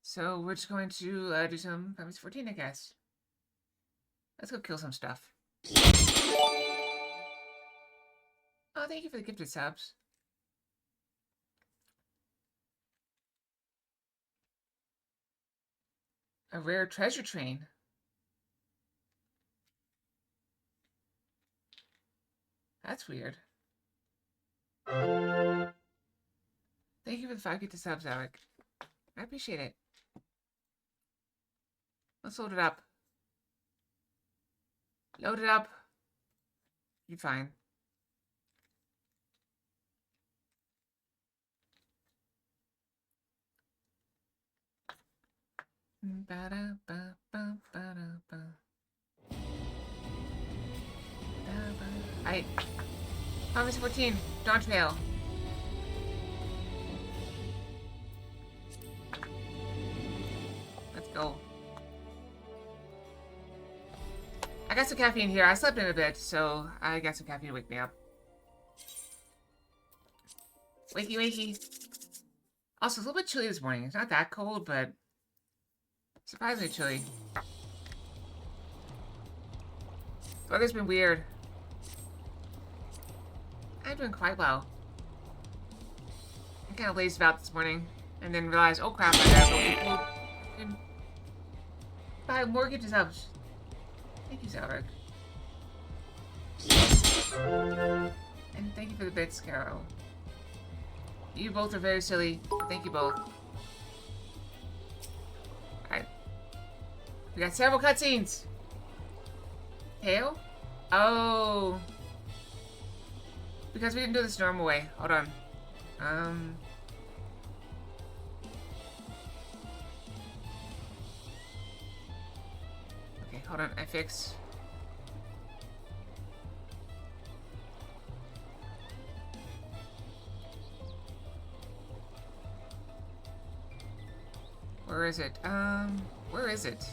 So we're just going to do some Final Fantasy 14, I guess. Let's go kill some stuff. Oh, thank you for the gifted subs. A rare treasure train. That's weird. Thank you for the 5 gifted subs, Alec. I appreciate it. Let's load it up. Load it up. You're fine. Alright. Final Fantasy 14, Dawntrail. Let's go. I got some caffeine here. I slept in a bit, so I got some caffeine to wake me up. Wakey, wakey. Also, it's a little bit chilly this morning. It's not that cold, but surprisingly chilly. The weather's been weird. I'm doing quite well. I kind of lazed about this morning, and then realized, oh crap, I gotta go eat food. Buy more gifted subs. Thank you, Zelric. And thank you for the bits, Carol. You both are very silly. Thank you both. Alright. We got several cutscenes. Tail? Oh. Because we didn't do this normal way. Hold on. Okay, hold on. I fix. Where is it? Where is it?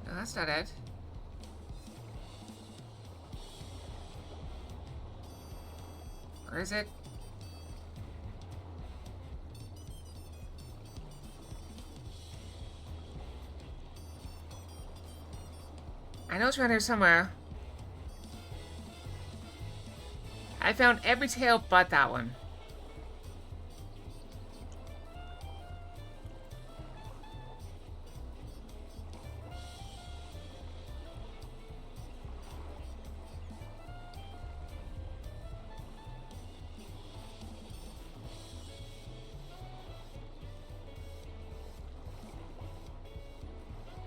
No, that's not it. Where is it? I know it's around here somewhere. I found every tail but that one.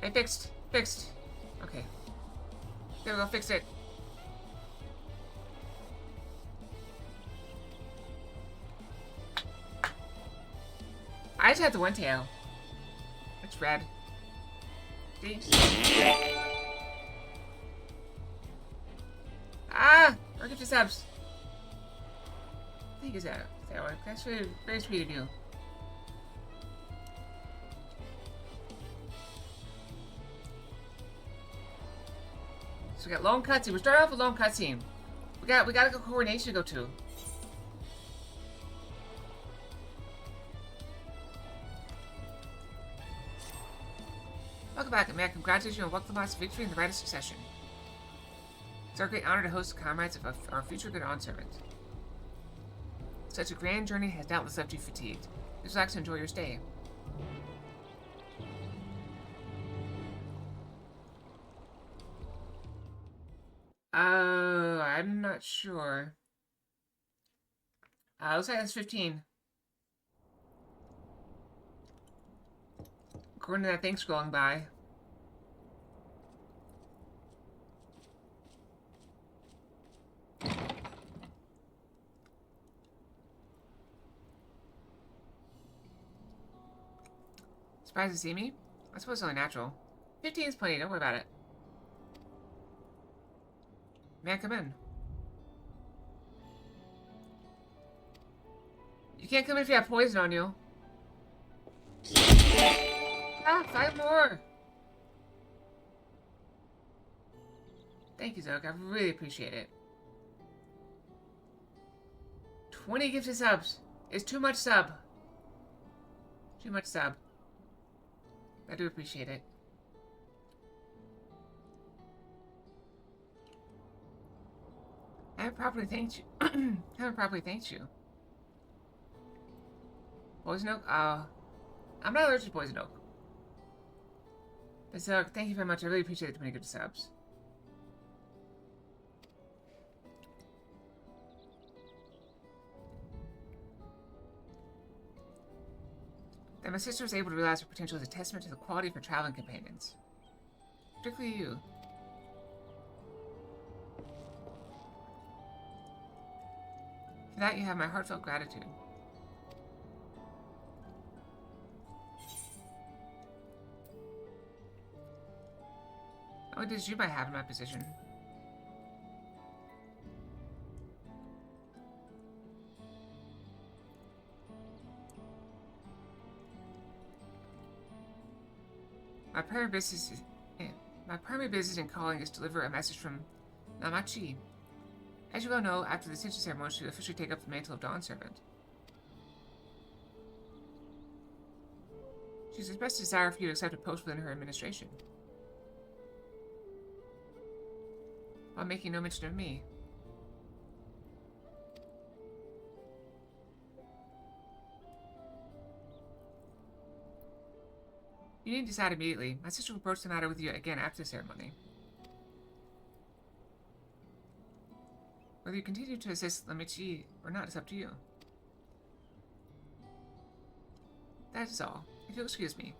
I fixed. Fixed. Okay. There we go, fixed it. I just have the one tail. It's red. See? Ah! I'll get your subs. Thank you, Sarah. That's very, very sweet of you. So we got long cutscene. We're starting off with long cutscene. We gotta go Coronation to go to. Welcome back, and may I congratulate you on welcome last victory in the Rite of Succession. It's our great honor to host the comrades of our future good on servant. Such a grand journey has doubtless left you fatigued. Please relax and enjoy your stay. I'm not sure. Looks like that's 15. According to that thing scrolling by. Surprised to see me? I suppose it's only natural. 15 is plenty, don't worry about it. May I come in? You can't come in if you have poison on you. Ah, 5 more! Thank you, Zoke. I really appreciate it. 20 gifted subs. It's too much sub. Too much sub. I do appreciate it. I haven't properly thanked you. Haven't properly thanked you. Poison oak? I'm not allergic to poison oak. But so, thank you very much. I really appreciate the 20 good subs. That my sister was able to realize her potential is a testament to the quality of her traveling companions. Particularly you. For that, you have my heartfelt gratitude. What did you might have in my position? My primary business and calling is to deliver a message from Namachi. As you well know, after the Ascension ceremony, she will officially take up the mantle of Dawn Servant. She's expressed a desire for you to accept a post within her administration, while making no mention of me. You need to decide immediately. My sister will broach the matter with you again after the ceremony. Whether you continue to assist Namachi or not is up to you. That is all. If you'll excuse me.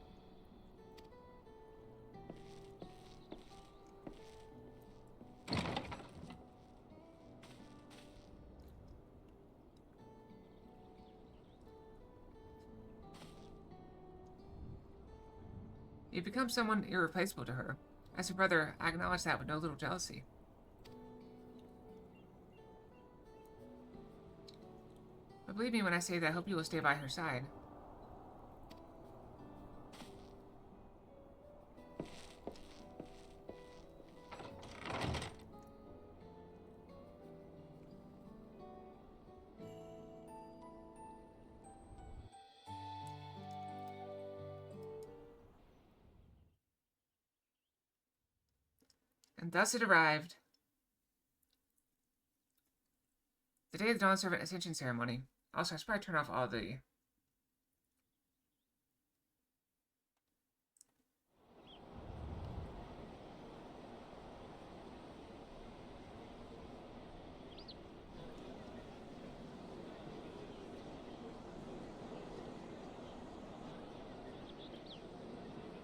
You've become someone irreplaceable to her. As her brother, I acknowledge that with no little jealousy. But believe me when I say that I hope you will stay by her side. And thus it arrived. The day of the Dawn Servant Ascension Ceremony. Also, I should probably turn off all the...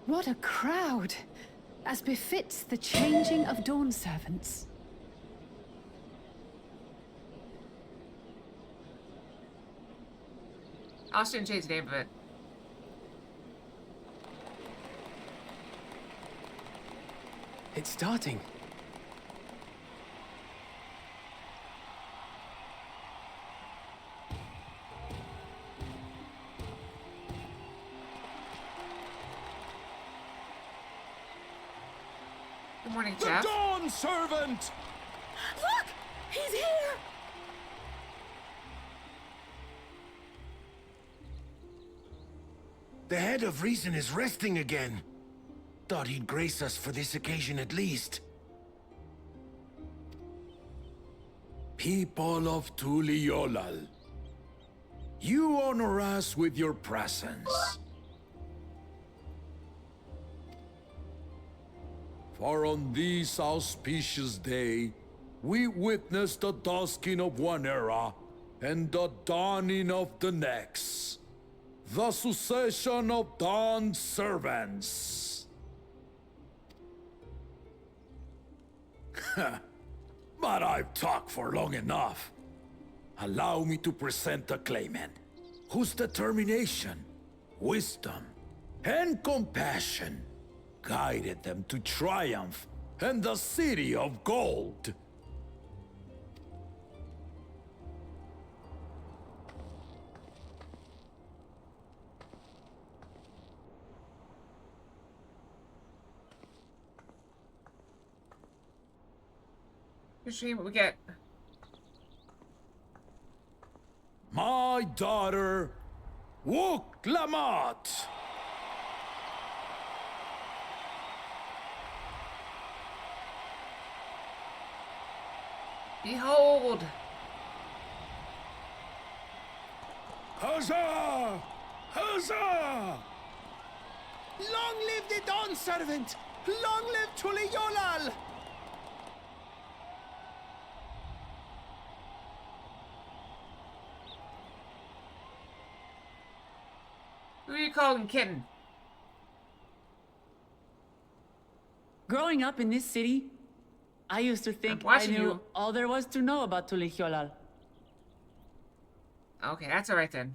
What a crowd! As befits the changing of Dawn Servants. I'll soon change the name of it. It's starting. Good morning, The Jeff. Dawn Servant! Look! He's here! The head of reason is resting again. Thought he'd grace us for this occasion at least. People of Tuliolal, you honor us with your presence. For on this auspicious day, we witness the dusking of one era and the dawning of the next. The succession of Dawn Servants. But I've talked for long enough. Allow me to present the claimant, whose determination, wisdom, and compassion guided them to triumph and the City of Gold. Good shame what we get. my daughter, Wook Lamont. Behold! Huzzah! Huzzah! Long live the Dawn Servant! Long live Tuliolal! Who are you calling kitten? Growing up in this city, I used to think I watching knew you. all there was to know about Tuliolal. Okay, that's alright then.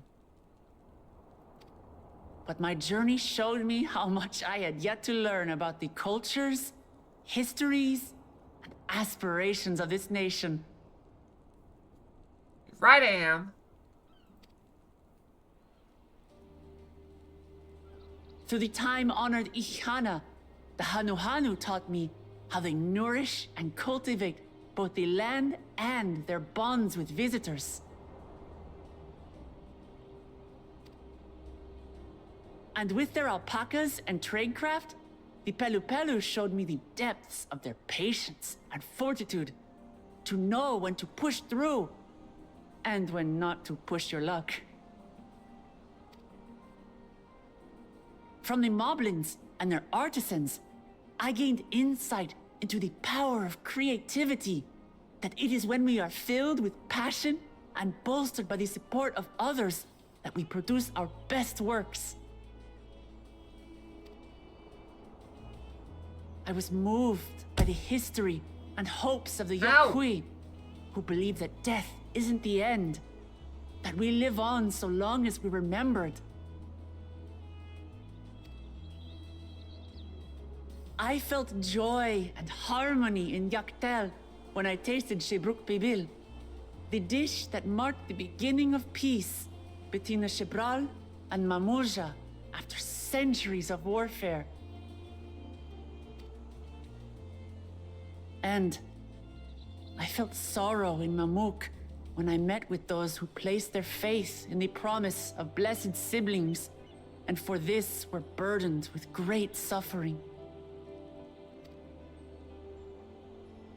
But my journey showed me how much I had yet to learn about the cultures, histories, and aspirations of this nation. Right, I am. Through the time-honored Ihana, the Hanuhanu taught me how they nourish and cultivate both the land and their bonds with visitors. And with their alpacas and tradecraft, the Pelupelu showed me the depths of their patience and fortitude to know when to push through and when not to push your luck. From the Moblins and their artisans, I gained insight into the power of creativity, that it is when we are filled with passion and bolstered by the support of others that we produce our best works. I was moved by the history and hopes of the Yokui, who believe that death isn't the end, that we live on so long as we're remembered. I felt joy and harmony in Yaktel when I tasted Shebruk Bibil, the dish that marked the beginning of peace between the Shebral and Mamurja after centuries of warfare. And I felt sorrow in Mamuk when I met with those who placed their faith in the promise of blessed siblings, and for this were burdened with great suffering.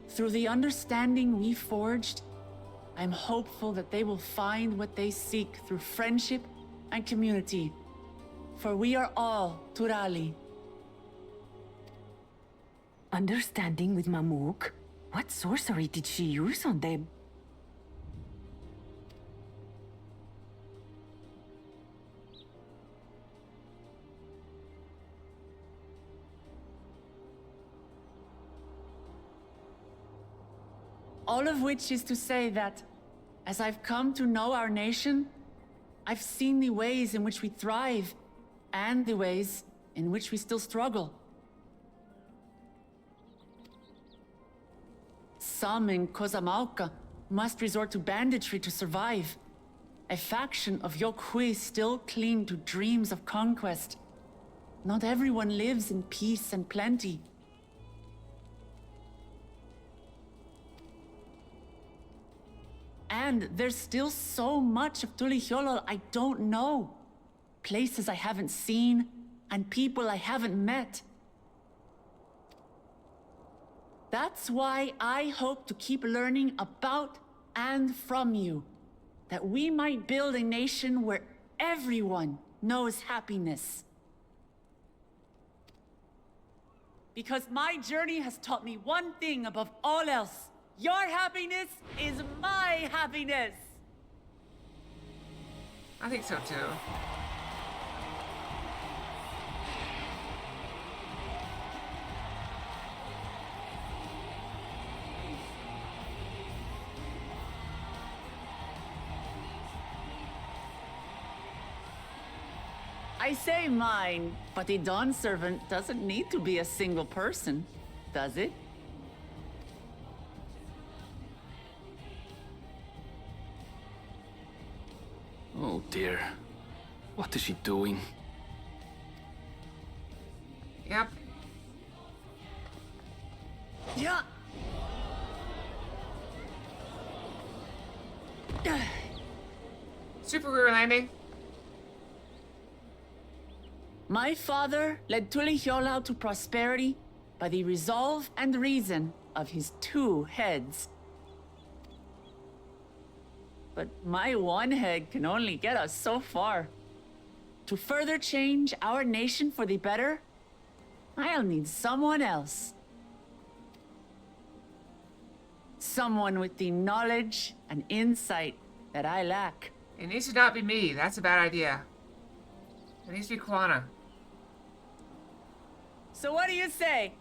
Through the understanding we forged, I'm hopeful that they will find what they seek through friendship and community, for we are all Turali. Understanding with Mamuk? What sorcery did she use on them? All of which is to say that, as I've come to know our nation, I've seen the ways in which we thrive, and the ways in which we still struggle. Some in Kozamauka must resort to banditry to survive. A faction of Yokhui still cling to dreams of conquest. Not everyone lives in peace and plenty. And there's still so much of Tuliholol I don't know. Places I haven't seen, and people I haven't met. That's why I hope to keep learning about and from you, that we might build a nation where everyone knows happiness. Because my journey has taught me one thing above all else. Your happiness is my happiness! I think so too. I say mine, but the Dawn Servant doesn't need to be a single person, does it? Oh dear. What is she doing? Yep. Yeah. Super Rear Landing. My father led Tuliyola to prosperity by the resolve and reason of his 2 heads. But my 1 head can only get us so far. To further change our nation for the better, I'll need someone else. Someone with the knowledge and insight that I lack. It needs to not be me. That's a bad idea. It needs to be Kwana. So what do you say?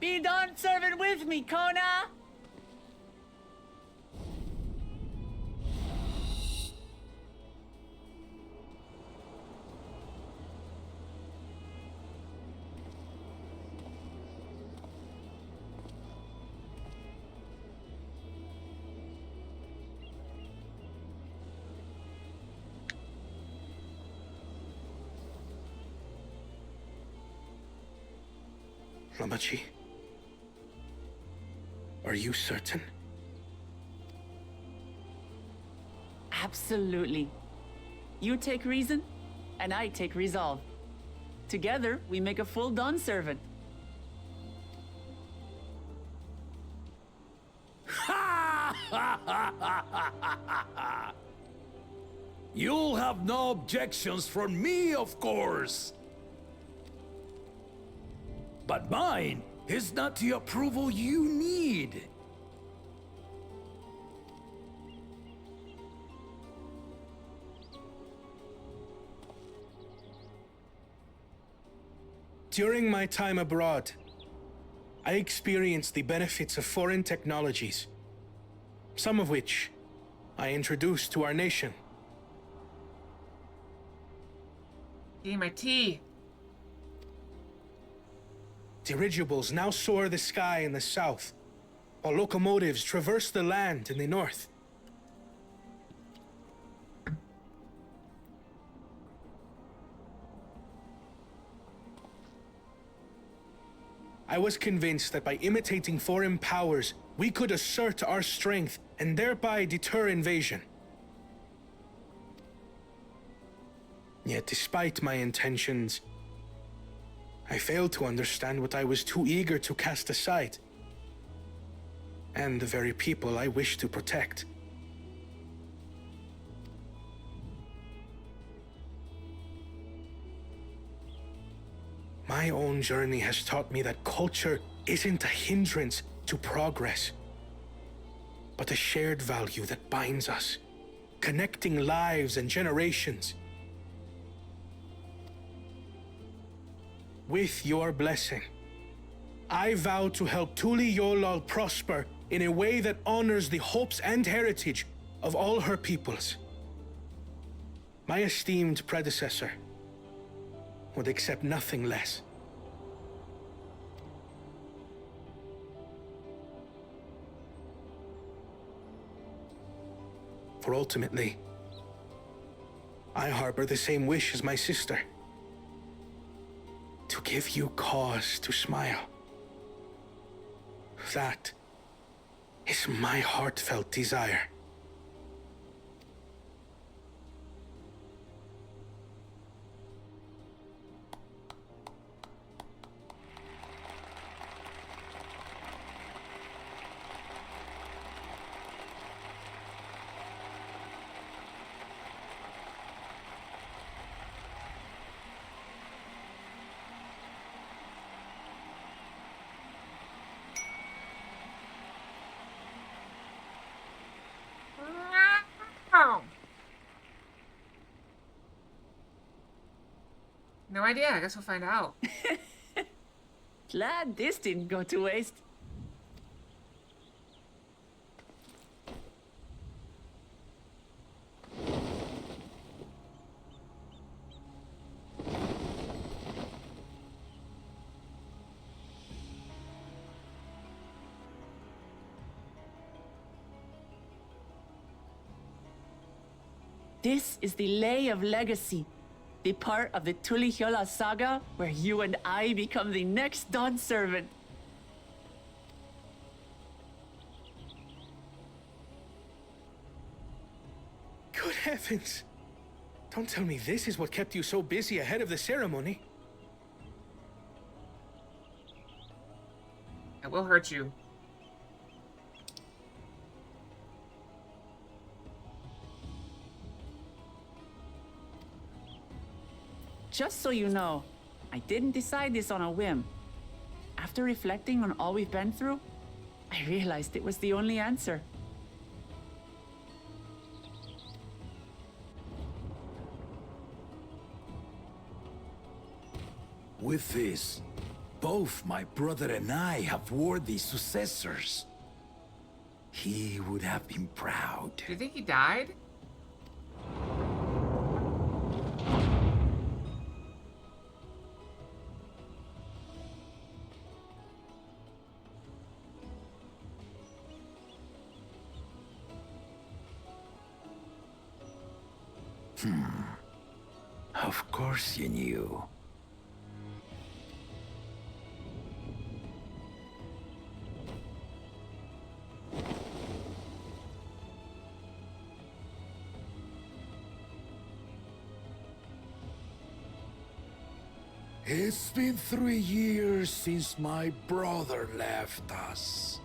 Be Dawn servant with me, Kona! Lamachi, are you certain? Absolutely. You take reason, and I take resolve. Together, we make a full Dawn servant. You'll have no objections from me, of course. But mine is not the approval you need. During my time abroad, I experienced the benefits of foreign technologies, some of which I introduced to our nation. Give me my tea. Dirigibles now soar the sky in the south, while locomotives traverse the land in the north. I was convinced that by imitating foreign powers, we could assert our strength and thereby deter invasion. Yet despite my intentions, I failed to understand what I was too eager to cast aside, and the very people I wish to protect. My own journey has taught me that culture isn't a hindrance to progress, but a shared value that binds us, connecting lives and generations. With your blessing, I vow to help Tuliyola prosper in a way that honors the hopes and heritage of all her peoples. My esteemed predecessor would accept nothing less. For ultimately, I harbor the same wish as my sister. To give you cause to smile. That is my heartfelt desire. No idea. I guess we'll find out. Glad this didn't go to waste. This is the Lay of Legacy, the part of the Tuliyola saga where you and I become the next Dawn servant. Good heavens! Don't tell me this is what kept you so busy ahead of the ceremony. It will hurt you. Just so you know, I didn't decide this on a whim. After reflecting on all we've been through, I realized it was the only answer. With this, both my brother and I have worthy successors. He would have been proud. Do you think he died? Of course you knew. It's been 3 years since my brother left us.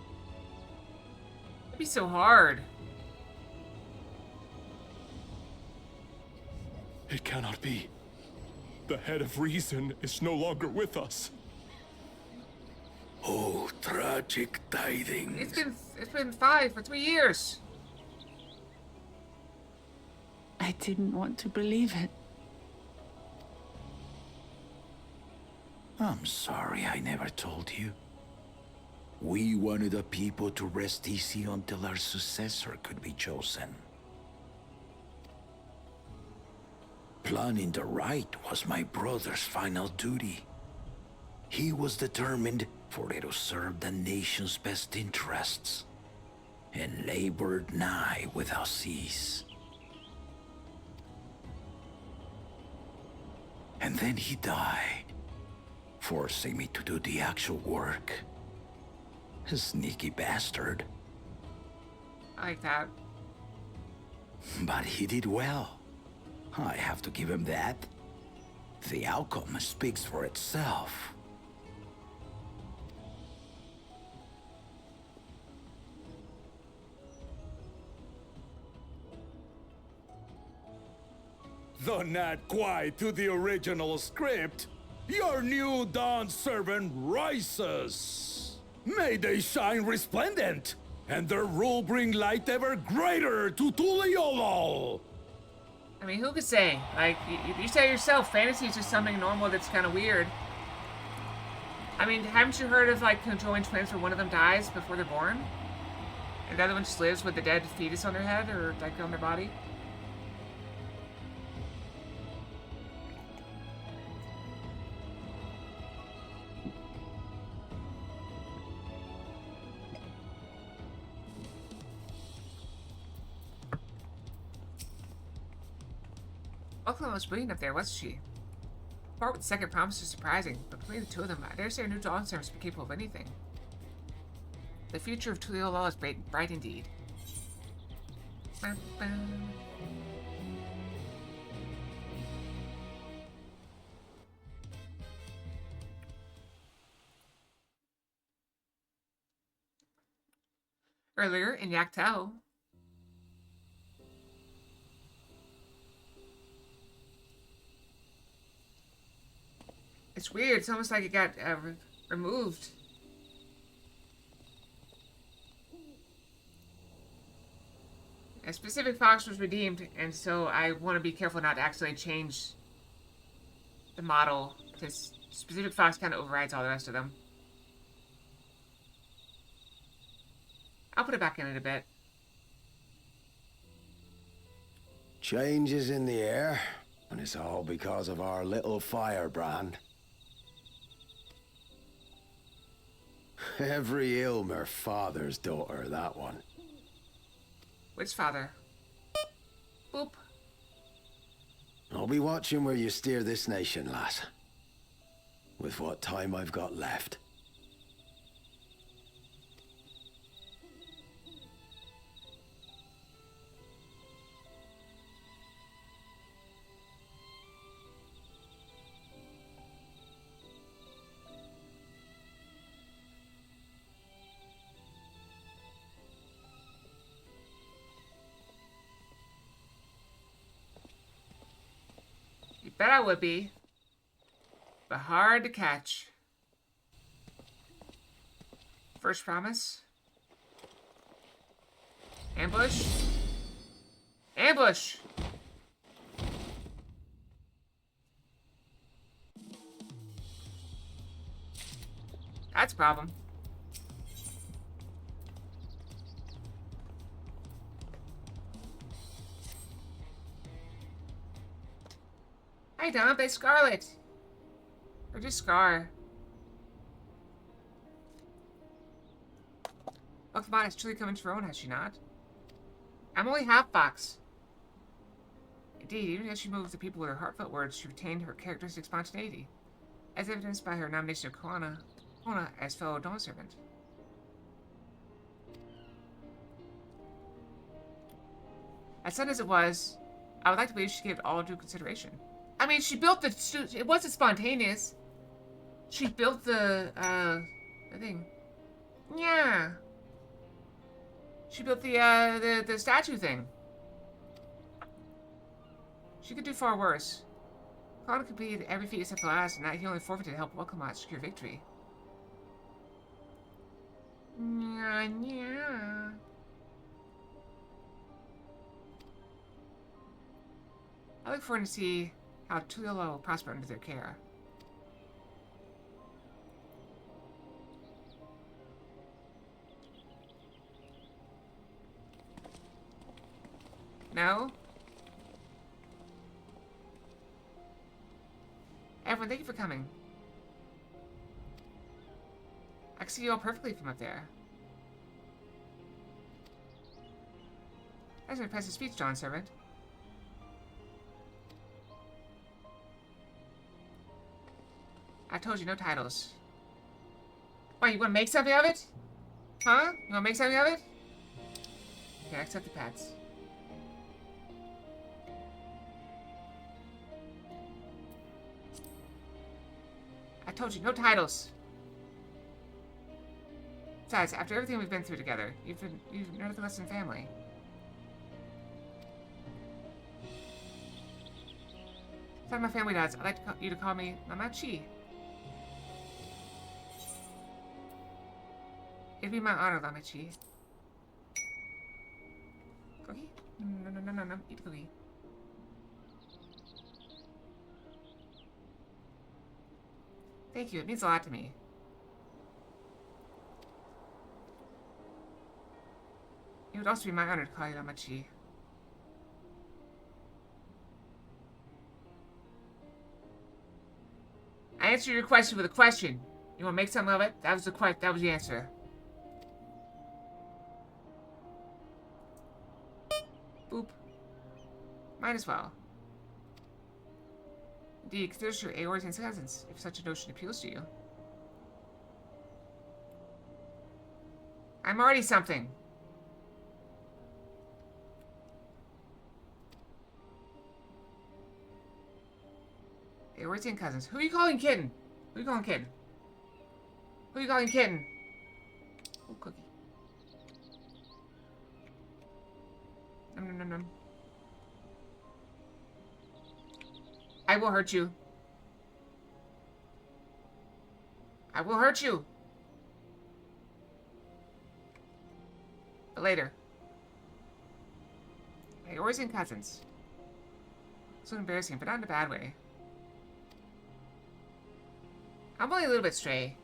It'd be so hard. It cannot be. The head of reason is no longer with us. Oh, tragic tidings. It's been 5 for 3 years. I didn't want to believe it. I'm sorry I never told you. We wanted the people to rest easy until our successor could be chosen. Planning the rite was my brother's final duty. He was determined for it to serve the nation's best interests, and labored nigh without cease. And then he died, forcing me to do the actual work. A sneaky bastard. I like that. But he did well. I have to give him that. The outcome speaks for itself. Though not quite to the original script, your new Dawn servant rises. May they shine resplendent, and their rule bring light ever greater to Tuliolol. I mean, who could say? Like, you say yourself, fantasy is just something normal that's kind of weird. I mean, haven't you heard of, like, controlling twins where one of them dies before they're born? And the other one just lives with the dead fetus on their head, or, like, on their body? Buckland was brilliant up there, wasn't she? The part with the second promise is surprising, but between the two of them, I dare say our new Dawn service be capable of anything. The future of Tuliolol is bright indeed. Bum, bum. Earlier in Yaktel, it's weird. It's almost like it got removed. A specific fox was redeemed, and so I want to be careful not to accidentally change the model, because specific fox kind of overrides all the rest of them. I'll put it back in a bit. Change is in the air, and it's all because of our little firebrand. Every Ilmer father's daughter, that one. Which father? Boop. I'll be watching where you steer this nation, lass. With what time I've got left. bet I would be. But hard to catch. First promise. Ambush. Ambush! That's a problem. Hi, Dom. Play Scarlet. Or just Scar. Pokemon has truly come into her own, has she not? I'm only half fox. Indeed, even as she moved the people with her heartfelt words, she retained her characteristic spontaneity, as evidenced by her nomination of Kona as fellow Dawn servant. As sudden as it was, I would like to believe she gave it all due consideration. I mean, she built the... It wasn't spontaneous. She built the thing. Yeah. She built the statue thing. She could do far worse. Cloud completed every feat except the last, and that he only forfeited to help Welcomot secure victory. Yeah. I look forward to see how Tulio will prosper under their care. No? Everyone, thank you for coming. I can see you all perfectly from up there. That's an impressive speech, Dawn Servant. I told you, no titles. Why, you want to make something of it? Huh? You want to make something of it? Okay, accept the pets. I told you, no titles. Besides, after everything we've been through together, you've nothing less than family. Sorry, my family does. I'd like you to call me Mama Chi. It'd be my honor, Lama Chi. Cookie? No. Eat the cookie. Thank you. It means a lot to me. It would also be my honor to call you Lama Chi. I answered your question with a question. You want to make something of it? That was the answer. Boop. Might as well. Indeed, consider your Aors and cousins, if such a notion appeals to you. I'm already something. Aors and cousins. Who are you calling kitten? Who are you calling kitten? Who are you calling kitten? Oh, cookie. Nom. I will hurt you. I will hurt you. But later. Aors and cousins. So embarrassing, but not in a bad way. I'm only a little bit stray.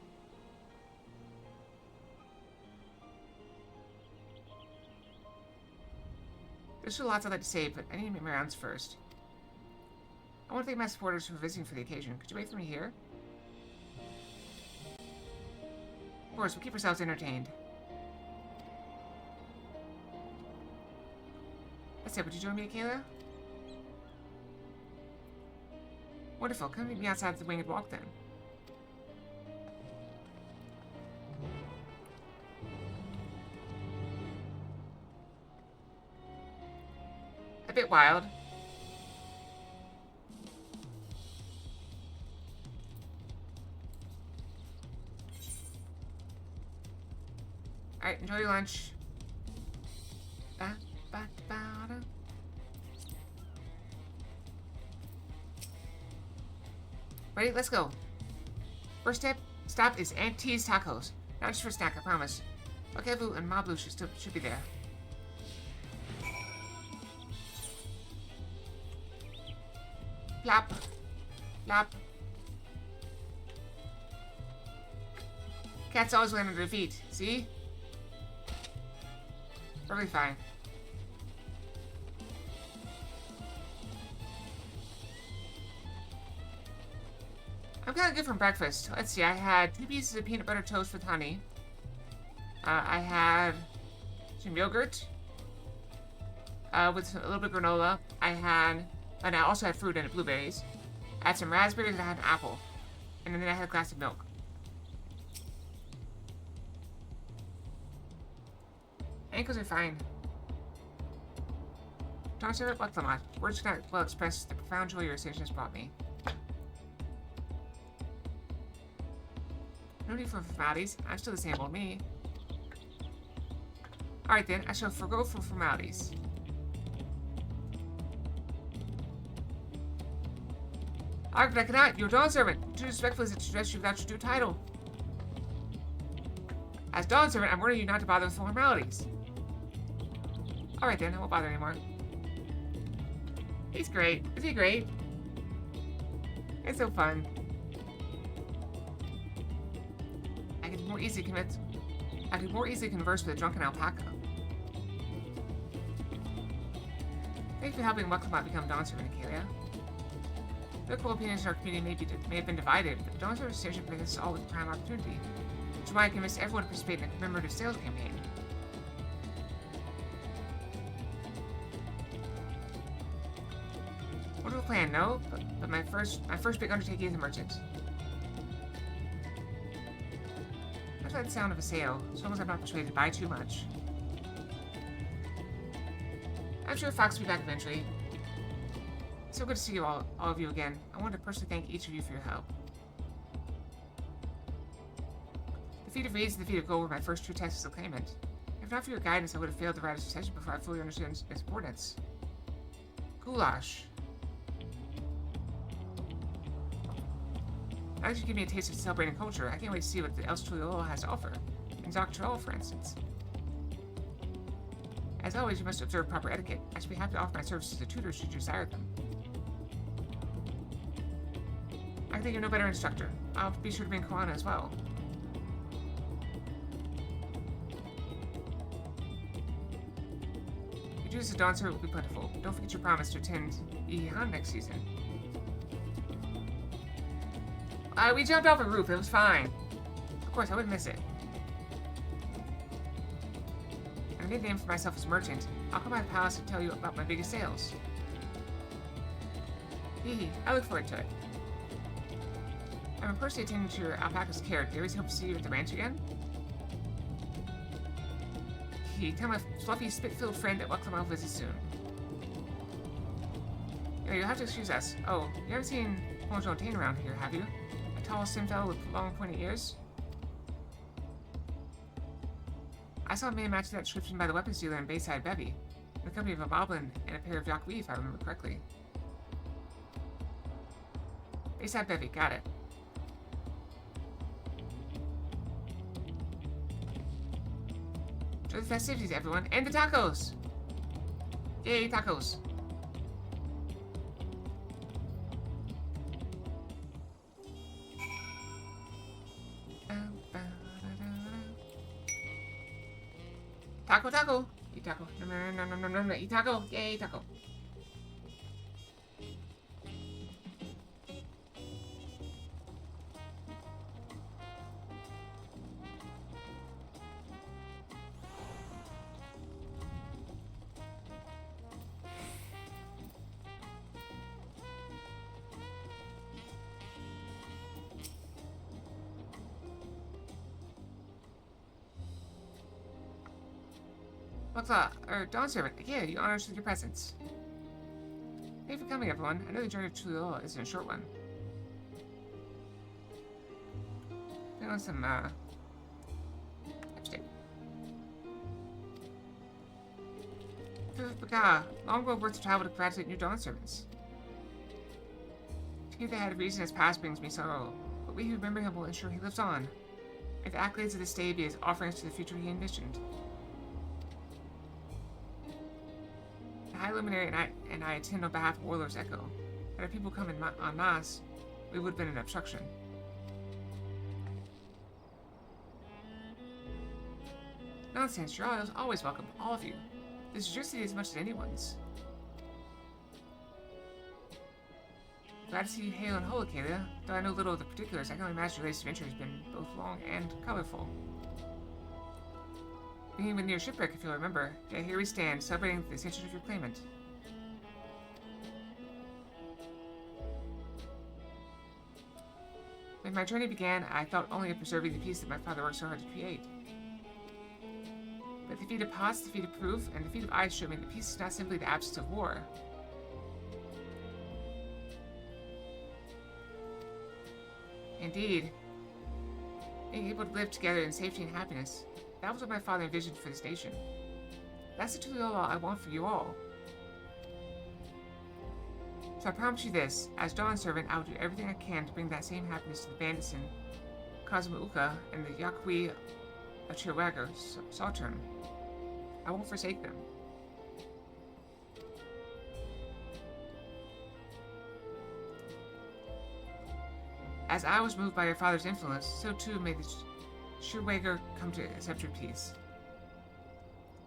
There's still lots I'd like to say, but I need to make my rounds first. I want to thank my supporters for visiting for the occasion. Could you wait for me here? Of course, we'll keep ourselves entertained. That's it. Would you join me, Kayla? Wonderful. Come meet me outside the Winged Walk, then. A bit wild. Alright, enjoy your lunch. Ready? Let's go. First stop is Aunt T's Tacos. Not just for a snack, I promise. Okay, Blue and Ma Blue should be there. Plop. Plop. Cats always land on their feet. See? Perfectly fine. I'm kind of good from breakfast. Let's see, I had 2 pieces of peanut butter toast with honey. I had some yogurt with a little bit of granola. And I also had fruit in it, blueberries. I had some raspberries and I had an apple. And then I had a glass of milk. Ankles are fine. Don't say that what the lot. Words cannot well express the profound joy your station has brought me. No need for formalities. I'm still the same old me. Alright then, I shall forgo for formalities. Alright, but I cannot. You're a dawn servant. Too respectful is it to address you without your due title. As dawn servant, I'm warning you not to bother with formalities. Alright then, I won't bother anymore. He's great. Is he great? It's so fun. I could more easily converse with a drunken alpaca. Thanks for helping Weklamot become dawn servant, Acalia. Political opinions in our community may have been divided, but dawn servant station presents us all with a prime opportunity, which is why I convinced everyone to participate in a commemorative sales campaign. Wonderful plan, no? But my first big undertaking is a merchant. I like the sound of a sale, so long as I'm not persuaded to buy too much. I'm sure Fox will be back eventually. It's so good to see you all of you again. I want to personally thank each of you for your help. The feat of Reeds and the feat of Gold were my first true tests as a claimant. If not for your guidance, I would have failed the writer's succession before I fully understood its importance. Goulash. Now that you give me a taste of celebrating culture, I can't wait to see what else Tuliyola has to offer. In Dawntrail, for instance. As always, you must observe proper etiquette. I should be happy to offer my services to tutors should you desire them. I think you're no better instructor. I'll be sure to bring Koana as well. Your duties as Dawn Servant will be plentiful. Don't forget your promise to attend Ihan next season. We jumped off a roof. It was fine. Of course, I wouldn't miss it. I made a name for myself as a merchant. I'll come by the palace and tell you about my biggest sales. Hee, I look forward to it. I'm personally attending to your alpaca's care. Do you always hope to see you at the ranch again? Hee, tell my fluffy, spit-filled friend that Weklamot will visit soon. Yeah, you'll have to excuse us. Oh, you haven't seen Fontaine around here, have you? A tall, slim fellow with long, pointy ears? I saw a man matching that description by the weapons dealer in Bayside Bevy, in the company of a boblin and a pair of Yakwi, if I remember correctly. Bayside Bevy, got it. Enjoy the festivities, everyone, and the tacos! Yay, tacos! Taco, taco! Eat taco. No, eat taco! Yay, taco! Dawn Servant, yeah, you honor us with your presence. Thank you for coming, everyone. I know the journey to Tuliyola isn't a short one. I want some, lipstick. Long road worth of travel to congratulate new Dawn Servants. He that had reason as past brings me sorrow, but we who remember him will ensure he lives on. May the accolades of this day be as offerings to the future he envisioned. The High Luminary and I attend on behalf of Warlord's Echo. Had our people come en masse, we would have been an obstruction. Nonsense, you're always welcome, all of you. This is your city as much as anyone's. Glad to see you hail and whole, Kalia. Though I know little of the particulars, I can only imagine your latest adventure has been both long and colorful. Being near shipwreck, if you'll remember. Yet here we stand, celebrating the ascension of your claimant. When my journey began, I thought only of preserving the peace that my father worked so hard to create. But the feat of pots, the feat of proof, and the feat of ice showed me that peace is not simply the absence of war. Indeed, being able to live together in safety and happiness, that was what my father envisioned for this nation. That's the true law I want for you all. So I promise you this, as Dawn's servant, I will do everything I can to bring that same happiness to the bandits in Cosmouka and the Yakwi of Chirwaga Saltern. I won't forsake them. As I was moved by your father's influence, so too may the Chirwaga come to accept your peace.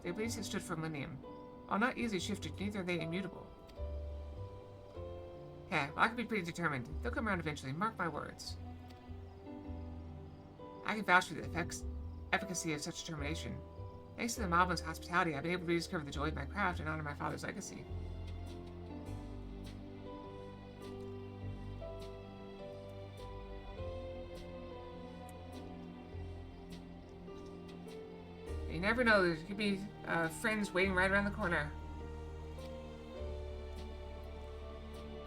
Their beliefs have stood for millennium. While not easily shifted, neither are they immutable. Yeah, well, I can be pretty determined. They'll come around eventually, mark my words. I can vouch for the efficacy of such determination. Thanks to the Moblins' hospitality, I've been able to rediscover the joy of my craft and honor my father's legacy. You never know, there could be friends waiting right around the corner.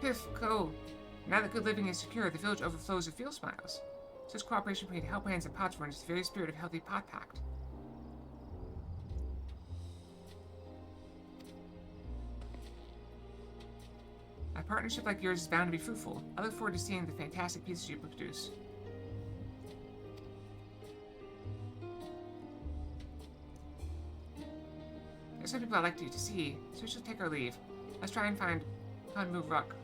Piff, go. Now that good living is secure, the village overflows with fuel smiles. Such cooperation between help hands and pots runs the very spirit of healthy pot pact. A partnership like yours is bound to be fruitful. I look forward to seeing the fantastic pieces you produce. There's some people I'd like to see, so we shall take our leave. Let's try and find Kanmu Ruck.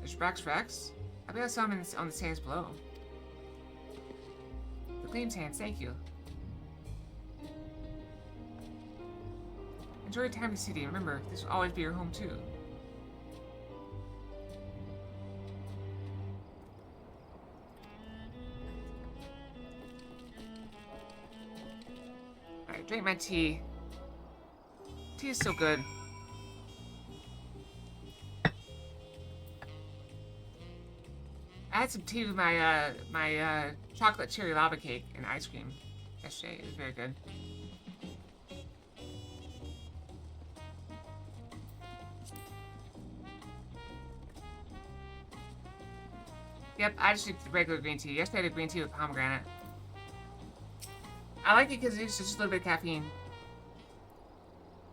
There's Rex. I bet I saw him on the sands below. The clean sands, thank you. Enjoy your time in the city. Remember, this will always be your home too. Alright, drink my tea. Tea is so good. I had some tea with my chocolate cherry lava cake and ice cream yesterday. It was very good. Yep, I just did the regular green tea. Yesterday I did green tea with pomegranate. I like it because it's just a little bit of caffeine.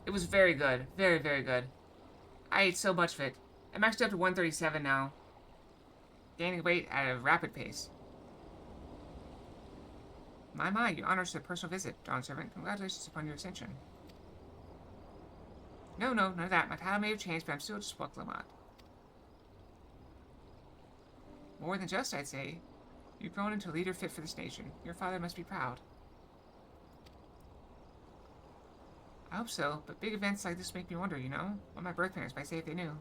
It was very good. Very, very good. I ate so much of it. I'm actually up to 137 now. Gaining weight at a rapid pace. My, you honor us with a personal visit, Dawn Servant. Congratulations upon your ascension. No, none of that. My title may have changed, but I'm still just Waklamat. More than just, I'd say. You've grown into a leader fit for this nation. Your father must be proud. I hope so, but big events like this make me wonder, you know? What my birth parents might say if they knew.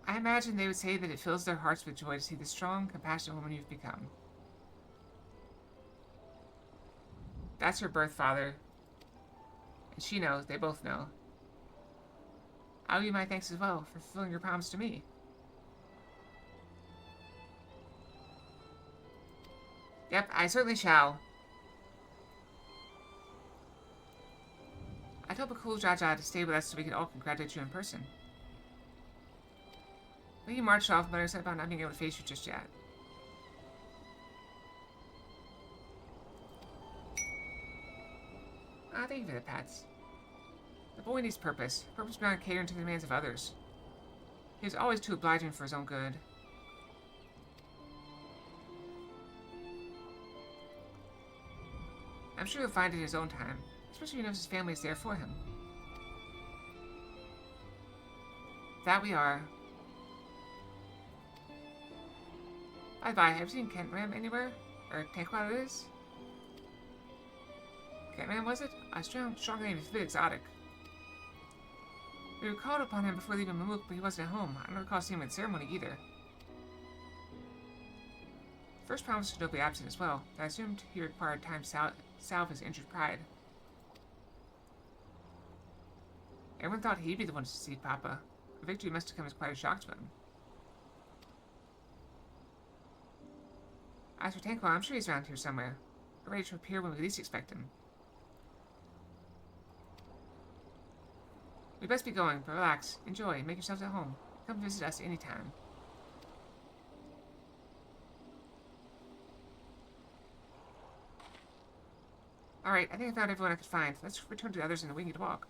I imagine they would say that it fills their hearts with joy to see the strong, compassionate woman you've become. That's her birth father. And she knows, they both know. I owe you my thanks as well for fulfilling your promise to me. Yep, I certainly shall. I told Bakul Jaja to stay with us so we could all congratulate you in person. But he marched off, but I was upset about not being able to face you just yet. Thank you for the pats. The boy needs purpose. Purpose beyond catering to the demands of others. He was always too obliging for his own good. I'm sure he'll find it in his own time, especially if he knows his family is there for him. That we are. Bye-bye. Have you seen Kent Ram anywhere? Or Tanquil it is? Kent Ram, was it? A strong name. It's a bit exotic. We were called upon him before leaving Mamuk, but he wasn't at home. I don't recall seeing him at ceremony either. First promised to not be absent as well, but I assumed he required time to salve his injured pride. Everyone thought he'd be the one to succeed Papa. The victory must have come as quite a shock to him. As for Tanquil, I'm sure he's around here somewhere, ready to appear when we least expect him. We best be going, but relax, enjoy, make yourselves at home. Come visit us anytime. Alright, I think I found everyone I could find. Let's return to the others in the winged walk.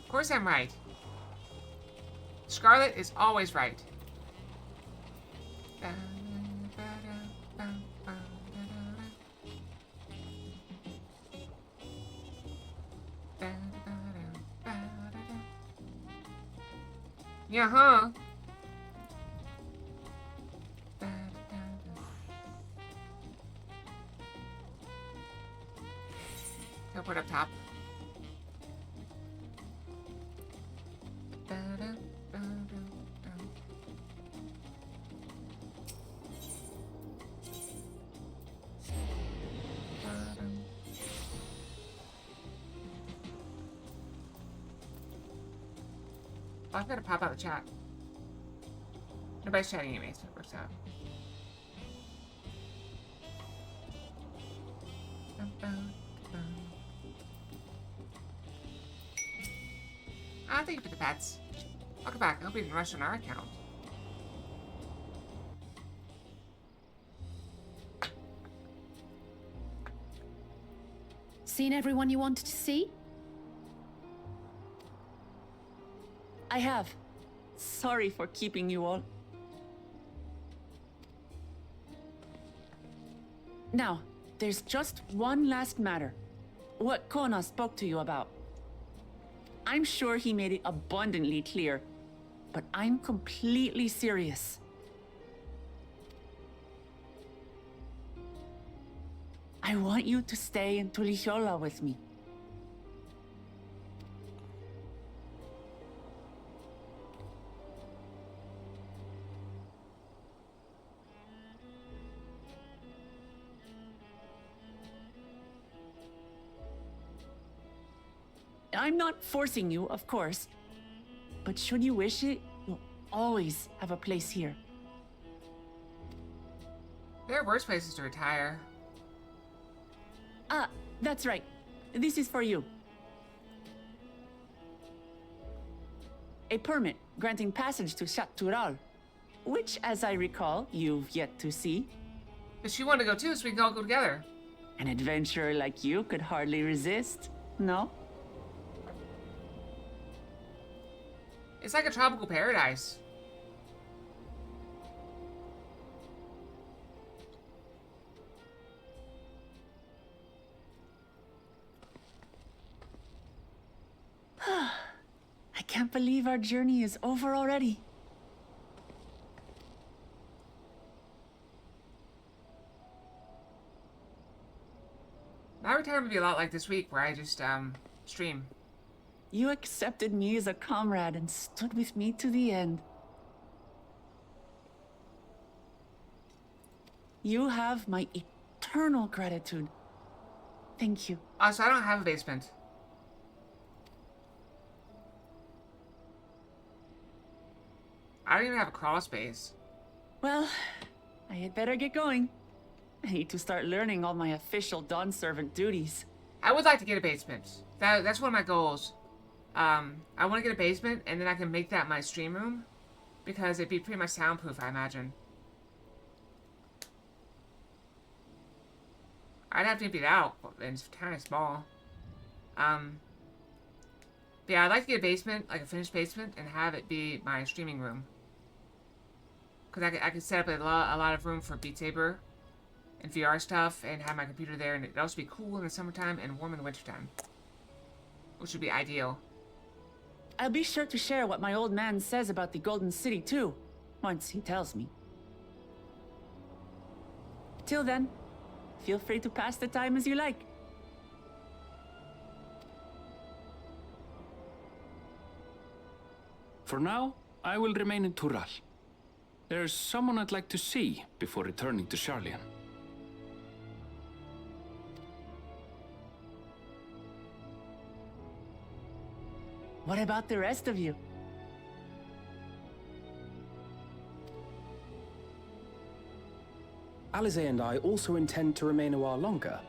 Of course I'm right. Scarlet is always right. Yeah-huh. Teleport up top. Oh, I've got to pop out the chat. Nobody's chatting anyway, so it works out. Ah, thank you for the pets. Welcome back. I hope we didn't rush on our account. Seen everyone you wanted to see? I have. Sorry for keeping you all. Now, there's just one last matter. What Kona spoke to you about. I'm sure he made it abundantly clear, but I'm completely serious. I want you to stay in Tulihiola with me. I'm not forcing you, of course, but should you wish it, you'll always have a place here. There are worse places to retire. Ah, that's right. This is for you. A permit granting passage to Chatural, which, as I recall, you've yet to see. But she wanted to go too, so we can all go together. An adventurer like you could hardly resist, no? It's like a tropical paradise. I can't believe our journey is over already. My retirement would be a lot like this week, where I just, stream. You accepted me as a comrade and stood with me to the end. You have my eternal gratitude. Thank you. So I don't have a basement. I don't even have a crawl space. Well, I had better get going. I need to start learning all my official Dawn servant duties. I would like to get a basement. That's one of my goals. I want to get a basement, and then I can make that my stream room. Because it'd be pretty much soundproof, I imagine. I'd have to empty it out, and it's kind of small. But yeah, I'd like to get a basement, like a finished basement, and have it be my streaming room. Because I could set up a lot of room for Beat Saber and VR stuff, and have my computer there, and it'd also be cool in the summertime and warm in the wintertime. Which would be ideal. I'll be sure to share what my old man says about the Golden City, too, once he tells me. Till then, feel free to pass the time as you like. For now, I will remain in Tural. There's someone I'd like to see before returning to Sharlayan. What about the rest of you? Alize and I also intend to remain a while longer.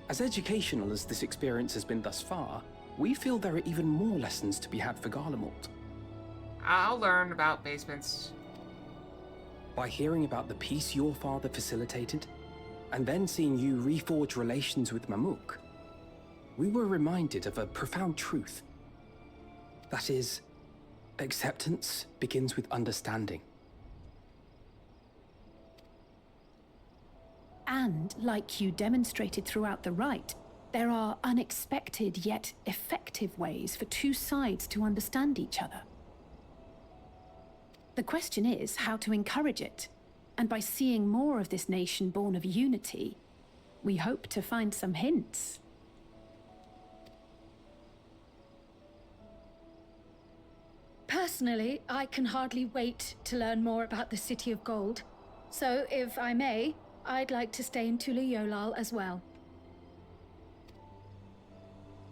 As educational as this experience has been thus far, we feel there are even more lessons to be had for Garlemald. I'll learn about basements. By hearing about the peace your father facilitated, and then seeing you reforge relations with Mamook, we were reminded of a profound truth. That is, acceptance begins with understanding. And, like you demonstrated throughout the rite, there are unexpected yet effective ways for two sides to understand each other. The question is how to encourage it, and by seeing more of this nation born of unity, we hope to find some hints. Personally, I can hardly wait to learn more about the City of Gold. So, if I may, I'd like to stay in Tula Yolal as well.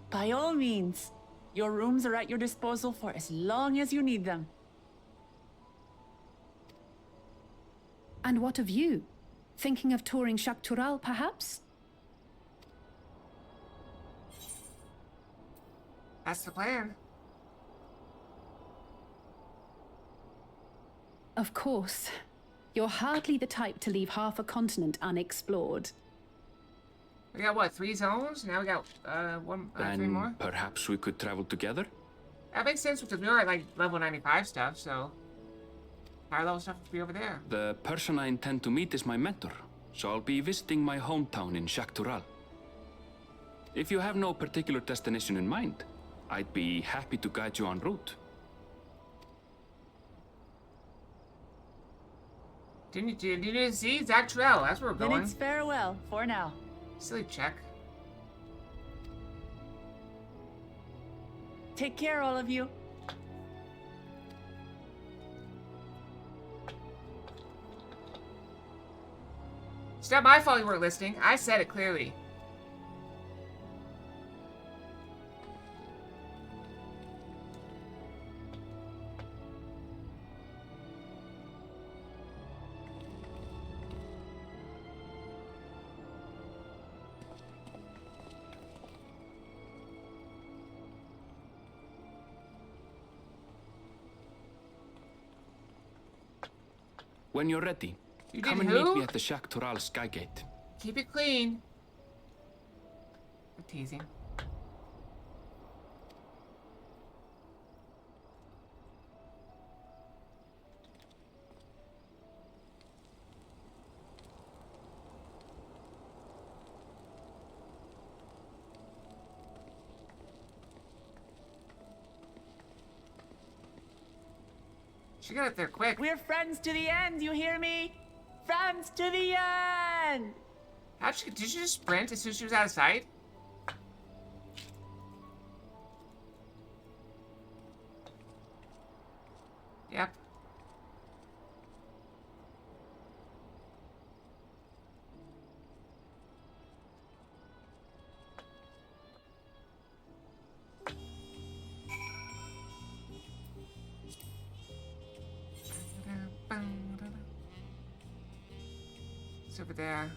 By all means. Your rooms are at your disposal for as long as you need them. And what of you? Thinking of touring Shaktural, perhaps? That's the plan. Of course. You're hardly the type to leave half a continent unexplored. We got, what, 3 zones? Now we got, 3 more? Perhaps we could travel together? That makes sense because we are at, like, level 95 stuff, so... higher level stuff would be over there. The person I intend to meet is my mentor, so I'll be visiting my hometown in Shaktural. If you have no particular destination in mind, I'd be happy to guide you en route. Didn't you see? Dawntrail, that's where we're Then going. it's farewell, for now. Silly check. Take care, all of you. It's not my fault you weren't listening. I said it clearly. When you're ready, come and meet me at the Shaktural Skygate. Keep it clean. I'm teasing. She got up there quick. We're friends to the end, you hear me? Friends to the end! Did she just sprint as soon as she was out of sight? Yep. It's over there.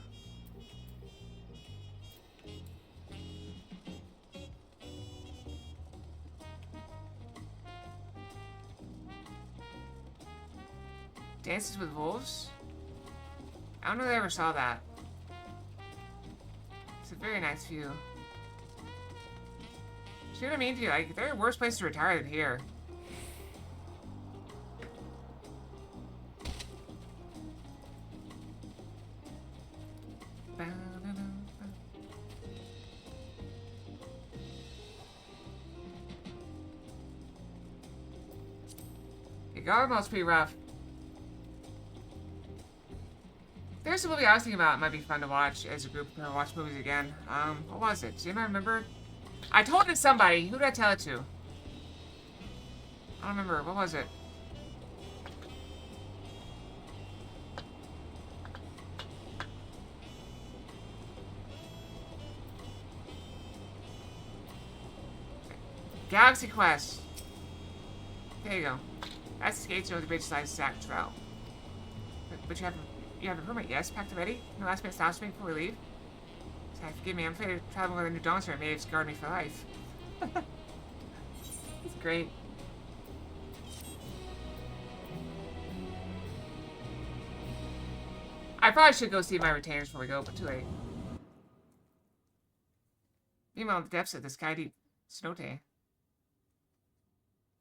Dances with wolves? I don't know if I ever saw that. It's a very nice view. See what I mean to you? Like, there are worse places to retire than here. Garmo's pretty rough. There's a movie I was thinking about. It might be fun to watch as a group. Watch movies again. What was it? Does anybody remember? I told it to somebody. Who did I tell it to? I don't remember. What was it? Galaxy Quest. There you go. That's the skates over the bridge size Zach Trail. But you have a permit, yes? Packed already? No last minute stops me before we leave? Sorry, forgive me, I'm afraid of traveling with a new Dawntrail may have scarred me for life. It's great. I probably should go see my retainers before we go, but too late. Meanwhile, in the depths of the sky-deep Snote. The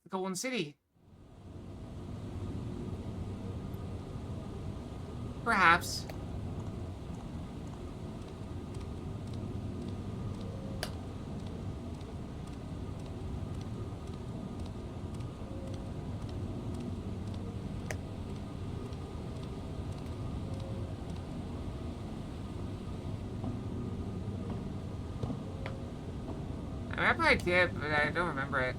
Golden City. Perhaps. I mean, I probably did, but I don't remember it.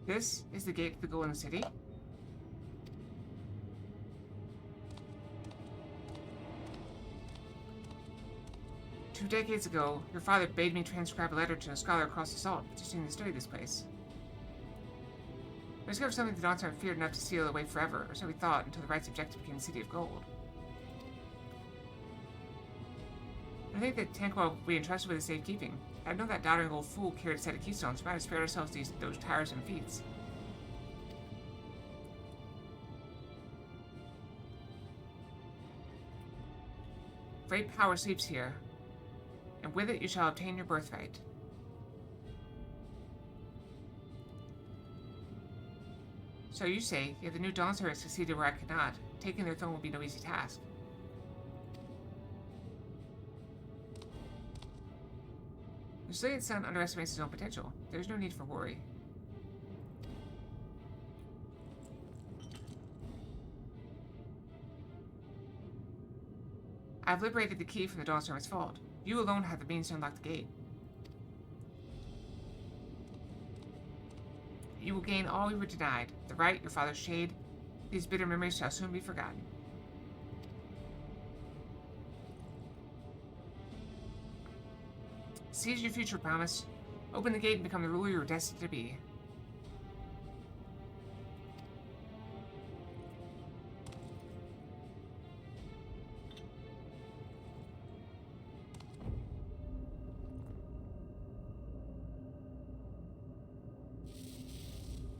This is the gate to the Golden City. Two decades ago, your father bade me transcribe a letter to a scholar across the salt, petitioning to study this place. I discovered something the Dawntrail feared enough to seal it away forever, or so we thought, until the right's objective became the City of Gold. I think that Tanquil we entrusted with the safekeeping. I know that doddering old fool carried a set of keystones, so we might have spared ourselves those tiresome feats. Great power sleeps here, and with it you shall obtain your birthright. So you say, yet the new Dawntrail has succeeded where I could not. Taking their throne will be no easy task. The Slayed Son underestimates his own potential. There is no need for worry. I have liberated the key from the Dawntrail's vault. You alone have the means to unlock the gate. You will gain all you were denied. The right, your father's shade. These bitter memories shall soon be forgotten. Seize your future promise. Open the gate and become the ruler you were destined to be.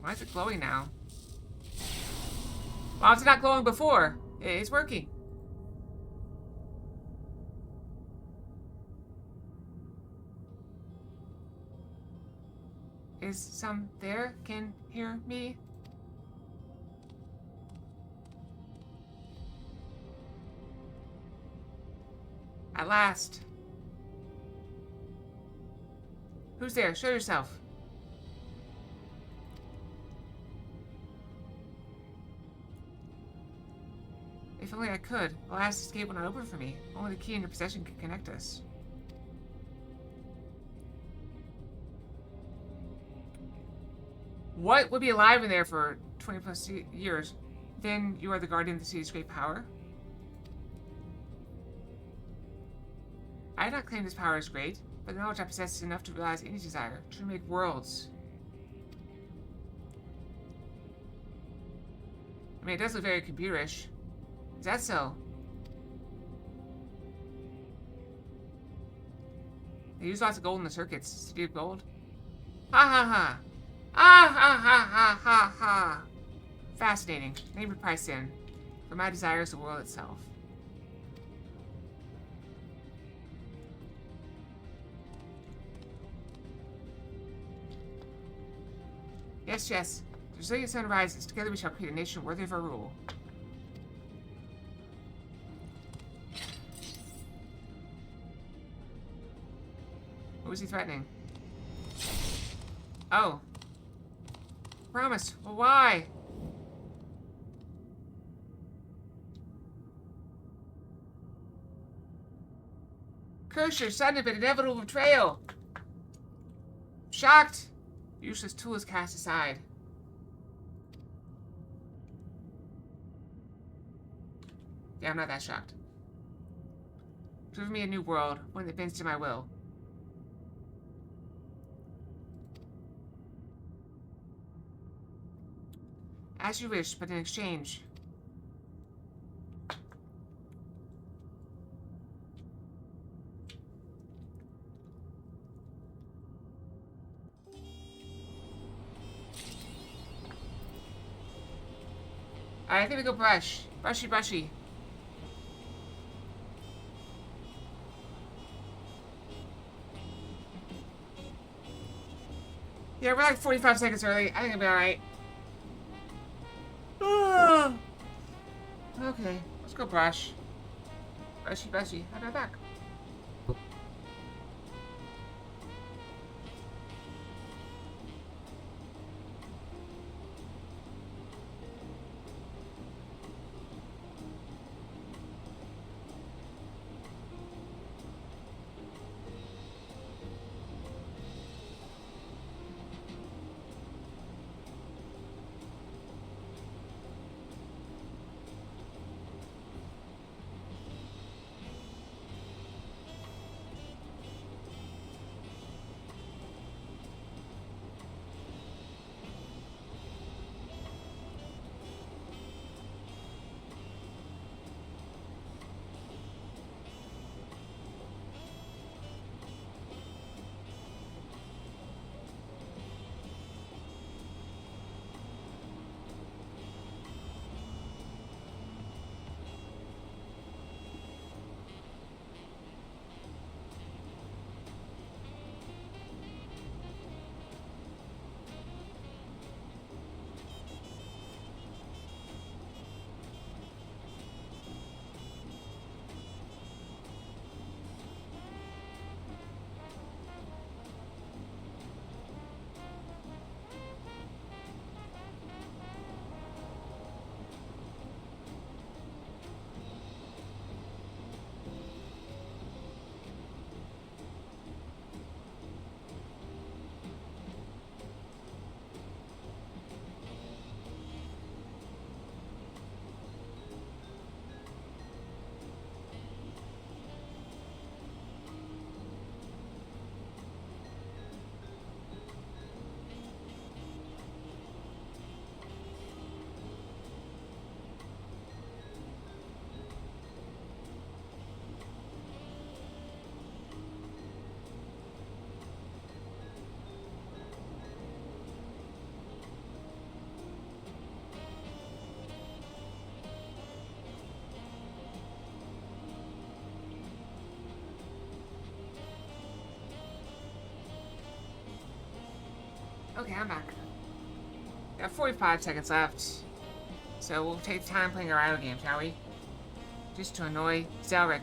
Why is it glowing now? Why was it not glowing before? It's working. Is some there can hear me? At last. Who's there? Show yourself. If only I could. The last escape will not open for me. Only the key in your possession can connect us. What would be alive in there for 20 plus years? Then you are the guardian of the city's great power? I do not claim this power is great, but the knowledge I possess is enough to realize any desire, to make worlds. I mean, it does look very computerish. Is that so? They use lots of gold in the circuits. City of gold? Ha ha ha! Ah ha ha ha ha ha! Fascinating. Name your price in. For my desire is the world itself. Yes, yes. The resilient sun rises. Together we shall create a nation worthy of our rule. What was he threatening? Oh. Promise. Well, why? Curse your sudden but inevitable betrayal. Shocked. Useless tool is cast aside. Yeah, I'm not that shocked. Give me a new world, one that bends to my will. As you wish, but in exchange. Alright, I think we go brush. Brushy, brushy. Yeah, we're like 45 seconds early. I think it'll be alright. Okay, let's go brush. Brushy, brushy. I'll be back. Okay, I'm back. Got 45 seconds left. So we'll take time playing our idle game, shall we? Just to annoy Zelric.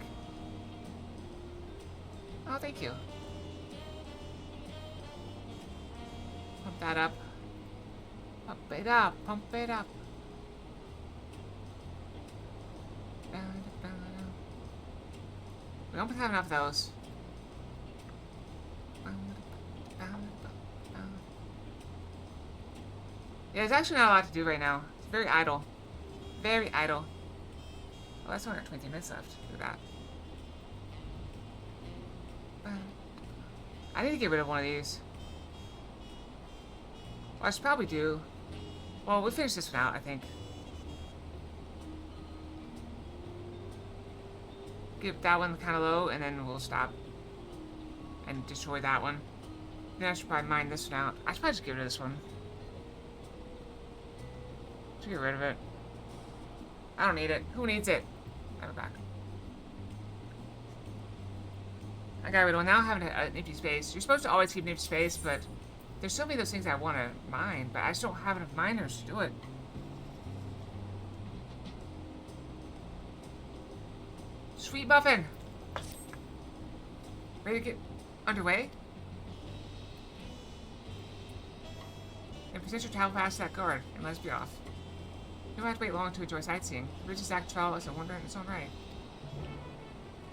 Oh, thank you. Pump that up. Pump it up. Pump it up. We don't have enough of those. Yeah, there's actually not a lot to do right now. It's very idle. Very idle. Oh, that's only 20 minutes left. Look at that. I need to get rid of one of these. Well, I should probably do. Well, we'll finish this one out, I think. Get that one kind of low, and then we'll stop and destroy that one. Then I should probably mine this one out. I should probably just get rid of this one. Just get rid of it. I don't need it. Who needs it? I'll be back. I got rid of one. Now I have an empty space. You're supposed to always keep an empty space, but there's so many of those things I want to mine, but I just don't have enough miners to do it. Sweet muffin! Ready to get underway? And present your towel past that guard, and let's be off. You don't have to wait long to enjoy sightseeing. The bridge's XIV is a wonder in its own right.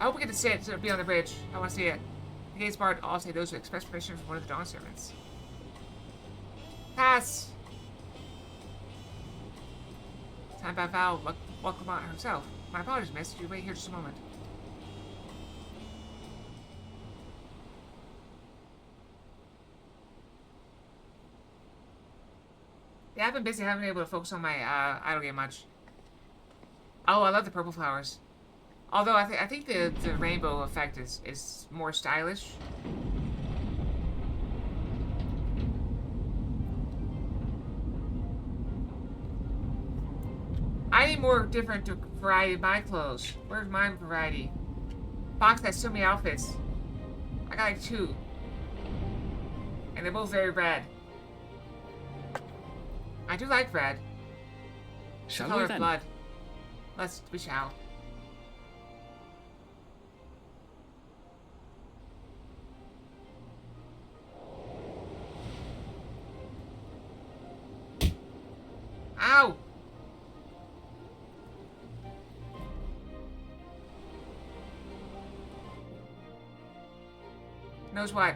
I hope we get to sit, so it'll be on the bridge. I want to see it. The gates barred all say those who express permission from one of the Dawn servants. Pass! Time by Val, welcome on herself. My apologies, miss. You wait here just a moment. Yeah, I've been busy. I haven't been able to focus on my idle game much. Oh, I love the purple flowers. Although I think the rainbow effect is more stylish. I need more different variety of my clothes. Where's my variety? Fox has so many outfits. I got like 2. And they're both very red. I do like red. Shall Color we of then? blood. We shall. Ow! Knows what?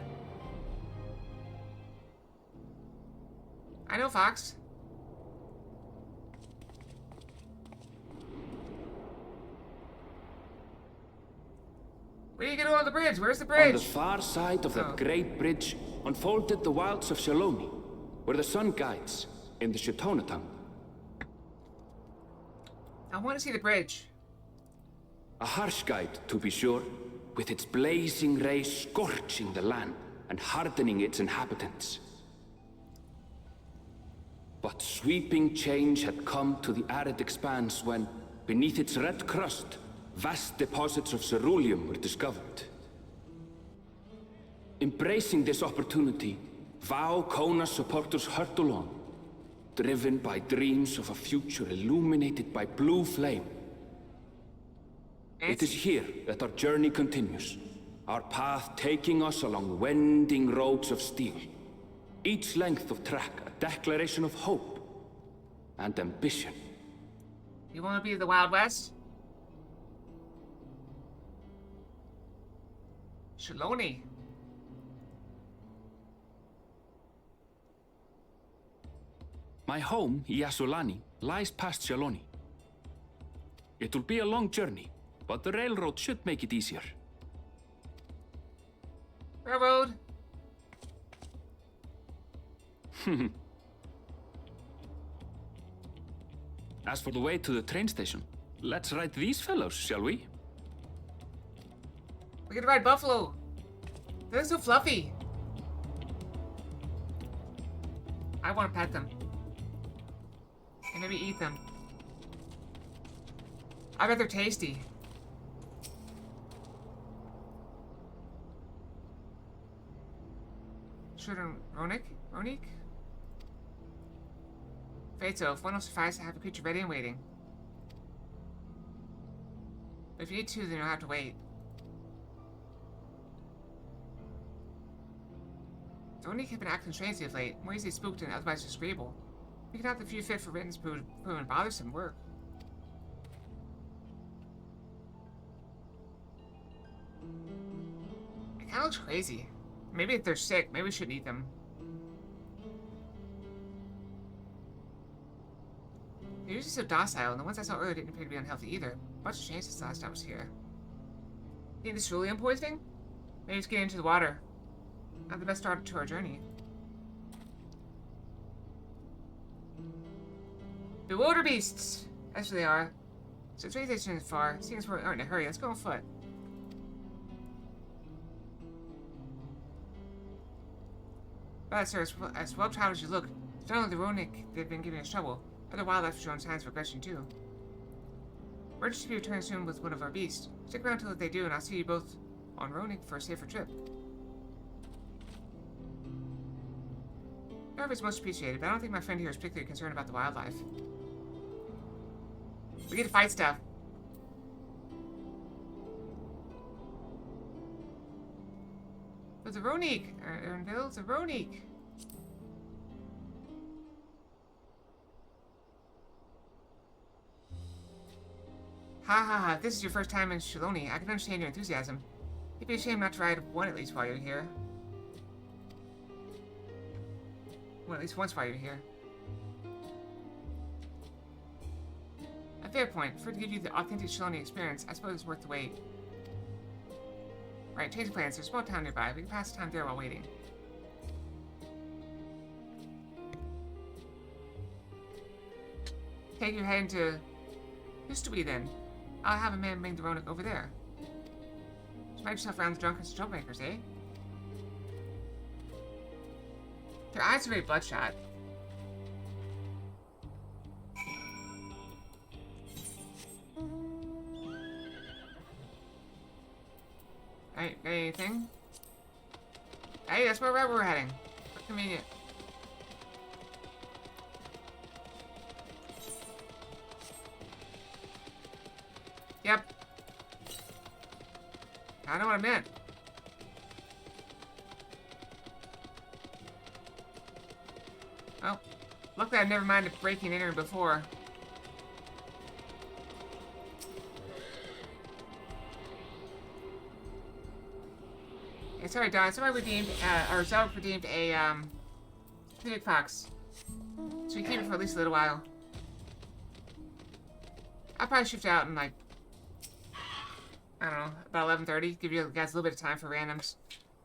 I know, Fox. Where are you gonna go on the bridge? Where's the bridge? On the far side of that great bridge unfolded the wilds of Shaloni, where the sun guides in the Shitona tongue. I want to see the bridge. A harsh guide, to be sure, with its blazing rays scorching the land and hardening its inhabitants. But sweeping change had come to the arid expanse when, beneath its red crust, vast deposits of ceruleum were discovered. Embracing this opportunity, Vau Kona supporters hurtle on, driven by dreams of a future illuminated by blue flame. It is here that our journey continues, our path taking us along winding roads of steel. Each length of track a declaration of hope and ambition. You want to be the Wild West? Shaloni. My home, Yasulani, lies past Shaloni. It will be a long journey, but the railroad should make it easier. Railroad. As for the way to the train station, let's ride these fellows, shall we? We're gonna ride buffalo. They're so fluffy. I want to pet them. And maybe eat them. I bet they're tasty. Shouldn't Ronik? Fato, if one will suffice to have a creature ready and waiting. But if you need 2, then you'll have to wait. Ronique have been acting strangely of late, more easily spooked and otherwise disagreeable. Picking out the few fit for Ritten's proven bothersome work. It kinda looks crazy. Maybe if they're sick, maybe we shouldn't eat them. They're usually so docile, and the ones I saw earlier didn't appear to be unhealthy either. A bunch of changed since the last time I was here. Think this cerulean poisoning? Maybe just get into the water. Not the best start to our journey. Bewilder beasts! That's where they are. So the train station is far. Seeing as we aren't in a hurry, let's go on foot. But sir, as well traveled as you look, it's not only the Ronic that have been giving us trouble. Other wildlife have shown signs of aggression too. We're just to be returning soon with one of our beasts. Stick around till they do, and I'll see you both on Ronic for a safer trip. Your effort is most appreciated, but I don't think my friend here is particularly concerned about the wildlife. We get to fight stuff. But the Ronic! Ernville, the Ronic! Ha ha ha, if this is your first time in Shaloni, I can understand your enthusiasm. It'd be a shame not to ride one at least while you're here. Well, at least once while you're here. A fair point. For to give you the authentic Shaloni experience, I suppose it's worth the wait. Right, change of plans. There's a small town nearby. We can pass the time there while waiting. Take your head into Festivities then. I'll have a man bring the Ronic over there. Spread yourself around the drunkards and troublemakers, eh? Their eyes are very bloodshot. Alright, got anything? Hey, that's where we're heading. How convenient. Yep. I know what I meant. Oh, luckily I've never minded breaking and entering before. Hey, sorry, Dawn. Somebody redeemed, or Zelda redeemed a, Phoenix Fox. So we keep it for at least a little while. I'll probably shift out in, like, I don't know, about 11:30. Give you guys a little bit of time for randoms.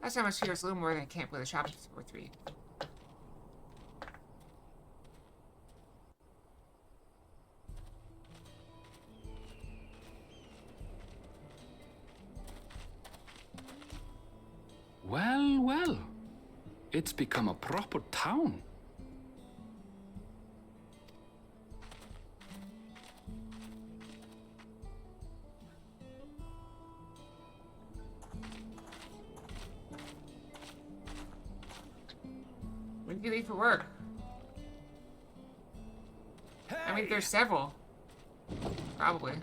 Last time I was here, it's a little more than a camp with a shop or 3. Well, well. It's become a proper town. When did you leave for work? Hey. I mean, there's several. Probably.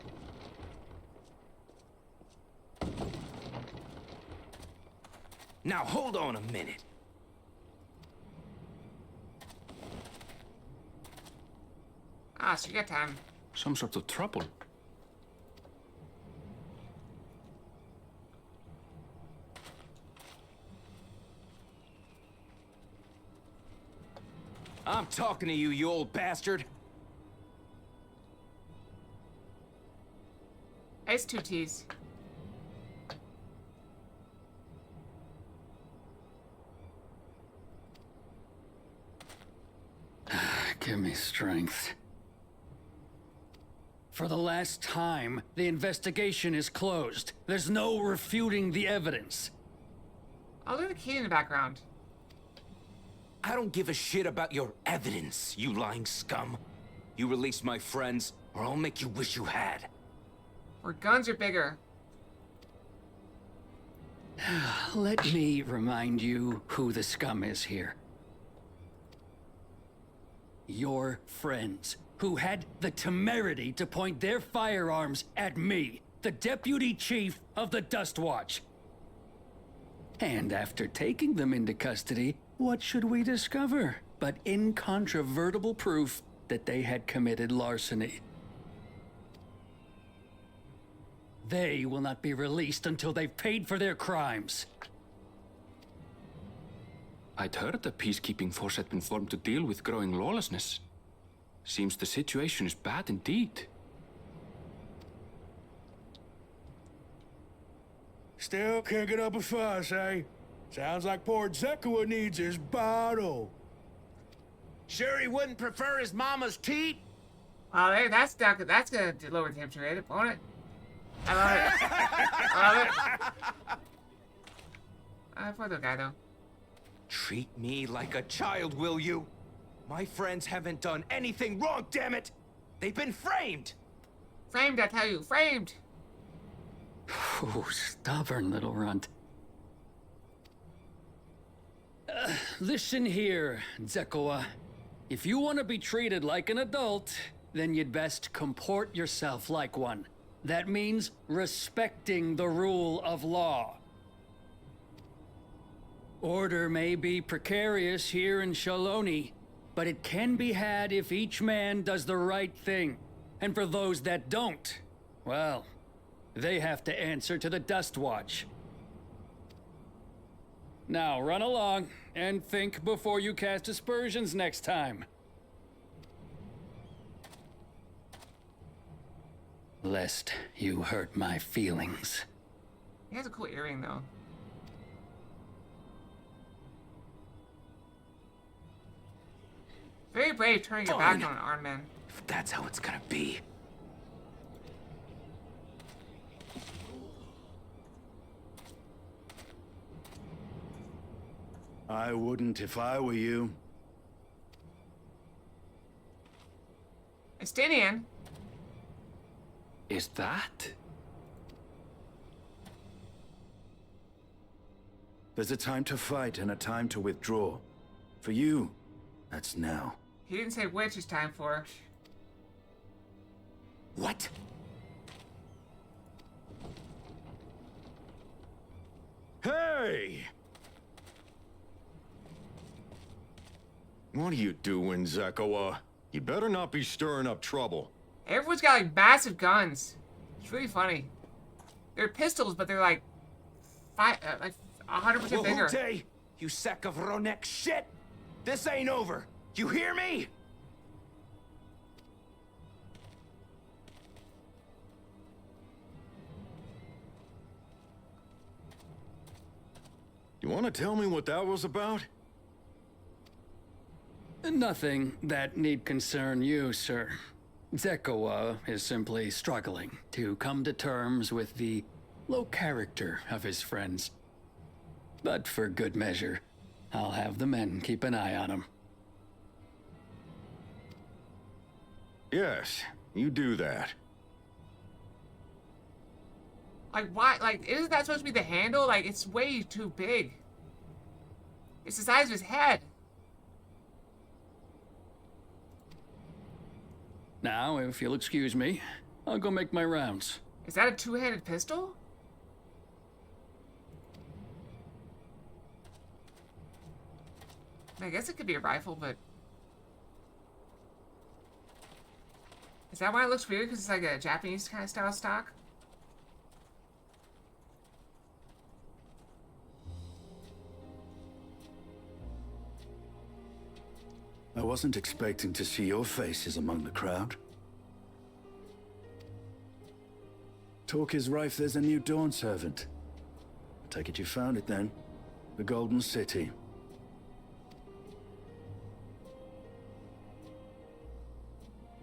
Now hold on a minute. Ah, so you got time. Some sort of trouble. I'm talking to you, you old bastard. It's 2 T's. Give me strength. For the last time, the investigation is closed. There's no refuting the evidence. I'll leave the key in the background. I don't give a shit about your evidence, you lying scum. You release my friends, or I'll make you wish you had. Where guns are bigger. Let me remind you who the scum is here. Your friends, who had the temerity to point their firearms at me, the deputy chief of the Dust Watch. And after taking them into custody, What should we discover but incontrovertible proof that they had committed larceny? They will not be released until they've paid for their crimes. I'd heard the peacekeeping force had been formed to deal with growing lawlessness. Seems the situation is bad indeed. Still kicking up a fuss, eh? Sounds like poor Zekua needs his bottle. Sure he wouldn't prefer his mama's teat? Oh, hey, that's gonna lower the temperature rate, won't it? I love it. I love it. Poor little guy, though. Treat me like a child, will you? My friends haven't done anything wrong, damn it! They've been framed! Framed, I tell you, framed! Oh, stubborn little runt. Listen here, Zekua. If you want to be treated like an adult, then you'd best comport yourself like one. That means respecting the rule of law. Order may be precarious here in Shaloni, but it can be had if each man does the right thing. And for those that don't, well, they have to answer to the Dust Watch. Now run along and think before you cast aspersions next time. Lest you hurt my feelings. He has a cool earring, though. Very brave turning your back on an armed man. If that's how it's gonna be. I wouldn't if I were you. Estinian. Is that? There's a time to fight and a time to withdraw. For you, that's now. He didn't say which it's time for. What? Hey! What are you doing, Zekua? You better not be stirring up trouble. Everyone's got like massive guns. It's really funny. They're pistols, but they're like 100% bigger. Wahute, you sack of Ronek shit! This ain't over. You hear me? You want to tell me what that was about? Nothing that need concern you, sir. Zekua is simply struggling to come to terms with the low character of his friends. But for good measure, I'll have the men keep an eye on him. Yes, you do that. Like, why? Like, isn't that supposed to be the handle? Like, it's way too big. It's the size of his head. Now, if you'll excuse me, I'll go make my rounds. Is that a two-handed pistol? I guess it could be a rifle, but... Is that why it looks weird? Because it's like a Japanese kind of style stock? I wasn't expecting to see your faces among the crowd. Talk is rife, there's a new Dawn servant. I take it you found it then. The Golden City.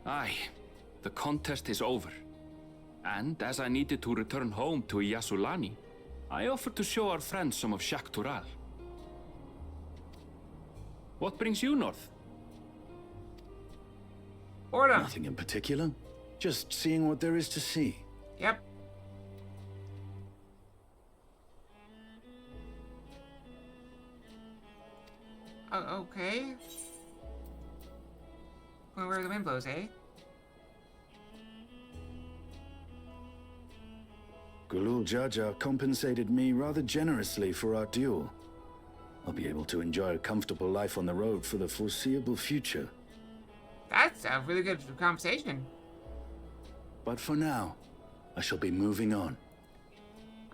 Aye, the contest is over. And as I needed to return home to Yasulani, I offered to show our friends some of Shak Tural. What brings you north? Order. Nothing in particular. Just seeing what there is to see. Yep. Oh, okay. Going where the wind blows, eh? Gulul Jaja compensated me rather generously for our duel. I'll be able to enjoy a comfortable life on the road for the foreseeable future. That's a really good conversation. But for now, I shall be moving on.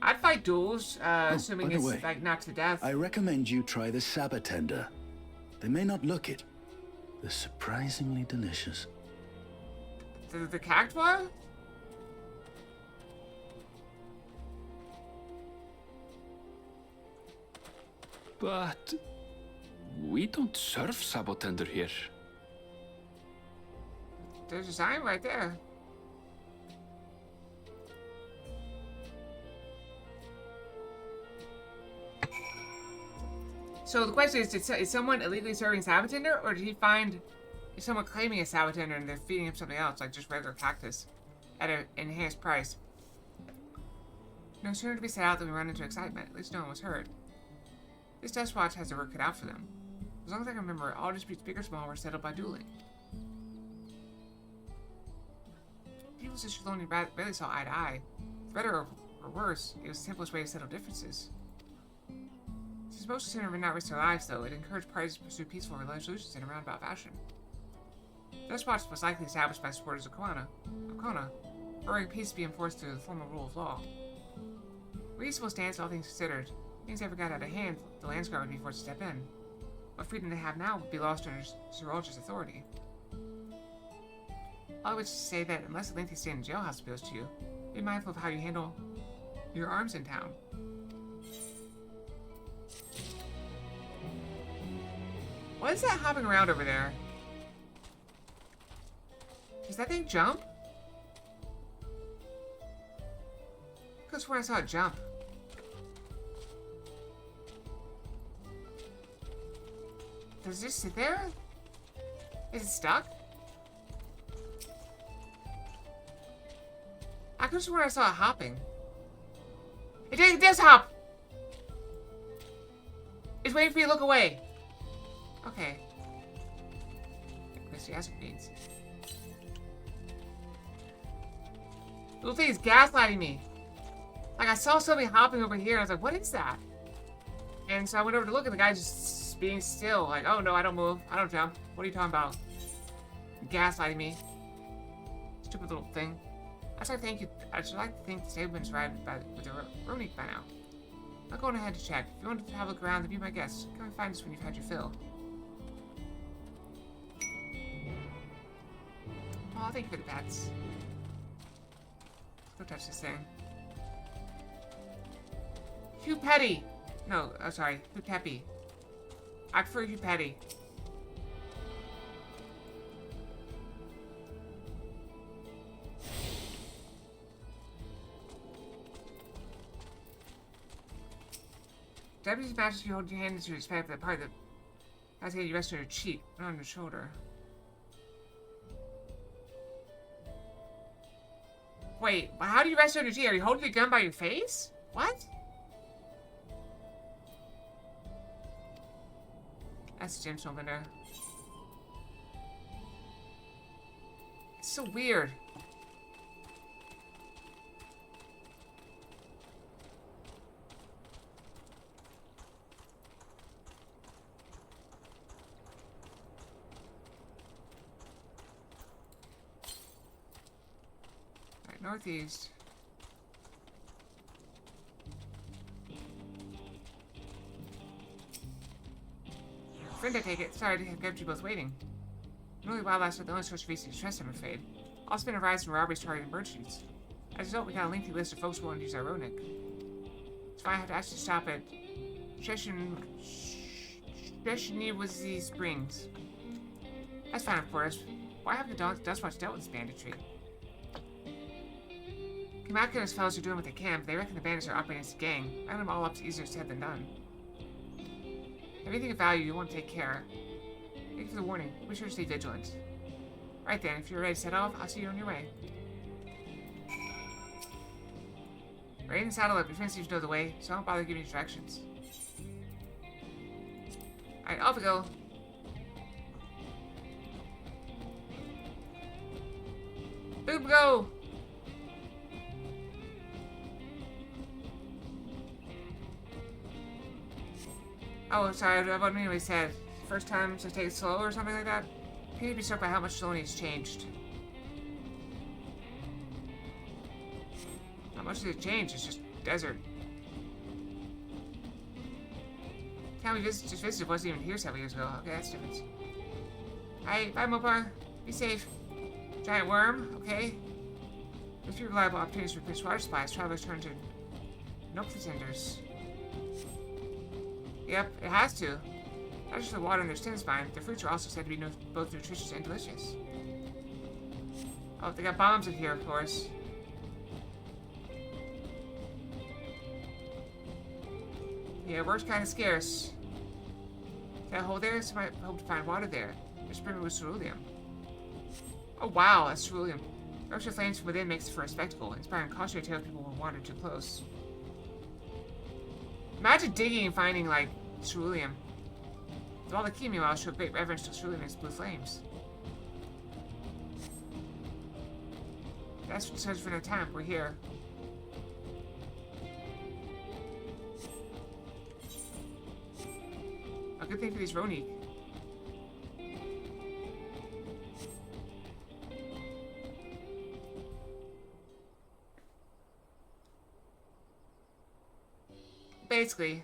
I'd fight duels, assuming by the it's way, like not to death. I recommend you try the Sabatender. They may not look it. They're surprisingly delicious. The cactuar? But we don't serve Sabotender here. There's a sign right there. So the question is someone illegally serving Sabotender, or did he find someone claiming a Sabotender and they're feeding him something else, like just regular cactus, at an enhanced price? No sooner to be set out than we run into excitement. At least no one was hurt. This Death Watch has their work cut out for them. As long as I can remember, all disputes, big or small, were settled by dueling. People such as Lonely barely saw eye to eye. For better or worse, it was the simplest way to settle differences. Since most of them would not risk their lives, though, it encouraged parties to pursue peaceful resolutions in a roundabout fashion. Death Watch was likely established by supporters of Kona, urging peace to be enforced through the formal rule of law. Reasonable stance, all things considered. Things ever got out of hand, the Landsguard would be forced to step in. What freedom they have now would be lost under Sir Roger's authority. All which is to say that unless a lengthy stay in the jailhouse appeals to you, be mindful of how you handle your arms in town. What is that hopping around over there? Does that thing jump? I could swear I saw it jump. Does it just sit there? Is it stuck? I could swear I saw it hopping. It does hop! It's waiting for me to look away. Okay. Enthusiastic beans. Little thing is gaslighting me. Like, I saw something hopping over here, and I was like, what is that? And so I went over to look, and the guy just being still. Like, oh no, I don't move. I don't jump. What are you talking about? Gaslighting me. Stupid little thing. I should like to think the stableman's arrived with the Ronique by now. I'm going ahead to check. If you want to have a look around, then be my guest. Come and find us when you've had your fill. Oh, thank you for the pets. Let's go touch this thing. Hugh Petty! No, oh, sorry. Hugh Peppy. I prefer Hugh Petty. Deputy's Majesty, hold your hand into his face for the part that has you rest on your cheek, not on your shoulder. Wait, how do you rest on your cheek? Are you holding the gun by your face? What? That's the gemstone vendor. It's so weird. Alright, northeast. Friend, I take it. Sorry to have kept you both waiting. Really wildlife are the only source of recent stress, I'm afraid. Also been a rise in robberies targeting bird shoots. As a result, we got a lengthy list of folks who want to use ironic. So I have to ask you to stop at Fashionably Springs. That's fine, of course. Why haven't the Dustwatch dealt with this banditry? Kamaka and his fellows are doing what they can, but they reckon the bandits are operating as a gang. Round them all up is easier said than done. Everything of value, you want to take care. Thank you for the warning. Be sure to stay vigilant. Right then, if you're ready to set off, I'll see you on your way. Ready in the saddle up, your friends seem to know the way, so I don't bother giving you directions. Alright, off we go. Boom, go! Oh, sorry, I wasn't meaning what he said. First time to take it slow or something like that? People would be struck by how much Soloni has changed. Not much did it change, it's just desert. Town we just visited wasn't even here 7 years ago. Okay, that's different. Hi, bye Mopar. Be safe. Giant worm, okay. With few reliable opportunities to replace water supplies, travelers turn to nope pretenders. Yep, it has to. Not just the water in their skin is fine, their fruits are also said to be both nutritious and delicious. Oh, they got bombs in here, of course. Yeah, work's kind of scarce. That hole there, so I might hope to find water there. There's brimming with ceruleum. Oh wow, that's ceruleum. Eruption flames from within makes for a spectacle, inspiring cautionary tales people will wander too close. Imagine digging and finding, like, ceruleum. With all the key, meanwhile, show great reverence to ceruleum and its blue flames. That's what says for no time. We're here. A good thing for these Ronik. Basically.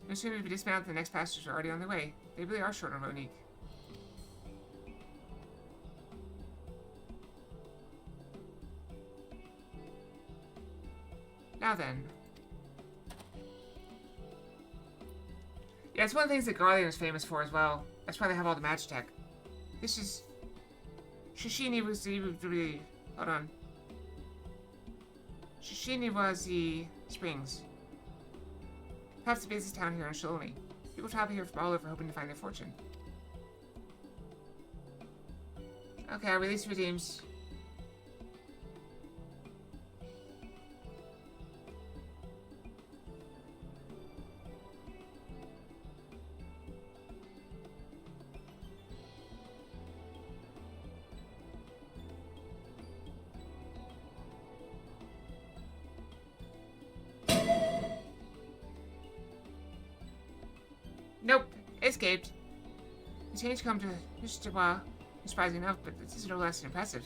As soon as we dismount, the next passengers are already on their way. They really are short on Ronik. Now then. Yeah, it's one of the things that Garleon is famous for as well. That's why they have all the magic tech. This is... Shishini was the... Hold on. Shishini was the springs. Perhaps the busiest town here in Shaloni. People travel here from all over hoping to find their fortune. Okay, our release redeems. Nope, escaped. The change come to Ishtawa, surprising enough, but this is no less than impressive.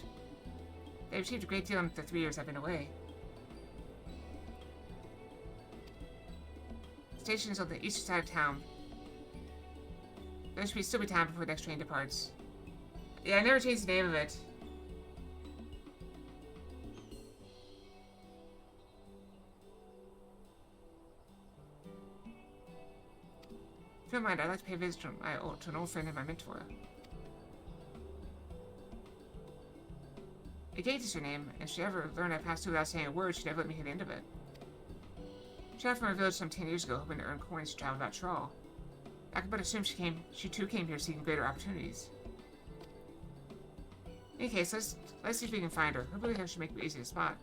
They've achieved a great deal in the 3 years I've been away. The station is on the eastern side of town. There should still be time before the next train departs. Yeah, I never changed the name of it. If you don't mind, I'd like to pay a visit to an old friend and my mentor. Agate is her name, and if she ever learned I passed through without saying a word, she'd never let me hear the end of it. She left from her village some 10 years ago, hoping to earn coins to travel about Trawl. I could but assume she too came here seeking greater opportunities. In any case, let's see if we can find her. Hopefully her should make it easy to spot.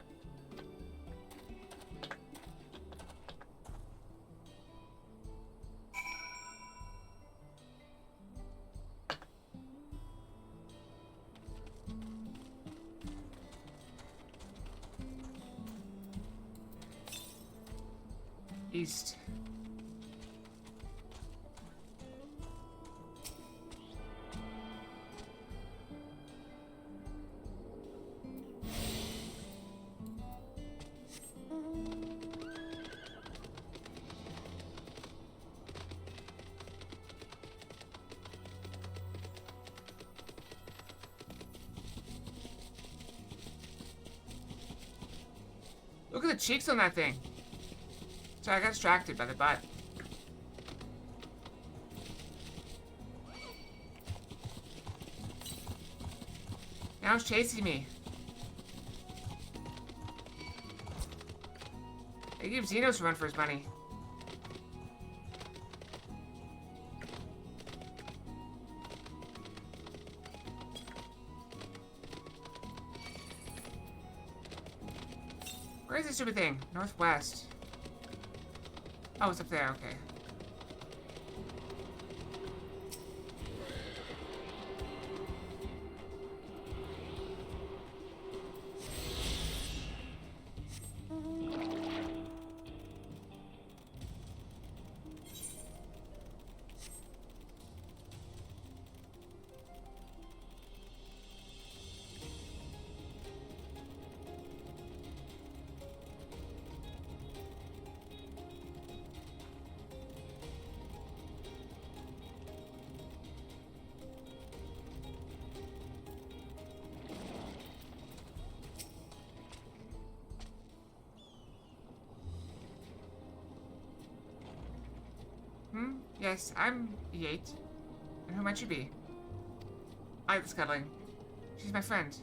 East. Look at the cheeks on that thing. Sorry, I got distracted by the butt. Now it's chasing me. They give Xenos a run for his money. Where is this stupid thing? Northwest. Oh, it's up there, okay. Yes, I'm E8. And who might you be? I like the scuttling. She's my friend.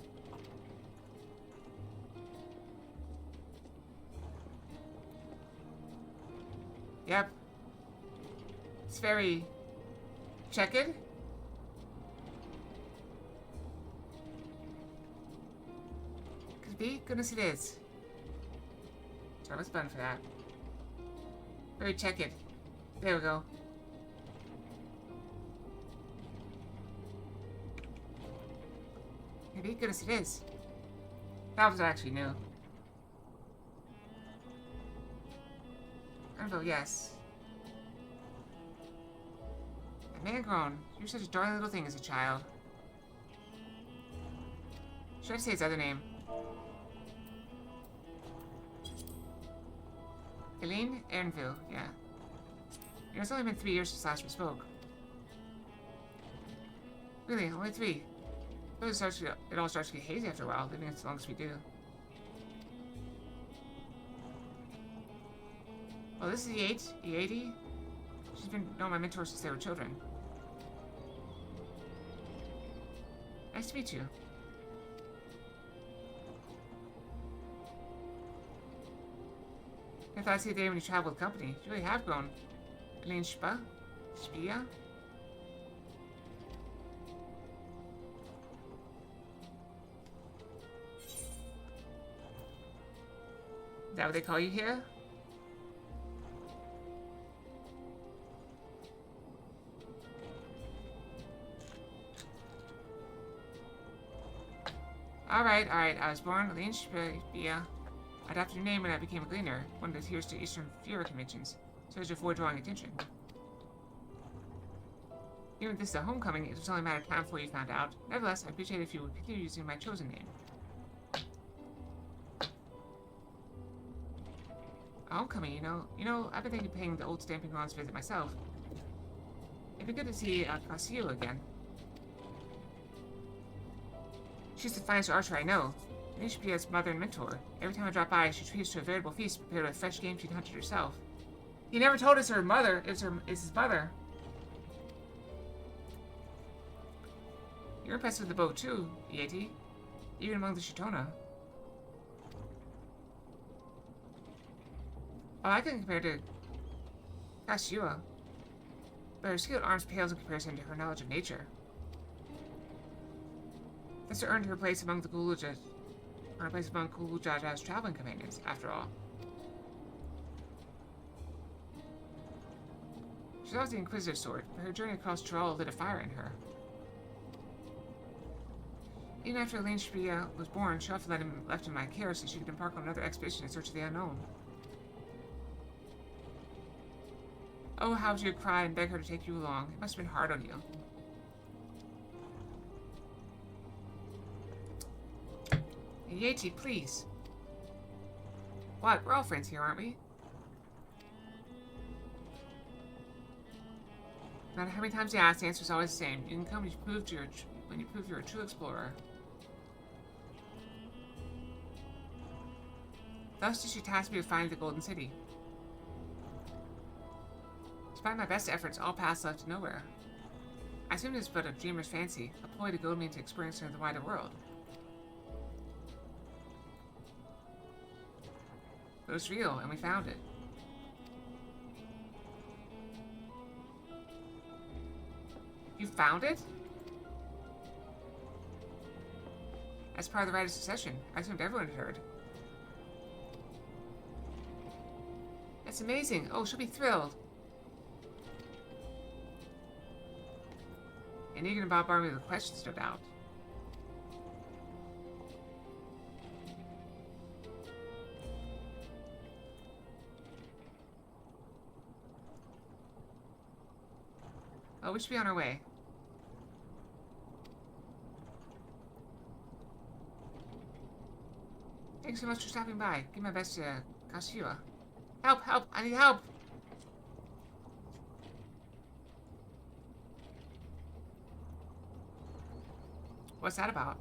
Yep. It's very... checkered? Could it be? Goodness it is. Sorry, what's the button for that? Very checkered. There we go. Maybe? Goodness it is. That was actually new. Anvil, yes. A man grown. You were such a darling little thing as a child. Should I say his other name? Eileen Ernville, yeah. You know, it's only been 3 years since last we spoke. Really, only 3. It all starts to get hazy after a while, living as long as we do. Well, this is E8, E80. She's been knowing my mentor since they were children. Nice to meet you. I thought I'd see a day when you travel with company. You really have grown. Eileen Spia? Spia? Is that what they call you here? Alright. I was born Eileen Spia. I adopted your name when I became a gleaner, one that adheres to Eastern Fuhrer conventions, so as to avoid drawing attention. Even if this is a homecoming, it was only a matter of time before you found out. Nevertheless, I'd appreciate it if you would continue using my chosen name. A homecoming, you know, I've been thinking of paying the old stamping grounds visit myself. It'd be good to see Casio again. She's the finest archer I know. Spia's mother and mentor. Every time I drop by, she treats us to a veritable feast prepared with fresh game she'd hunted herself. He never told us her mother is his mother. You're impressed with the bow too, Yeti. Even among the Shitona. Well, I can compare to Kashiwa, but her skill at arms pales in comparison to her knowledge of nature. That's earned her place among the Gulujas. Her place among Gulujaja's traveling companions, after all. She's always the inquisitive sort, but her journey across Tyrol lit a fire in her. Even after Eileen Spia was born, she often left in my care so she could embark on another expedition in search of the unknown. Oh, how did you cry and beg her to take you along? It must have been hard on you. Yeti, please. What? We're all friends here, aren't we? No matter how many times you ask, the answer's always the same. You can come when you prove you're a true explorer. Thus did she task me with finding the Golden City. Despite my best efforts, all paths led to nowhere. I assumed it was but a dreamer's fancy, a ploy to goad me into experiencing the wider world. But it was real, and we found it. You found it? As part of the rite of succession, I assumed everyone had heard. That's amazing. Oh, she'll be thrilled. And you're gonna bombard me with questions, no doubt. Oh, we should be on our way. Thanks so much for stopping by. Give my best to Kashiwa. Help! Help! I need help! What's that about?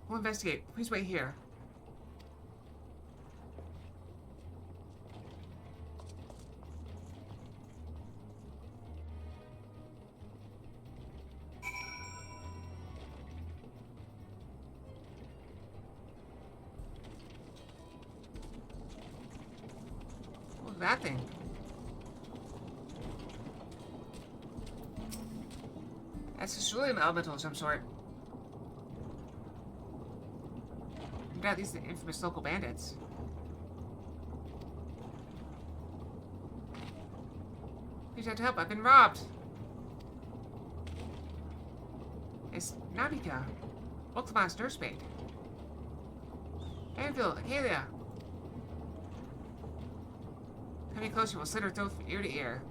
We'll investigate. Please wait here. at that thing. That's just really an elemental of some sort. No doubt these are the infamous local bandits. Please have to help. I've been robbed. It's Nabika. Oklamon's nursemaid. Anvil, Acalia. Coming closer, we'll slit her throat from ear to ear.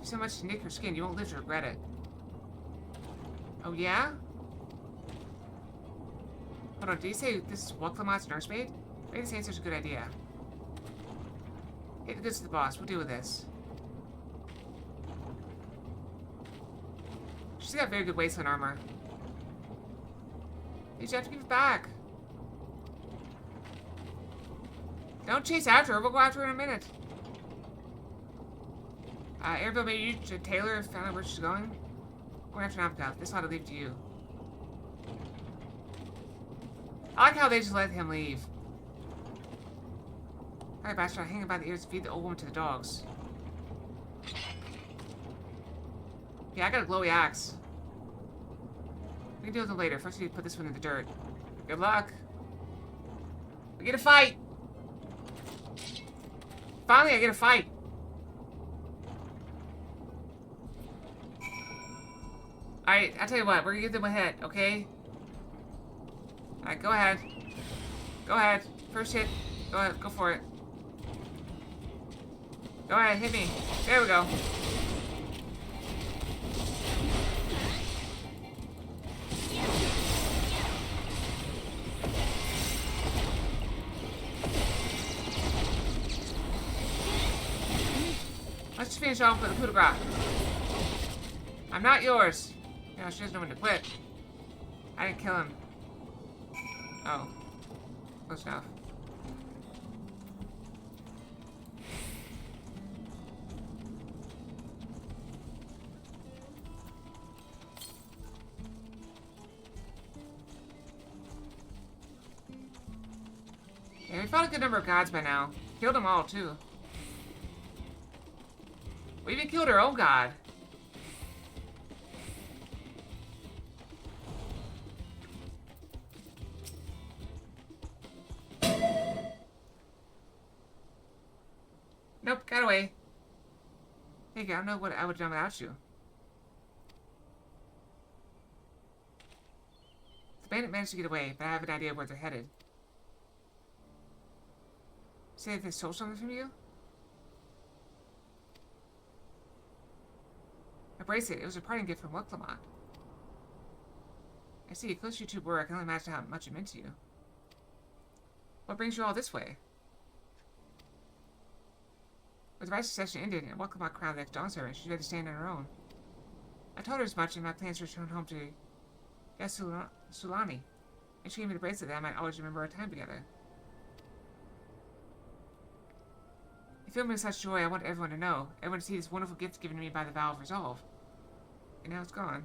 So much to nick her skin, you won't live to regret it. Oh, yeah? Hold on, did you say this is Oklamon's nursemaid? Maybe this answer's a good idea. Get the goods to the boss, we'll deal with this. She's got very good wasteland armor. You have to give it back. Don't chase after her, we'll go after her in a minute. Airville, maybe you, Taylor, found out where she's going? Going after Nabika. This ought to leave to you. I like how they just let him leave. Alright, bastard, hang him by the ears and feed the old woman to the dogs. Yeah, I got a glowy axe. We can deal with them later. First, we need to put this one in the dirt. Good luck. We get a fight! Finally, I get a fight! Alright, I'll tell you what, we're gonna give them a hit, okay? Alright, go ahead. Go ahead. First hit. Go ahead, go for it. Go ahead, hit me. There we go. Let's just finish off with a coup de grace. I'm not yours. You know, she doesn't know when to quit. I didn't kill him. Oh. Close enough. Yeah, we fought a good number of gods by now. Killed them all, too. We even killed our own god. Nope, got away. Hey, I don't know what I would have done without you. The bandit managed to get away, but I have an idea where they're headed. Say that they stole something from you? A bracelet. It was a parting gift from Oklomon. I see. Close you two were. I can only imagine how much it meant to you. What brings you all this way? With the right succession ended and Oklomon crowned the next Dawn servant, she's ready to stand on her own. I told her as much in my plans to return home to Yasulani, and she gave me the bracelet that I might always remember our time together. It filled me with such joy I want everyone to know. Everyone to see this wonderful gift given to me by the vow of resolve. And now it's gone.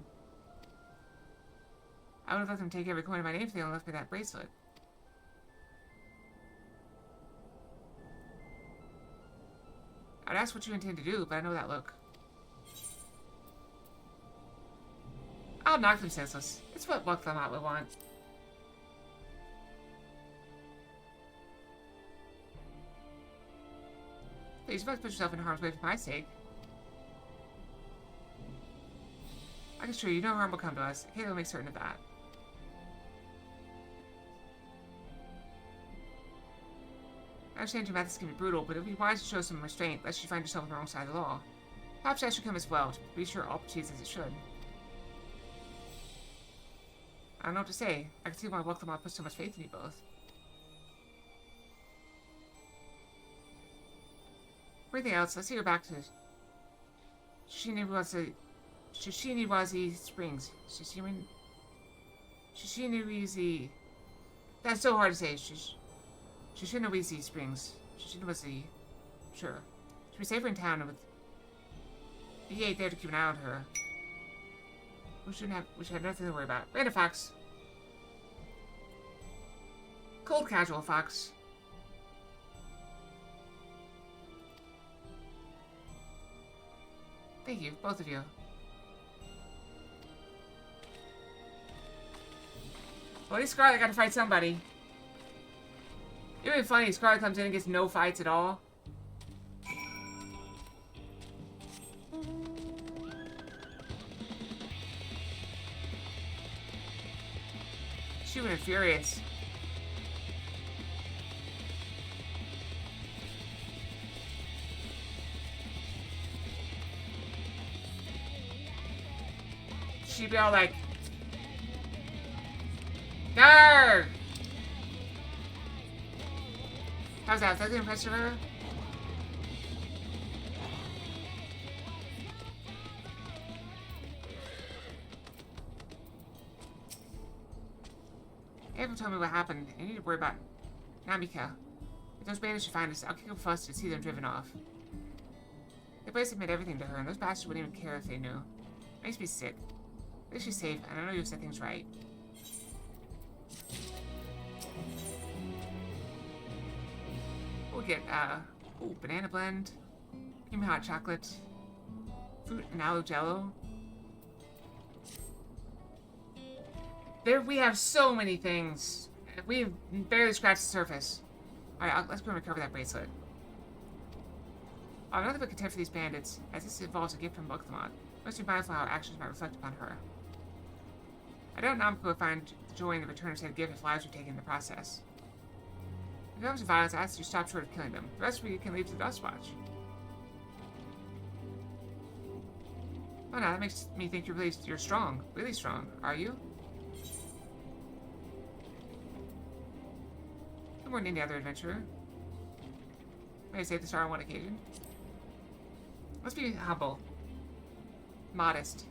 I would have let them take every coin of my name if they only left me that bracelet. I'd ask what you intend to do, but I know that look. I'll knock them senseless. It's what Oklomon would want. Please, you must put yourself in harm's way for my sake. I can assure you, no harm will come to us. Halo will make certain of that. I understand your methods can be brutal, but it would be wise to show some restraint, lest you find yourself on the wrong side of the law. Perhaps that should come as well, to be sure all proceeds as it should. I don't know what to say. I can see why Oklomon put so much faith in you both. For anything else, let's see her back to Shishiniwazi Springs. Shishiniwazi. That's so hard to say. Shishiniwazi Springs. Shishiniwazi. Sure. She'll be safer in town and with the ain't there to keep an eye on her. We should have nothing to worry about. Random facts. Cold casual, Fox. Thank you, both of you. Well, at least Scarlet got to fight somebody. It would be funny if Scarlet comes in and gets no fights at all. She would be furious. She'd be all like, "Grr!" How's that? Is that the impression of her? Everyone told me what happened. I need to worry about Namika. If those bandits should find us, I'll kick up fuss to see them driven off. They basically admit everything to her, and those bastards wouldn't even care if they knew. Makes me sick. At least she's safe, and I know you've said things right. We'll get, ooh, banana blend, creamy hot chocolate, fruit and aloe jello. There, we have so many things. We've barely scratched the surface. Alright, let's go and recover that bracelet. I'm not a bit content for these bandits, as this involves a gift from Bokthmot. Must be mindful how our actions might reflect upon her. I doubt Namco would find joy in the return of said gift if lives were taken in the process. If it comes to violence, I ask you stop short of killing them. The rest of you can leave to the Dust Watch. Oh no, that makes me think you're strong. Really strong. Are you? No more than any other adventurer. May I save the star on one occasion? Let's be humble. Modest.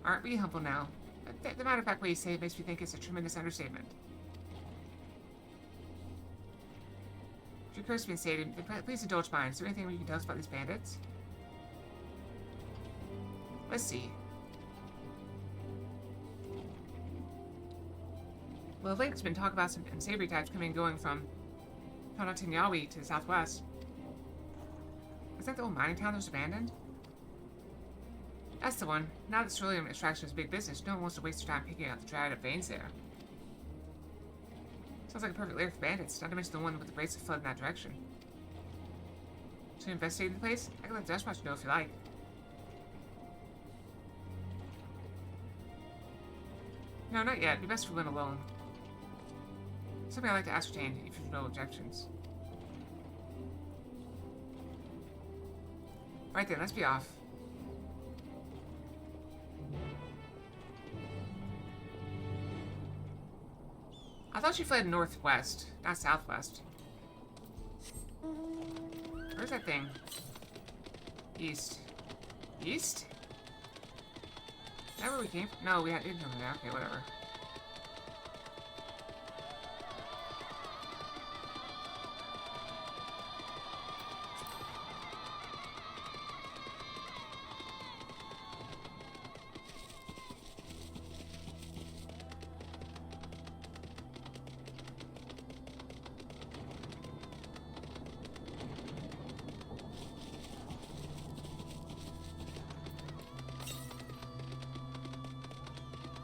Aren't we humble now? The matter-of-fact way you say it makes me think it's a tremendous understatement. If your curse has been stated, please indulge mine. Is there anything you can tell us about these bandits? Let's see. Well, of late there's been talk about some unsavory types coming and going from Tonatinyawi to the southwest. Is that the old mining town that was abandoned? That's the one. Now that petroleum extraction is big business, no one wants to waste their time picking out the dried up veins there. Sounds like a perfect lair for bandits, not to mention the one with the bracelet flood in that direction. Should we investigate the place? I can let the Dust Watch know if you like. No, not yet. It'd be best if we went alone. Something I'd like to ascertain, if you've no objections. Right then, let's be off. I thought she fled northwest, not southwest. Where's that thing? East. East? Is that where we came from? No, we didn't come from there. Okay, whatever.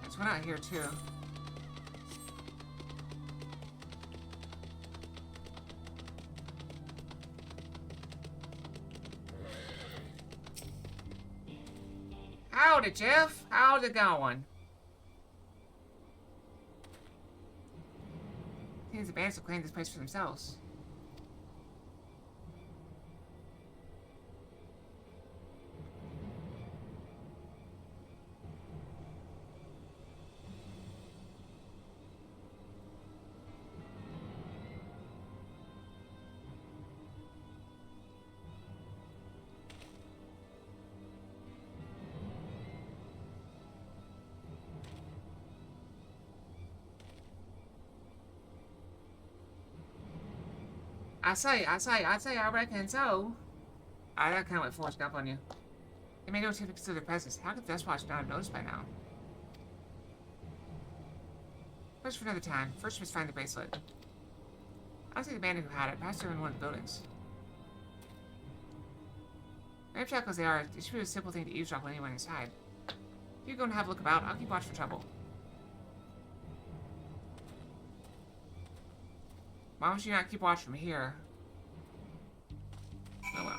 There's one out here too. Howdy, Jeff. How's it going? Seems the bandits have claimed this place for themselves. I reckon so. That kind of went forced up on you. They made no attempt to conceal their presence. How could the Dust Watch not have noticed by now? Stories for another time. First, we must find the bracelet. I don't see the man who had it. Perhaps they're in one of the buildings. Ramshackle as they are, it should be a simple thing to eavesdrop on anyone inside. You go and have a look about. I'll keep watch for trouble. Why would you not keep watch from here? Oh well.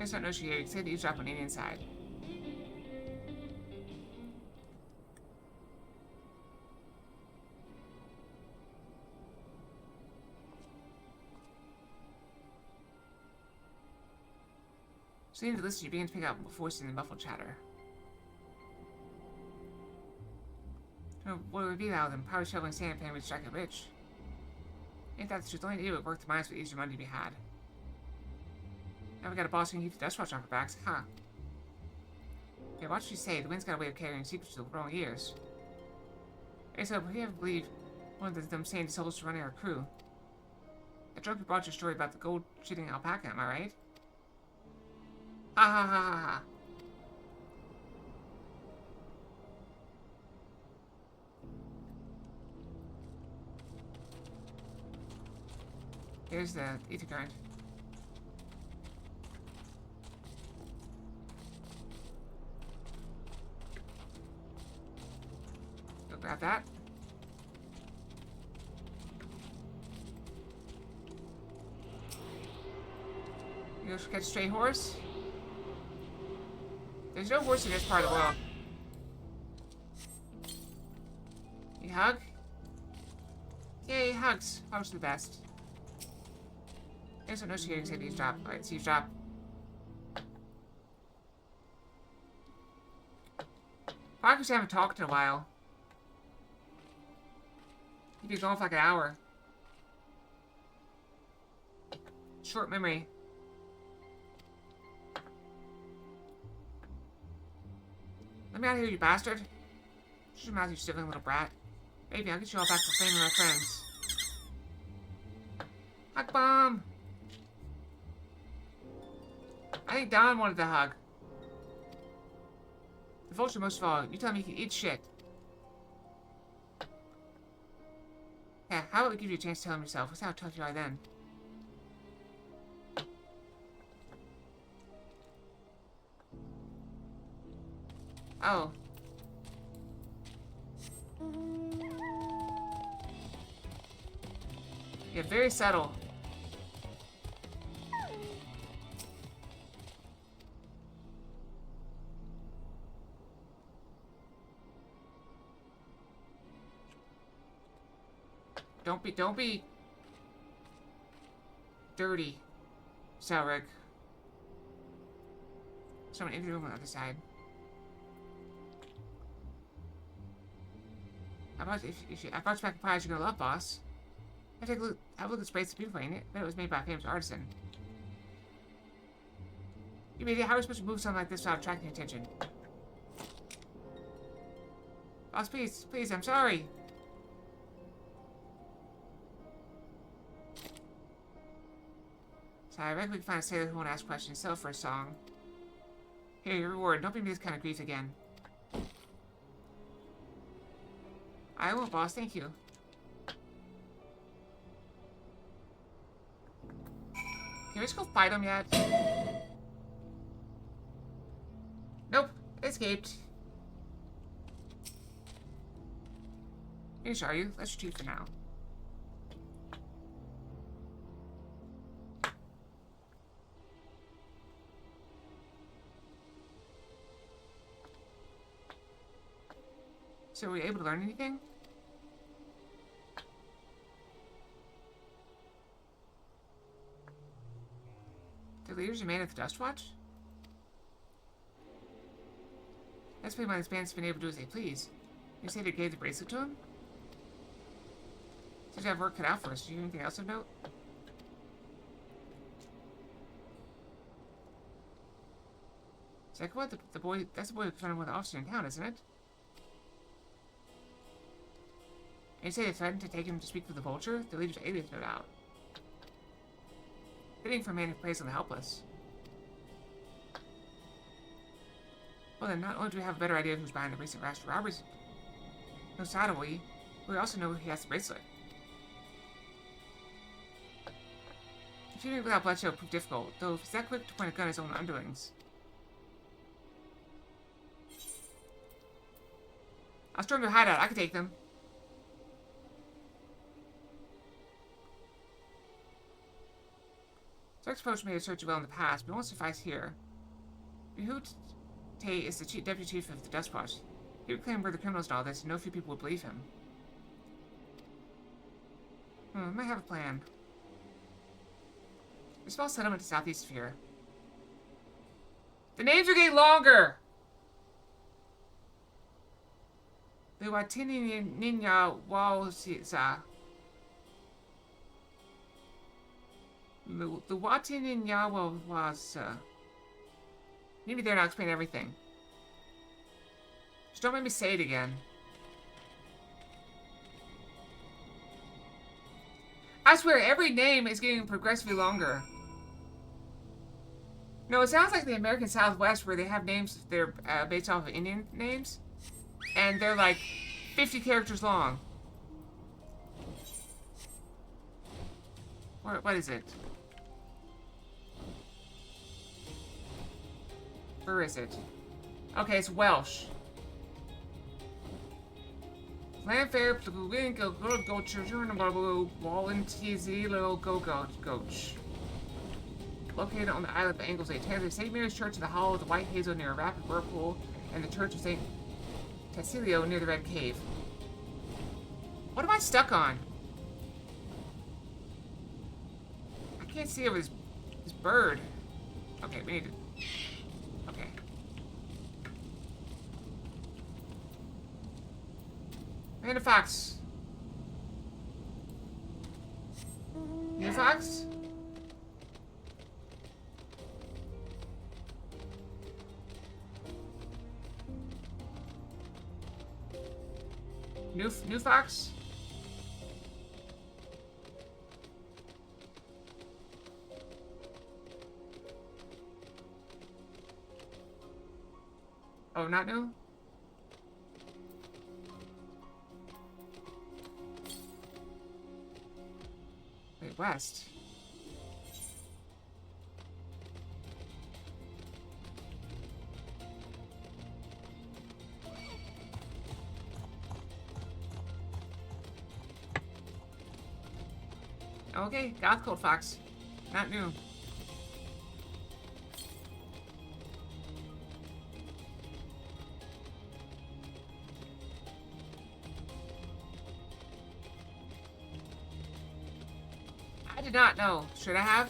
I don't know she here. Say to eavesdrop on any inside. Seeing the list, you begin to pick up voices and muffled chatter. What would be out of them? Probably shoveling sand and would strike it rich. Ain't that the truth? Only idiot would work the mines with easier money to be had. Now we got a boss who can keep the dust watch off our backs, huh? Yeah, watch what you say. The wind's got a way of carrying secrets to the wrong ears. Hey, so we have to believe one of them saying souls to running our crew. That drunk who brought your story about the gold-shitting alpaca, am I right? Ha ha ha ha ha. Here's the ether current. Go grab that. You go catch a stray horse. There's no horse in this part of the world. You hug? Yay, hugs. Hugs are the best. There's no notion here to say eavesdrop. Alright, it's eavesdrop. I actually haven't talked in a while. You'd be going for like an hour. Short memory. Let me out of here, you bastard. Shut your mouth, you sniveling little brat. Maybe I'll get you all back for flaming my friends. Hug bomb! I think Don wanted the hug. The vulture most of all. You tell me you can eat shit. Yeah, how about we give you a chance to tell him yourself? Let's see how tough you are then. Oh. Yeah, very subtle. Don't be dirty, Salric. Someone in the room on the other side. How about if you I brought you back a prize you're gonna love, boss? Have a look at the spray. It's beautiful, ain't it? I bet it was made by a famous artisan. You mean how are we supposed to move something like this without attracting attention? Boss, please, please, I'm sorry. So I reckon we can find a sailor who won't ask questions. Sell for a song. Here, your reward. Don't bring me this kind of grief again. I won't, boss. Thank you. Can we just go fight him yet? Nope. Escaped. Finish, are you? Let's shoot for now. So were we able to learn anything? The leaders remain at the Dust Watch? That's probably why this band's been able to do as they please. You say they gave the bracelet to him? Seems to have work cut out for us. Do you have anything else of note? It's like what? The boy, that's the boy who found one of the officer in town, isn't it? And you say they threatened to take him to speak with the vulture? The leader's aliens, no doubt. Fitting for a man who preys on the helpless. Well then, not only do we have a better idea of who's behind the recent rash robberies, no Sadawee, we also know he has the bracelet. Shooting it without bloodshed will prove difficult, though if he's that quick to point a gun at his own underlings. I'll storm their hideout, I can take them. Stark's approach made a search well in the past, but it won't suffice here. Behute is the deputy chief of the Dust Watch. He would claim we're the criminals and all this, and no few people would believe him. I might have a plan. There's a small settlement to southeast of here. The names are getting longer! The Watini Ninya Wausiza. The Watini Nyawa was, maybe there and I'll explain everything. Just don't make me say it again. I swear, every name is getting progressively longer. No, it sounds like the American Southwest where they have names that are based off of Indian names. And they're like 50 characters long. What is it? Where is it? Okay, it's Welsh. Landfair, Plugin, Go Go Children, Wallen, Go Goach. Located on the island of Anglesey, the St. Mary's Church in the Hollow of the White Hazel near a rapid whirlpool, and the Church of St. Cecilio near the Red Cave. What am I stuck on? I can't see over this bird. Okay, we need to... Okay. And a fox. New fox? New fox? Oh, not new? Wait, west. Okay, Goth Cold Fox. Not new. I did not know. Should I have?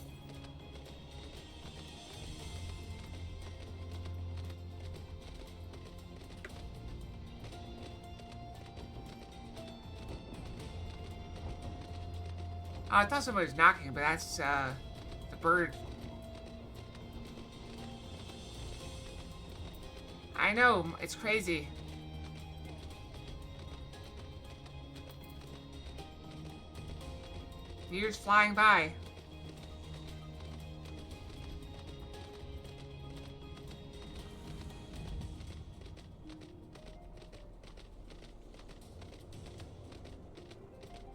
Oh, I thought somebody was knocking, but that's, the bird. I know, it's crazy. The years flying by.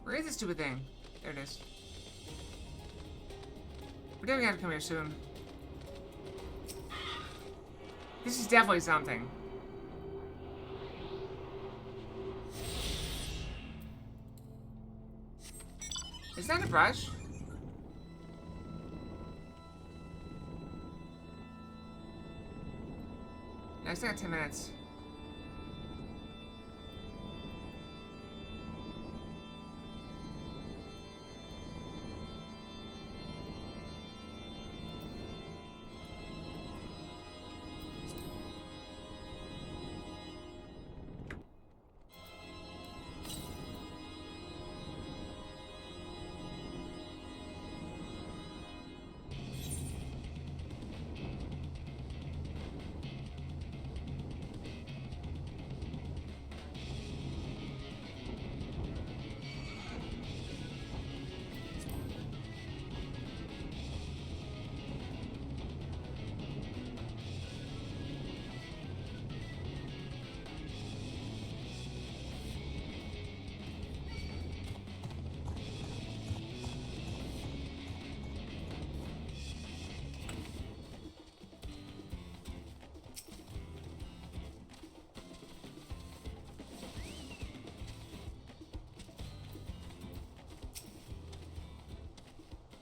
Where is this stupid thing? There it is. We're definitely gonna have to come here soon. This is definitely something. Is that a brush? No, I still got 10 minutes.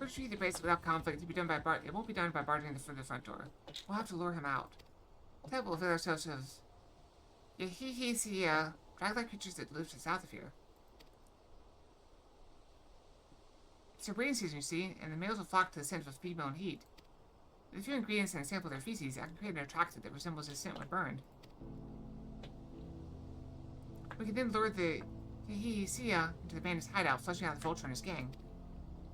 Retrieve the bracelet without conflict. It won't be done by barging through the front door. We'll have to lure him out. That will avail ourselves of drag-like creatures that live to the south of here. It's their breeding season, you see, and the males will flock to the scent of a female in heat. With a few ingredients and a sample of their feces, I can create an attractant that resembles his scent when burned. We can then lure the Hihiisia into the bandit's hideout, flushing out the vulture and his gang.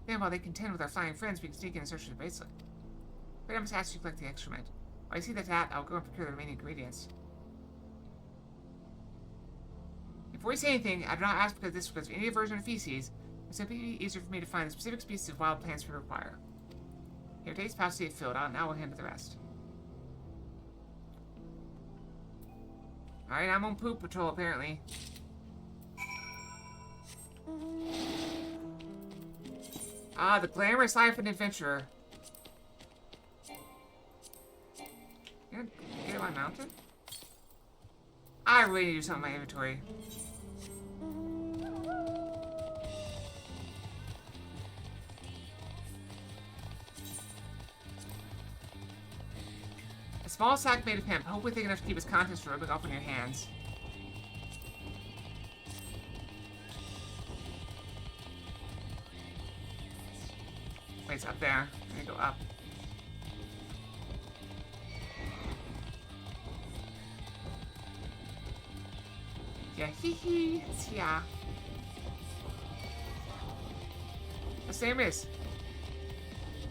Then, while they contend with our flying friends, we can sneak in and search for the bracelet. But I must ask you to collect the excrement. While I see that, I'll go and procure the remaining ingredients. Before you say anything, I do not ask because of any aversion of feces. It's simply easier for me to find the specific species of wild plants we require. Here, take this pouch to get filled out, and I will handle the rest. Alright, I'm on poop patrol, apparently. Ah, the glamorous life of an adventurer. Get on my mountain? I really need to do something with my inventory. A small sack made of hemp, hopefully thick enough to keep its contents from rubbing off on your hands. Wait, it's up there. I'm gonna go up. Yeah, it's yeah. The same is.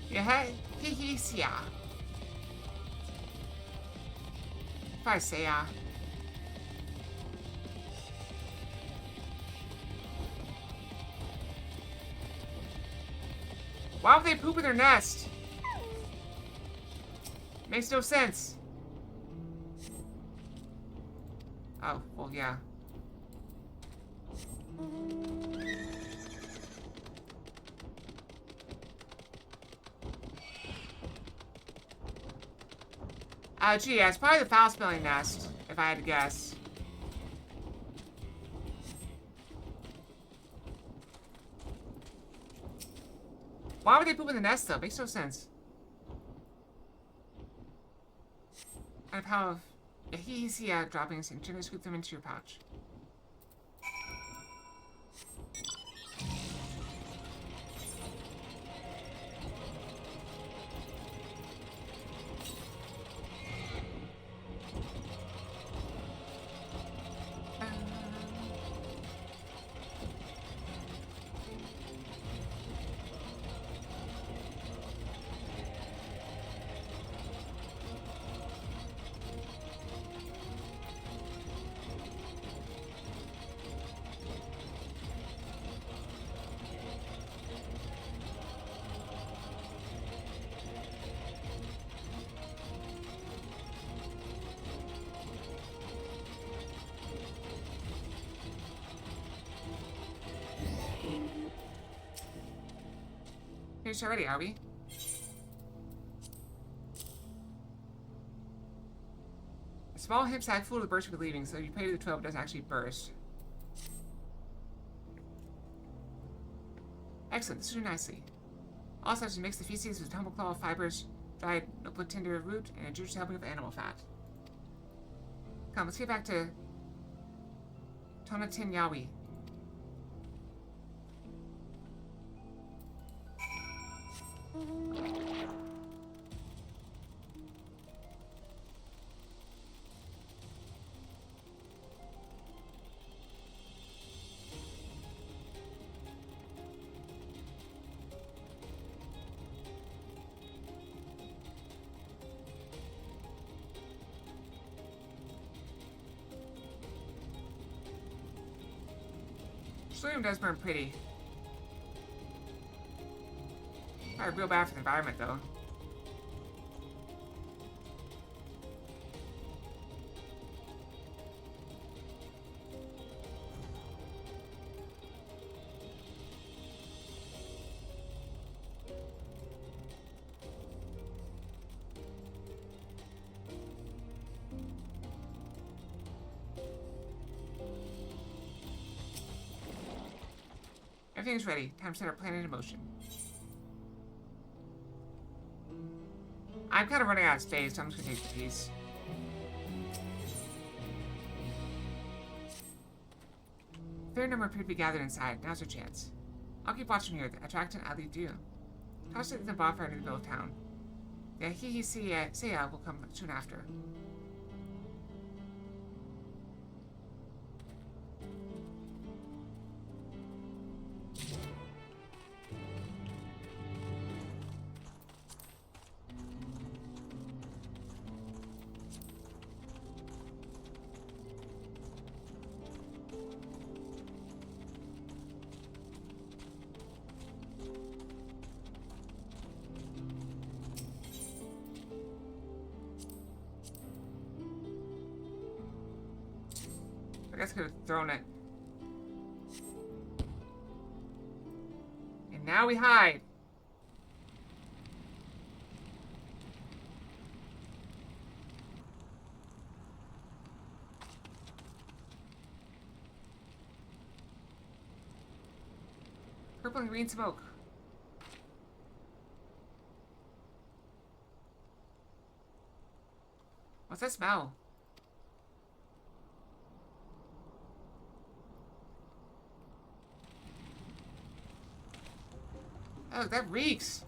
Yeah, it's yeah. If I say why would they poop in their nest? Makes no sense. Oh, well, yeah. Gee, yeah, it's probably the foul-smelling nest, if I had to guess. Why would they poop in the nest, though? Makes no sense. And a pile of Hihiisia droppings and gently scoop them into your pouch. Finished already, are we? A small hemp sack full of the burst will be leaving, so if you pay to the 12, it doesn't actually burst. Excellent, this will do nicely. Also, have to mix the feces with tumble claw fibers, dried nopal tinder root, and a juice helping of animal fat. Come, let's get back to Tonatin Yawi. Sodium does burn pretty. Probably real bad for the environment, though. Everything's ready. Time to set our plan into motion. I'm kind of running out of space, so I'm just gonna take the piece. A fair number appear to be gathered inside. Now's your chance. I'll keep watching here. The attraction I'll leave to you. Toss it in the bonfire in the middle of town. The Hihi will come soon after. I guess I could have thrown it. And now we hide. Purple and green smoke. What's that smell? Oh, that reeks.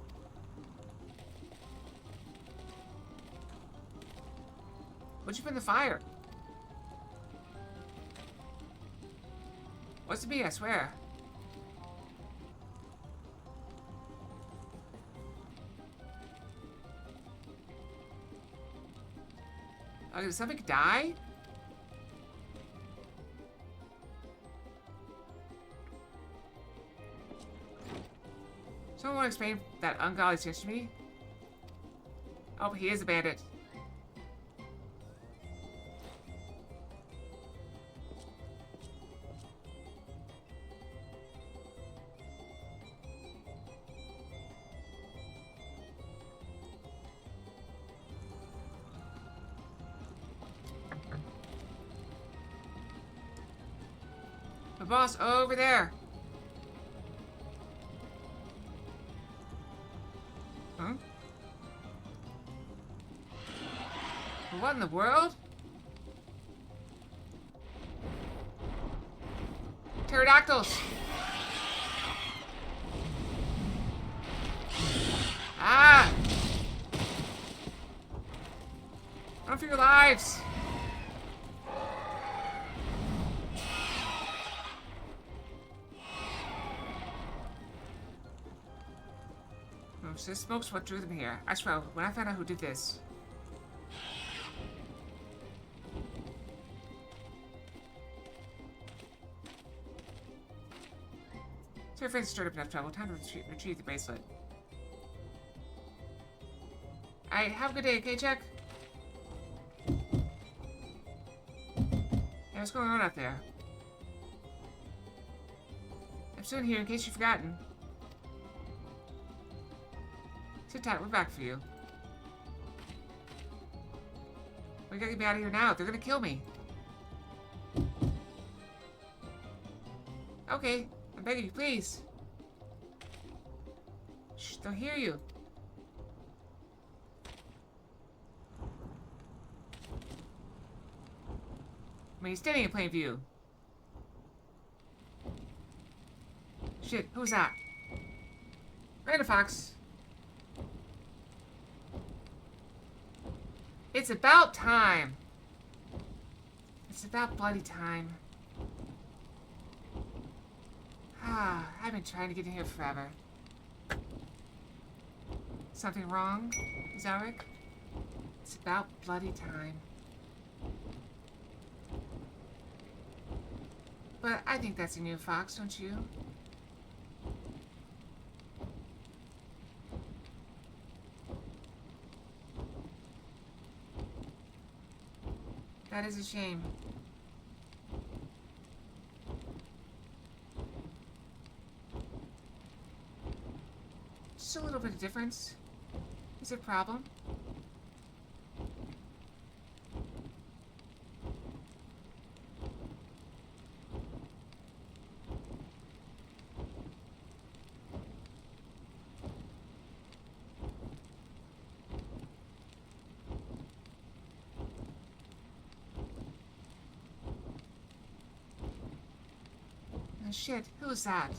What'd you put in the fire? What's to be, I swear. Oh, did something die? Someone want to explain that ungodly stench to me? Oh, he is a bandit. The boss over there. Huh? What in the world? Pterodactyls! Ah! Run for your lives! So this smoke's what drew them here. I swear, when I found out who did this. So your friends stirred up enough trouble. Time to retrieve the bracelet. Alright, have a good day, okay, Chuck? Yeah, what's going on out there? I'm still in here in case you've forgotten. Sit tight, we're back for you. We gotta get me out of here now. They're gonna kill me. Okay, I'm begging you, please. Shh, they'll hear you. I mean, he's standing in plain view. Shit, who's that? Random Fox. It's about time. It's about bloody time. Ah, I've been trying to get in here forever. Something wrong, Zarek? It's about bloody time. But I think that's a new fox, don't you? That is a shame. Just a little bit of difference. Is it a problem? Oh shit, who's that?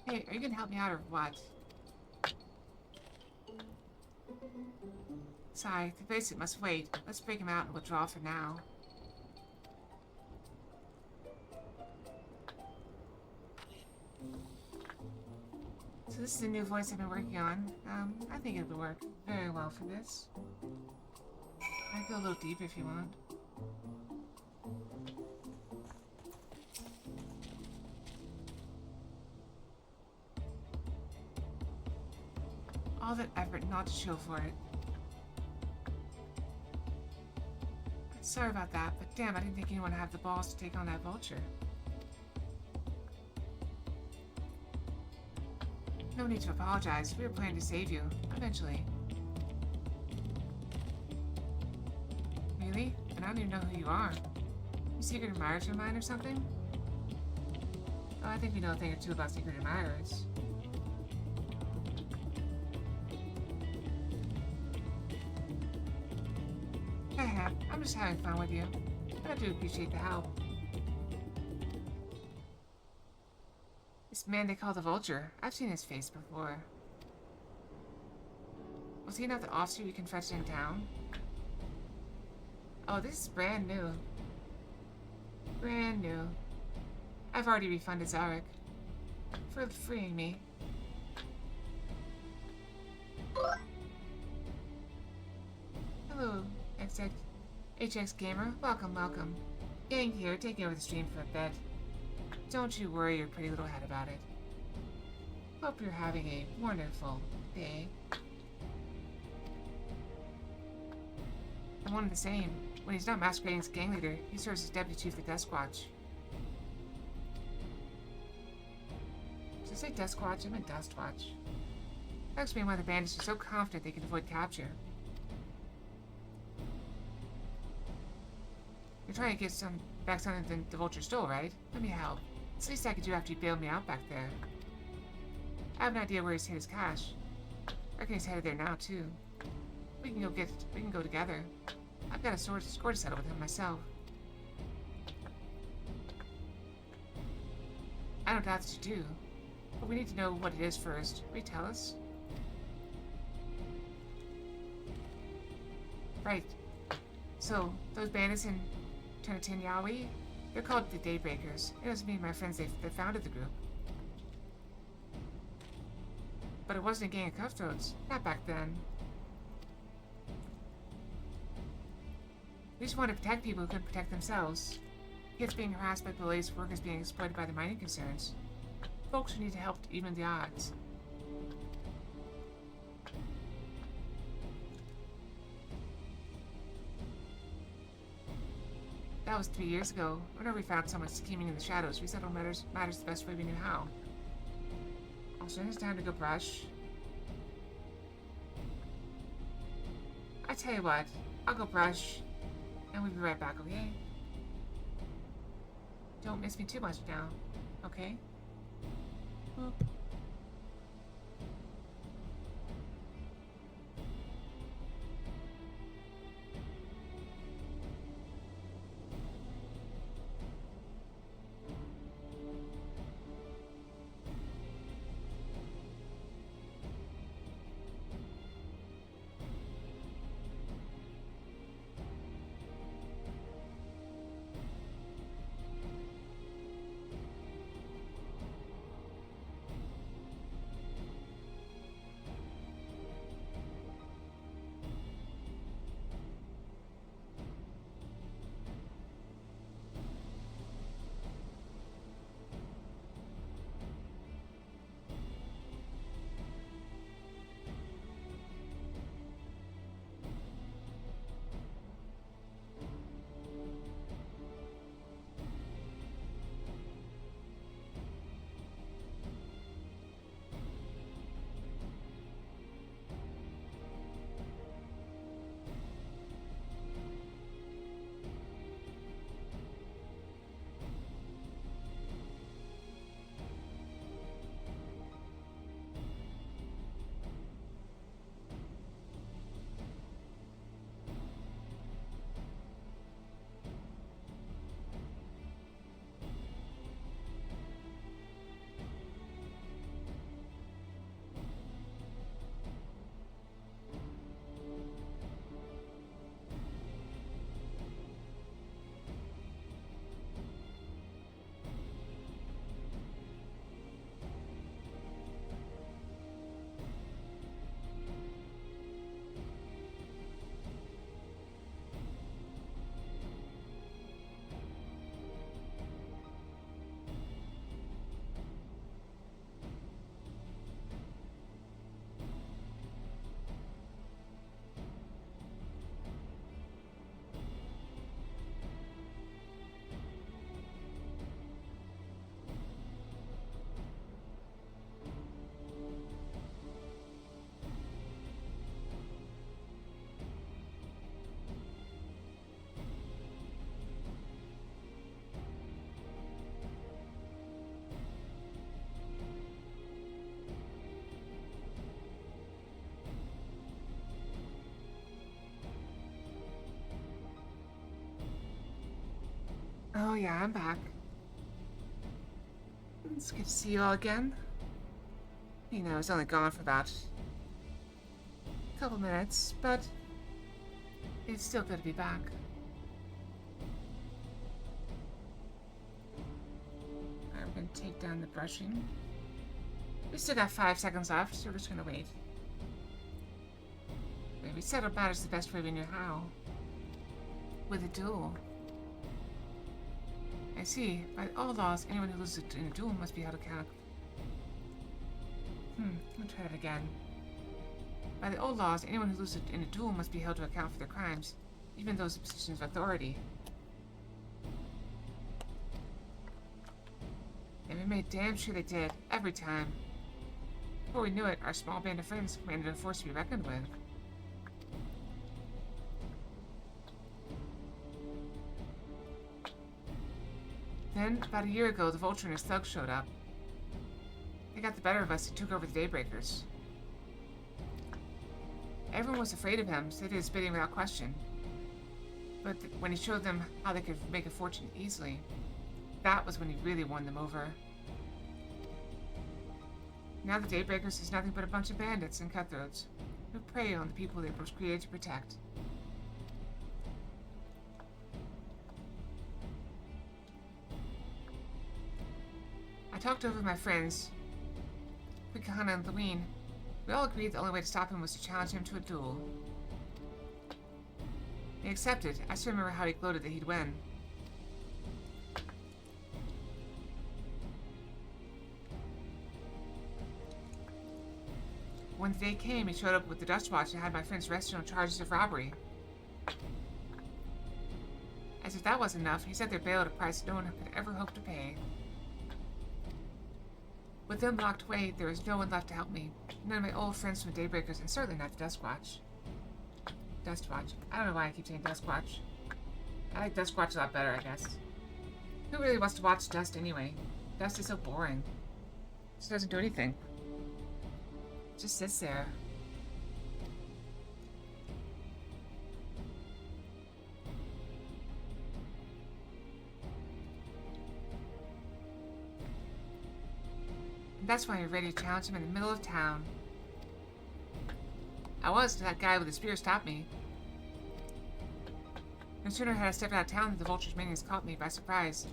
Hey, are you gonna help me out or what? Sorry, the basic must wait. Let's break him out and withdraw for now. So this is a new voice I've been working on. I think it would work very well for this. I can go a little deeper if you want. All that effort not to show for it. Sorry about that, but damn, I didn't think anyone would have the balls to take on that vulture. No need to apologize. We were planning to save you. Eventually. Really? And I don't even know who you are. You secret admirers of mine or something? Oh, I think we know a thing or two about secret admirers. I'm just having fun with you. But I do appreciate the help. This man they call the Vulture. I've seen his face before. Was he not the officer you confronted in town? Oh, this is brand new. Brand new. I've already refunded Zarek for freeing me. Hello, HX Gamer. Welcome, welcome. Gang here, taking over the stream for a bit. Don't you worry your pretty little head about it. Hope you're having a wonderful day. I'm one of the same. When he's not masquerading as gang leader, he serves as deputy chief of the Death Watch. Did I say Death Watch? I meant Dust Watch. That explains why the bandits are so confident they can avoid capture. You're trying to get back something the Vulture stole, right? Let me help. It's the least I could do after you bailed me out back there. I have an idea where he's hid his cash. I reckon he's headed there now too. We can go together. I've got a score to settle with him myself. I don't doubt that you do, but we need to know what it is first. Will you tell us? Right. So those bandits in Yawi, they're called the Daybreakers. It doesn't mean my friends they founded the group. But it wasn't a gang of cutthroats. Not back then. We just wanted to protect people who couldn't protect themselves. Kids being harassed by police, workers being exploited by the mining concerns. Folks who need help to even the odds. That was 3 years ago. Whenever we found someone scheming in the shadows, we settled matters the best way we knew how. Also, it's time to go brush. I tell you what, I'll go brush, and we'll be right back, okay? Don't miss me too much now, okay? Boop. Oh yeah, I'm back. It's good to see you all again. You know, I was only gone for about a couple minutes, but it's still good to be back. I'm gonna take down the brushing. We still got 5 seconds left, so we're just gonna wait. Maybe settle matters the best way we knew how. With a duel. I see. By all laws, anyone who loses in a duel must be held accountable. Let me try that again. By the old laws, anyone who loses in a duel must be held to account for their crimes, even those in positions of authority. And we made damn sure they did, every time. Before we knew it, our small band of friends commanded a force to be reckoned with. Then, about a year ago, the Vulture and his thugs showed up. They got the better of us and took over the Daybreakers. Everyone was afraid of him, so they did his bidding without question. But when he showed them how they could make a fortune easily, that was when he really won them over. Now the Daybreakers is nothing but a bunch of bandits and cutthroats who prey on the people they were created to protect. I talked over with my friends, Quikahana and Luween. We all agreed the only way to stop him was to challenge him to a duel. He accepted. I still remember how he gloated that he'd win. When the day came, he showed up with the Dust Watch and had my friends arrested on charges of robbery. As if that wasn't enough, he set their bail at a price no one could ever hope to pay. With them locked away, there was no one left to help me. None of my old friends from the Daybreakers, and certainly not the Duskwatch. Dustwatch. I don't know why I keep saying Duskwatch. I like Duskwatch a lot better, I guess. Who really wants to watch Dust anyway? Dust is so boring. Just doesn't do anything. Just sits there. That's why you're ready to challenge him in the middle of town. I was until that guy with the spear stopped me. No sooner had I stepped out of town than the Vulture's minions caught me by surprise.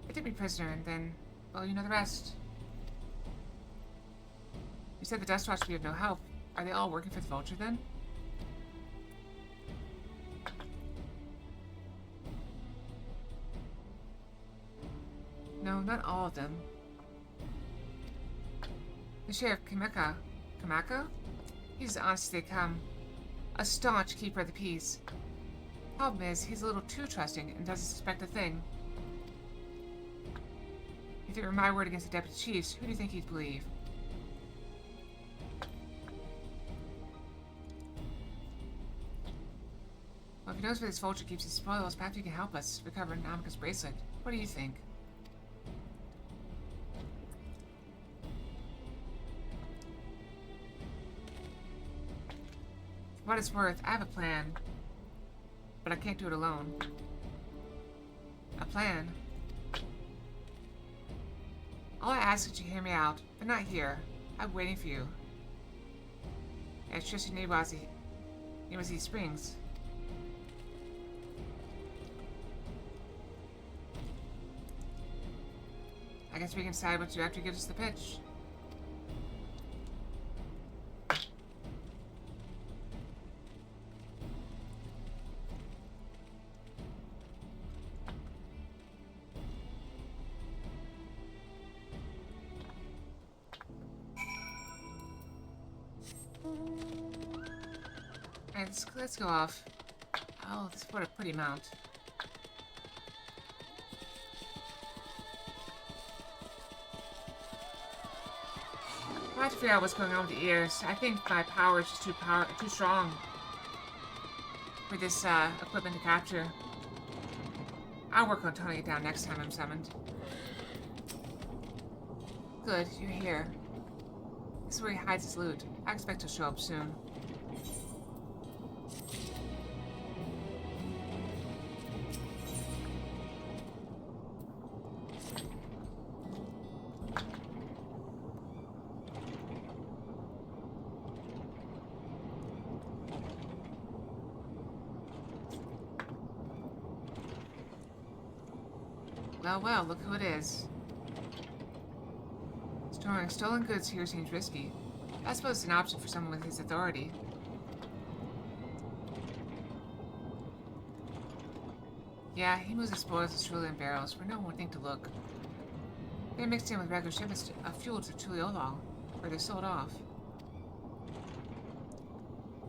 They took me prisoner and then, well, you know the rest. You said the Dustwatch would be of no help. Are they all working for the Vulture then? No, not all of them. The Sheriff Kamaka? He's as honest as they come. A staunch keeper of the peace. Problem is, he's a little too trusting and doesn't suspect a thing. If it were my word against the deputy chiefs, who do you think he'd believe? Well, if he knows where this Vulture keeps his spoils, perhaps he can help us recover Namika's bracelet. What do you think? For what it's worth, I have a plan. But I can't do it alone. A plan? All I ask is that you hear me out, but not here. I'm waiting for you. It's just in Niwazi Springs. I guess we can decide what to do after you give us the pitch. Alright, let's go off. Oh, what a pretty mount. I'll have to figure out what's going on with the ears. I think my power is just too strong for this equipment to capture. I'll work on toning it down next time I'm summoned. Good, you're here. This is where he hides his loot. I expect he'll show up soon. Well, well, look who it is. Storing stolen goods here seems risky. I suppose it's an option for someone with his authority. Yeah, he moves his spoils to Trulian barrels where no one would think to look. They're mixed in with regular shipments of fuel to Tuliolal, where they're sold off.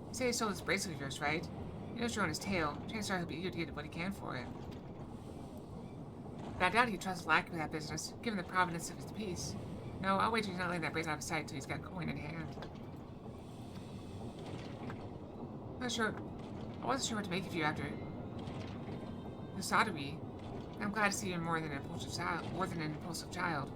You say he stole this bracelet of yours, right? He knows you're on his tail. Chances are he'll be eager to get what he can for it. But I doubt he trusts Lack with that business, given the provenance of his piece. No, I'll wager he's not letting that bracelet out of sight till he's got coin in hand. I wasn't sure what to make of you after Usadari. I'm glad to see you're more than an impulsive child.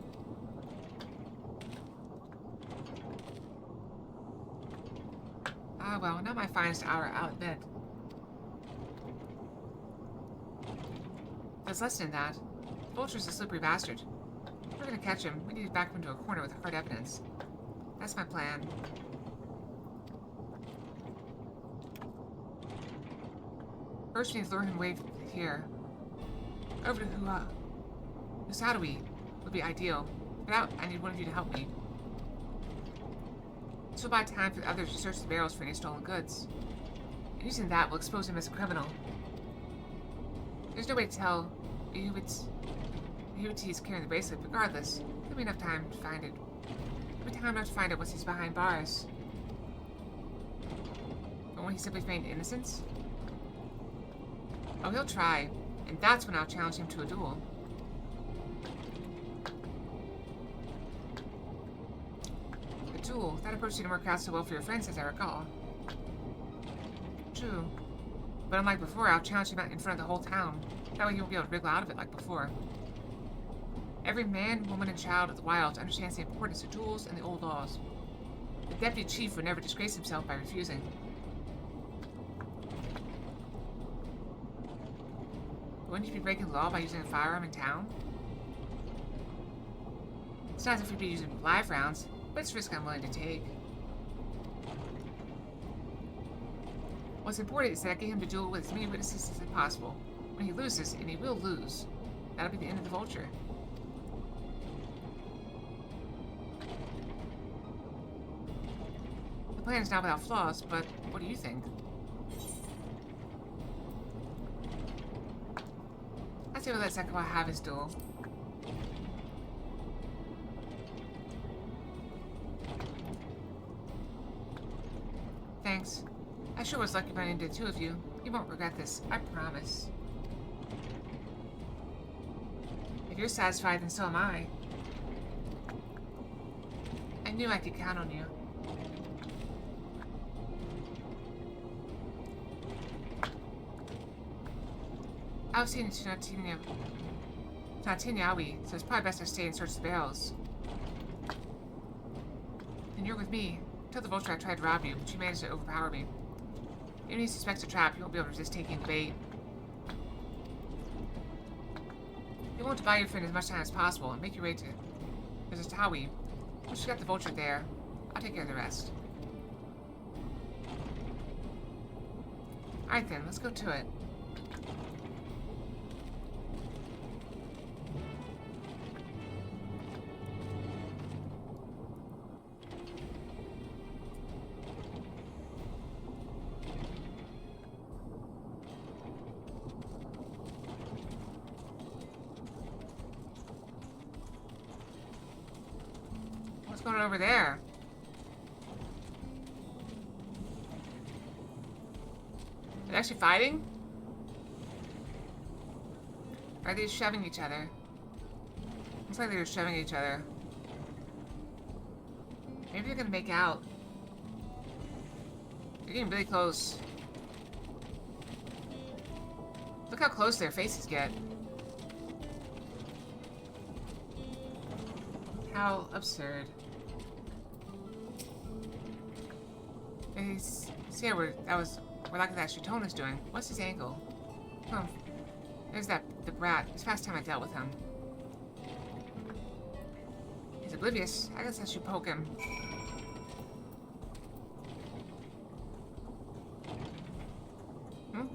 Ah, well, not my finest hour, I'll admit. There's less than that. Vulture's a slippery bastard. If we're gonna catch him, we need to back him into a corner with hard evidence. That's my plan. First, we need to lure him away here. Over to Usadari would be ideal. For that, I need one of you to help me. This will buy time for the others to search the barrels for any stolen goods. And using that will expose him as a criminal. There's no way to tell Yuichi's carrying the bracelet. Regardless, there'll be enough time to find it. There'll be time enough to find it once he's behind bars. But won't he simply feign innocence? Oh, he'll try. And that's when I'll challenge him to a duel. A duel? That approach didn't work out so well for your friends, as I recall. True. But unlike before, I'll challenge him out in front of the whole town. That way he won't be able to wriggle out of it like before. Every man, woman, and child of the wilds understands the importance of duels and the old laws. The deputy chief would never disgrace himself by refusing. Wouldn't you be breaking the law by using a firearm in town? It's not as if you'd be using live rounds, but it's a risk I'm willing to take. What's important is that I get him to duel with as many witnesses as possible. When he loses, and he will lose, that'll be the end of the Vulture. The plan is not without flaws, but what do you think? I say we'll let Zekawa have his duel. Thanks. I sure was lucky running into the two of you. You won't regret this, I promise. If you're satisfied, then so am I. I knew I could count on you. I was seeing Tinyawi, so it's probably best I stay and search the barrels. Then you're with me. Tell the Vulture I tried to rob you, but you managed to overpower me. Even if he suspects a trap, you won't be able to resist taking the bait. You want to buy your friend as much time as possible and make your way to Tawi. Once you got the Vulture there, I'll take care of the rest. Alright then, let's go to it. What's going on over there? They're actually fighting? Or are they shoving each other? Looks like they're shoving each other. Maybe they're gonna make out. They're getting really close. Look how close their faces get. How absurd. See where like that Shitona's doing. What's his angle? Oh, there's the brat. It's past time I dealt with him. He's oblivious. I guess I should poke him.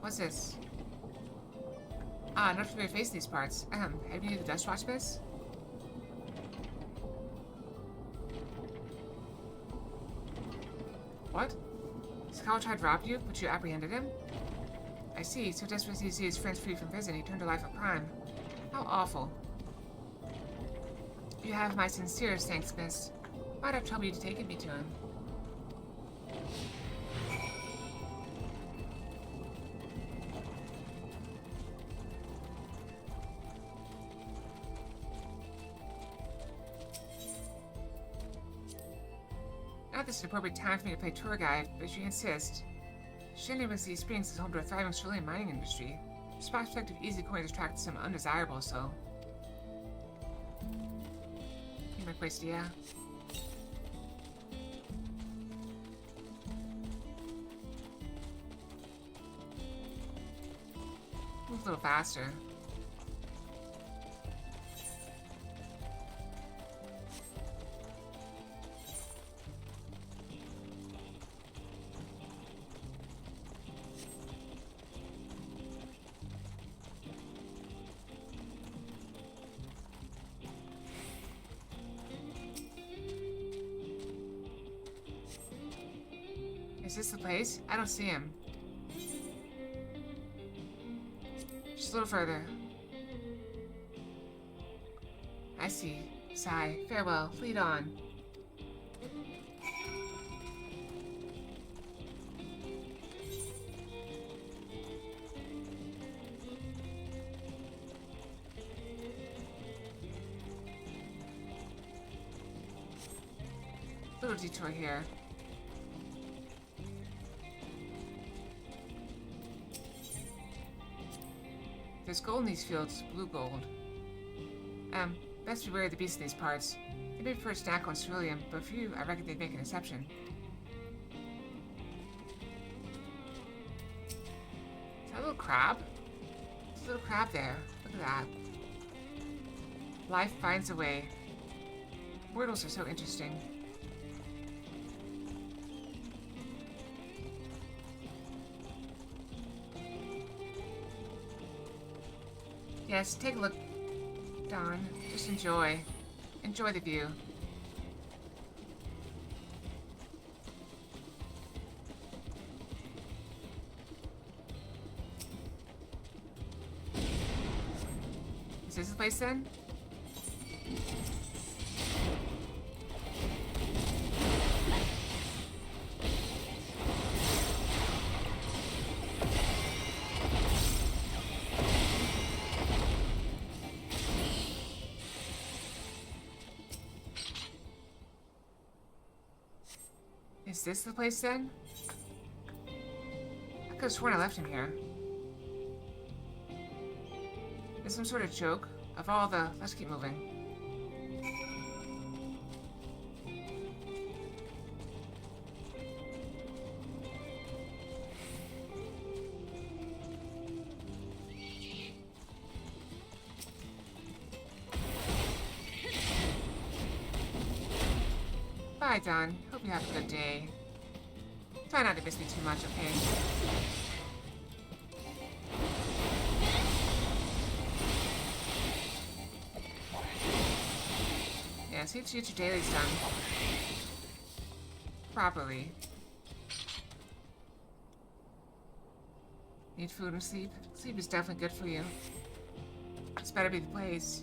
What's this? Ah, not familiar face in these parts. Have you been to the Dust Watch Miss? What? Scowl tried to rob you, but you apprehended him? I see. So desperate to see his friends free from prison, he turned to a life of crime. How awful. You have my sincerest thanks, miss. Why'd I trouble you to take me to him? Not this is an appropriate time for me to play tour guide, but if you insist. Fashionably Springs is home to a thriving Australian mining industry. This prospect of easy coins attracts some undesirable, so. My place, yeah. Move a little faster. Is this the place? I don't see him. Just a little further. I see. Sigh. Farewell. Lead on. Little detour here. There's gold in these fields, blue gold. Best beware of the beasts in these parts. They may prefer a snack on ceruleum, but for you, I reckon they'd make an exception. Is that a little crab? There's a little crab there. Look at that. Life finds a way. Mortals are so interesting. Yes, take a look, Dawn. Just enjoy. Enjoy the view. Is this the place then? Is this the place then? I could have sworn I left him here. Is some sort of joke? Of all the... Let's keep moving. Bye, Dawn. Hope you have a good day. Try not to miss me too much, okay? Yeah, see to get your dailies done. Properly. Need food and sleep? Sleep is definitely good for you. This better be the place.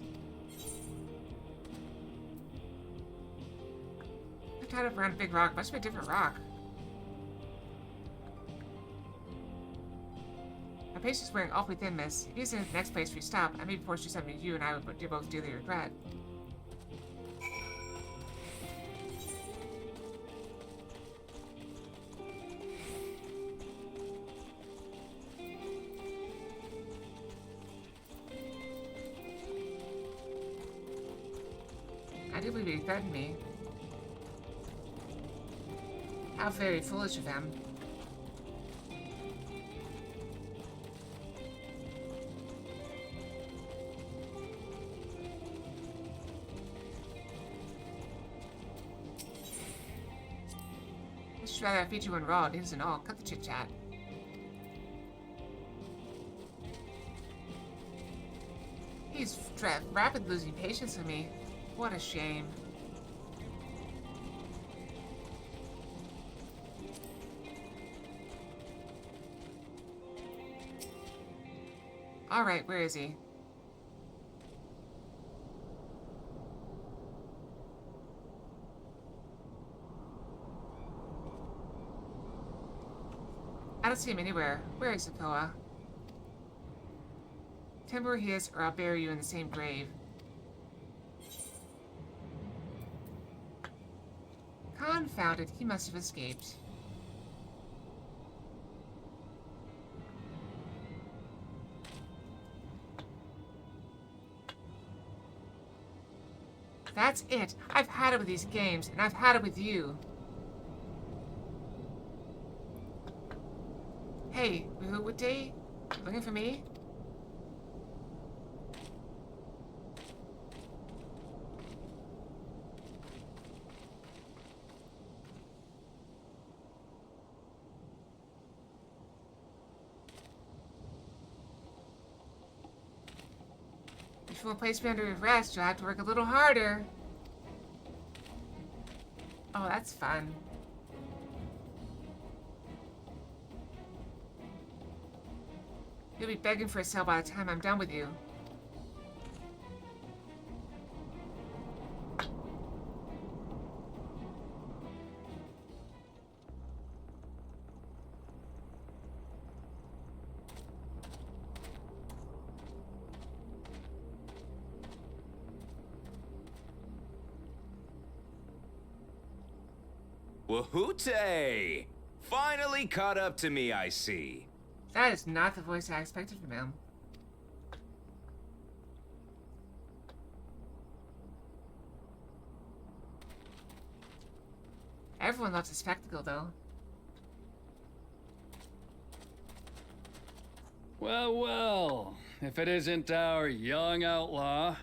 Tied up around a big rock. Must be a different rock. My patience is wearing awfully thin, miss. If he's in the next place we stop, I may be forced to do something you and I would both dearly regret. I do believe he threatened me. How very foolish of them. Let's try that feature one raw, news and all. Cut the chit-chat. He's rapidly losing patience with me. What a shame. Alright, where is he? I don't see him anywhere. Where is Zakoa? Tell me where he is, or I'll bury you in the same grave. Confounded, he must have escaped. That's it. I've had it with these games, and I've had it with you. Hey, what day? Looking for me? If you want to place me under arrest, you'll have to work a little harder. Oh, that's fun. You'll be begging for a cell by the time I'm done with you. Wahoote! Finally caught up to me, I see. That is not the voice I expected from him. Everyone loves a spectacle, though. Well, well, if it isn't our young outlaw.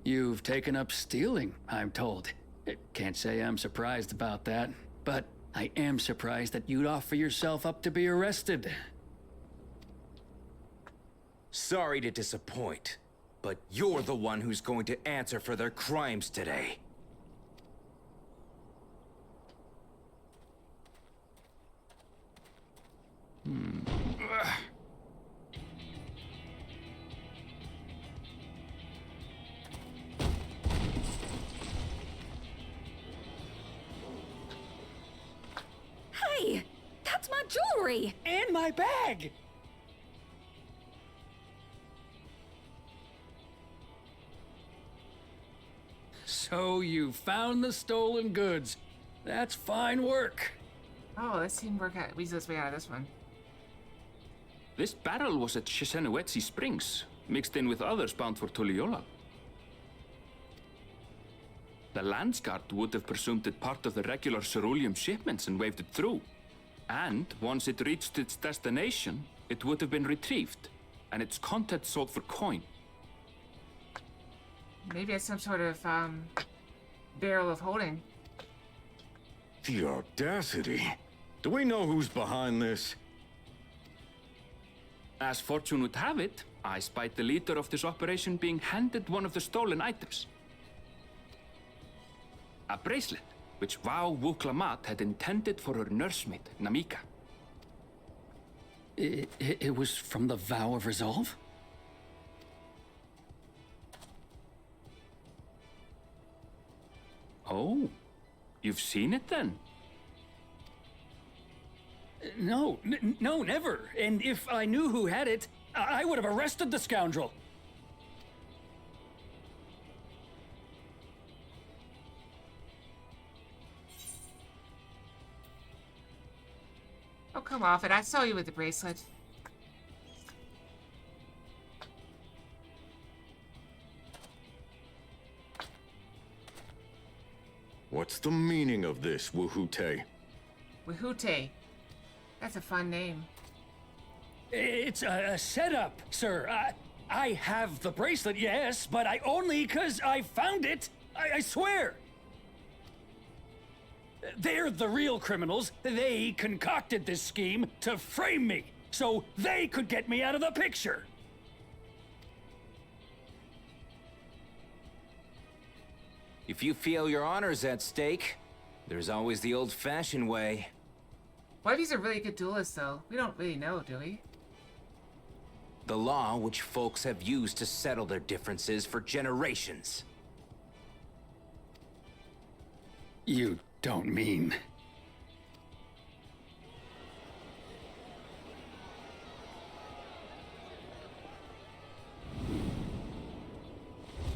You've taken up stealing, I'm told. Can't say I'm surprised about that, but I am surprised that you'd offer yourself up to be arrested. Sorry to disappoint, but you're the one who's going to answer for their crimes today. Hey! That's my jewelry! And my bag! So you found the stolen goods. That's fine work. Oh, let's see him work out. Weasel his way out of this one. This barrel was at Chisenowetsi Springs, mixed in with others bound for Tuliyola. The Landsguard would have presumed it part of the regular ceruleum shipments and waved it through. And once it reached its destination, it would have been retrieved, and its contents sold for coin. Maybe it's some sort of, barrel of holding. The audacity. Do we know who's behind this? As fortune would have it, I spied the leader of this operation being handed one of the stolen items. A bracelet, which Vau Wuklamat had intended for her nursemaid, Namika. It was from the Vow of Resolve? Oh, you've seen it then? No, no, never. And if I knew who had it, I would have arrested the scoundrel. Oh, come off it. I saw you with the bracelet. What's the meaning of this, Wahoote? Wahoote. That's a fun name. It's a setup, sir. I have the bracelet, yes, but I only 'cause I found it. I swear. They're the real criminals. They concocted this scheme to frame me, so they could get me out of the picture. If you feel your honor's at stake, there's always the old-fashioned way. What if he's a really good duelist, though? We don't really know, do we? The law which folks have used to settle their differences for generations. You don't mean...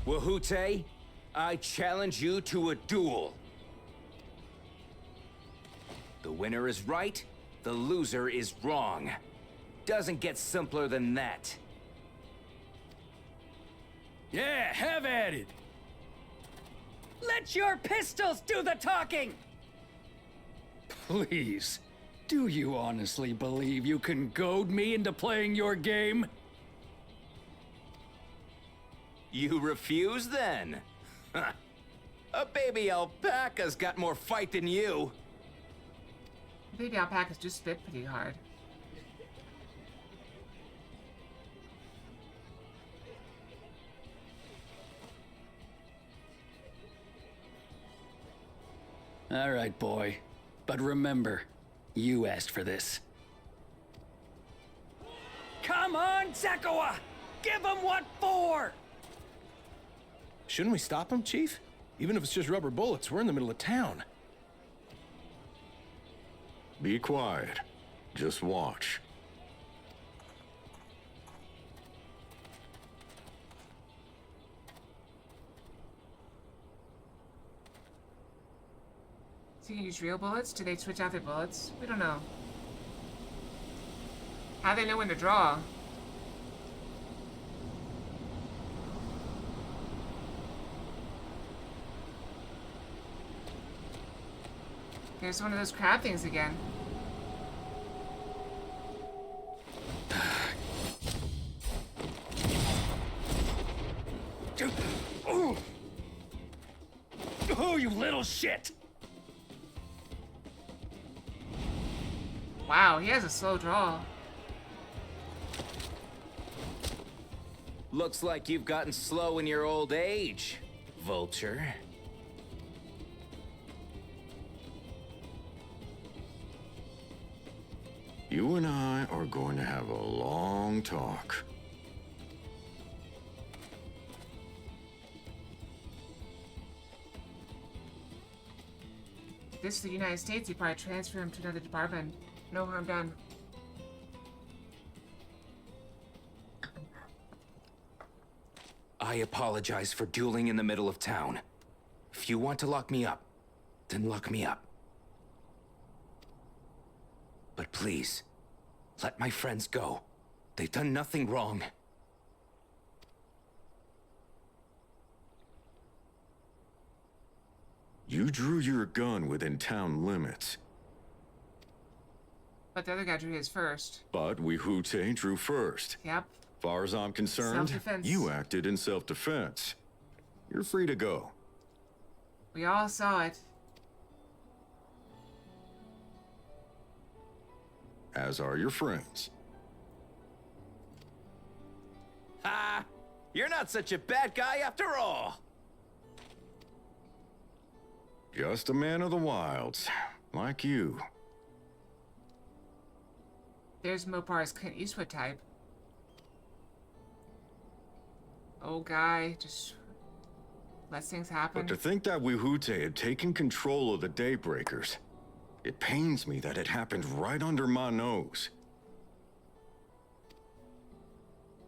Wahute, I challenge you to a duel. The winner is right, the loser is wrong. Doesn't get simpler than that. Yeah, have at it. Let your pistols do the talking! Please, do you honestly believe you can goad me into playing your game? You refuse then? A baby alpaca's got more fight than you. Baby alpacas just spit pretty hard. All right, boy. But remember, you asked for this. Come on, Zakawa! Give him what for! Shouldn't we stop him, Chief? Even if it's just rubber bullets, we're in the middle of town. Be quiet. Just watch. So you can use real bullets? Do they switch out their bullets? We don't know. How do they know when to draw? There's one of those crab things again. Oh, you little shit! Wow, he has a slow draw. Looks like you've gotten slow in your old age, Vulture. You and I are going to have a long talk. If this is the United States, you probably transfer him to another department. No harm done. I apologize for dueling in the middle of town. If you want to lock me up, then lock me up. But please, let my friends go. They've done nothing wrong. You drew your gun within town limits. But the other guy drew his first. But Wahute drew first. Yep. Far as I'm concerned, Self-defense. you acted in self-defense. You're free to go. We all saw it. As are your friends. Ha! You're not such a bad guy after all! Just a man of the wilds, like you. There's Mopar's Clint Eastwood type. Old guy, just lets things happen. But to think that Wahute had taken control of the Daybreakers, it pains me that it happened right under my nose.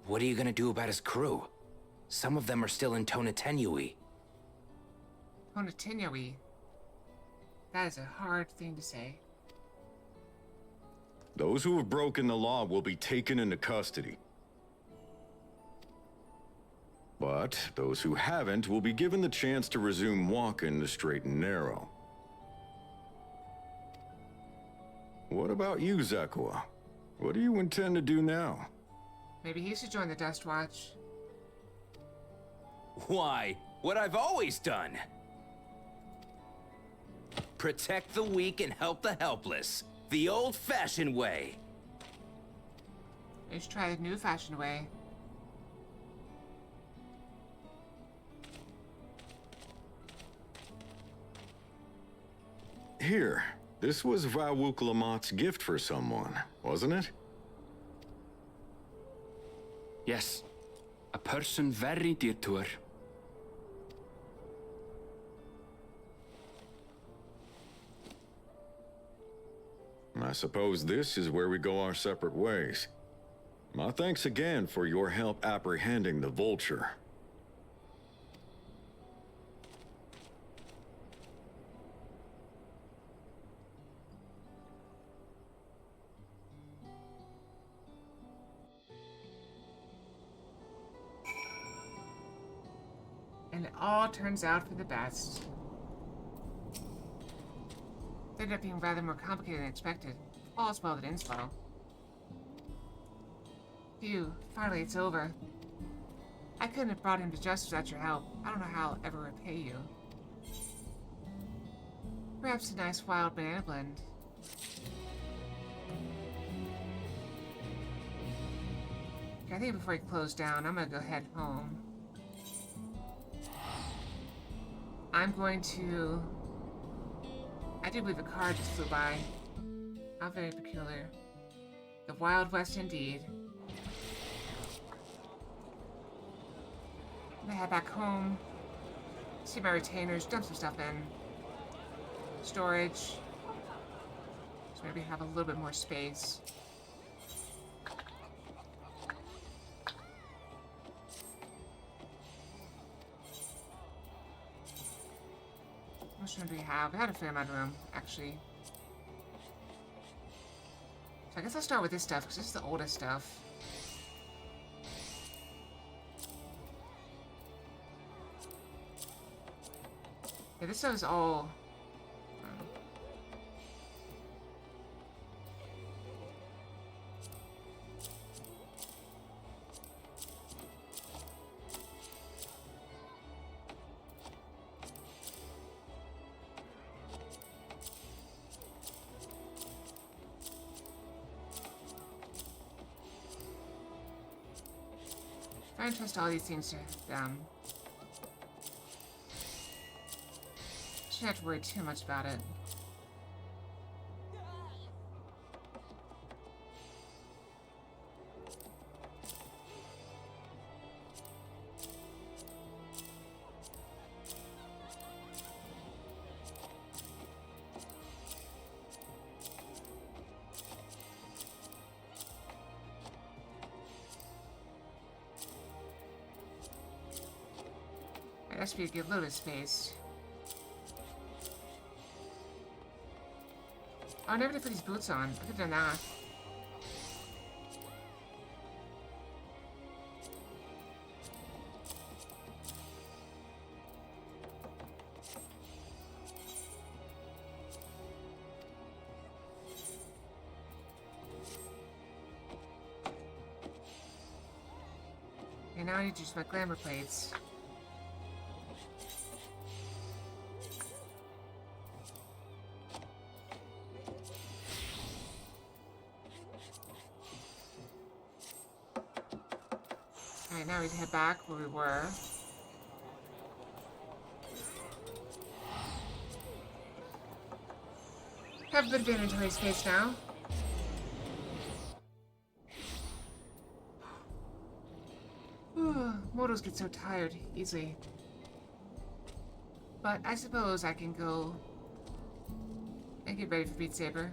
What are you gonna do about his crew? Some of them are still in Tonatenui. Tonatenui. That is a hard thing to say. Those who have broken the law will be taken into custody. But those who haven't will be given the chance to resume walking the straight and narrow. What about you, Zakawa? What do you intend to do now? Maybe he should join the Dust Watch. Why? What I've always done! Protect the weak and help the helpless. The old-fashioned way. We should try the new-fashioned way. Here, this was Vawuk Lamot's gift for someone, wasn't it? Yes. A person very dear to her. I suppose this is where we go our separate ways. My thanks again for your help apprehending the vulture. And it all turns out for the best. It ended up being rather more complicated than expected. All's well that ends well. Phew, finally it's over. I couldn't have brought him to justice without your help. I don't know how I'll ever repay you. Perhaps a nice wild banana blend. Okay, I think before he closed down, I'm gonna go head home. I'm going to... I do believe a car just flew by. How very peculiar. The Wild West indeed. I'm gonna head back home. See my retainers, dump some stuff in. Storage. So maybe have a little bit more space. How much room do we have? We had a fair amount of room, actually. So I guess I'll start with this stuff, because this is the oldest stuff. Yeah, this stuff is all... I don't trust all these things to them. Shouldn't have to worry too much about it. There has to be a good little bit of space. Oh, I never did put these boots on. I could have done that. Okay, now I need to use my glamour plates. Alright, now we head back where we were. Have a bit of inventory space now. Mortals get so tired easily. But I suppose I can go and get ready for Beat Saber.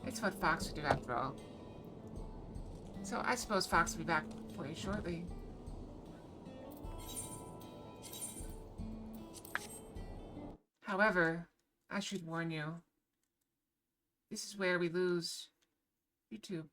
It's what Fox would do after all. So I suppose Fox will be back for you shortly. However, I should warn you, this is where we lose YouTube.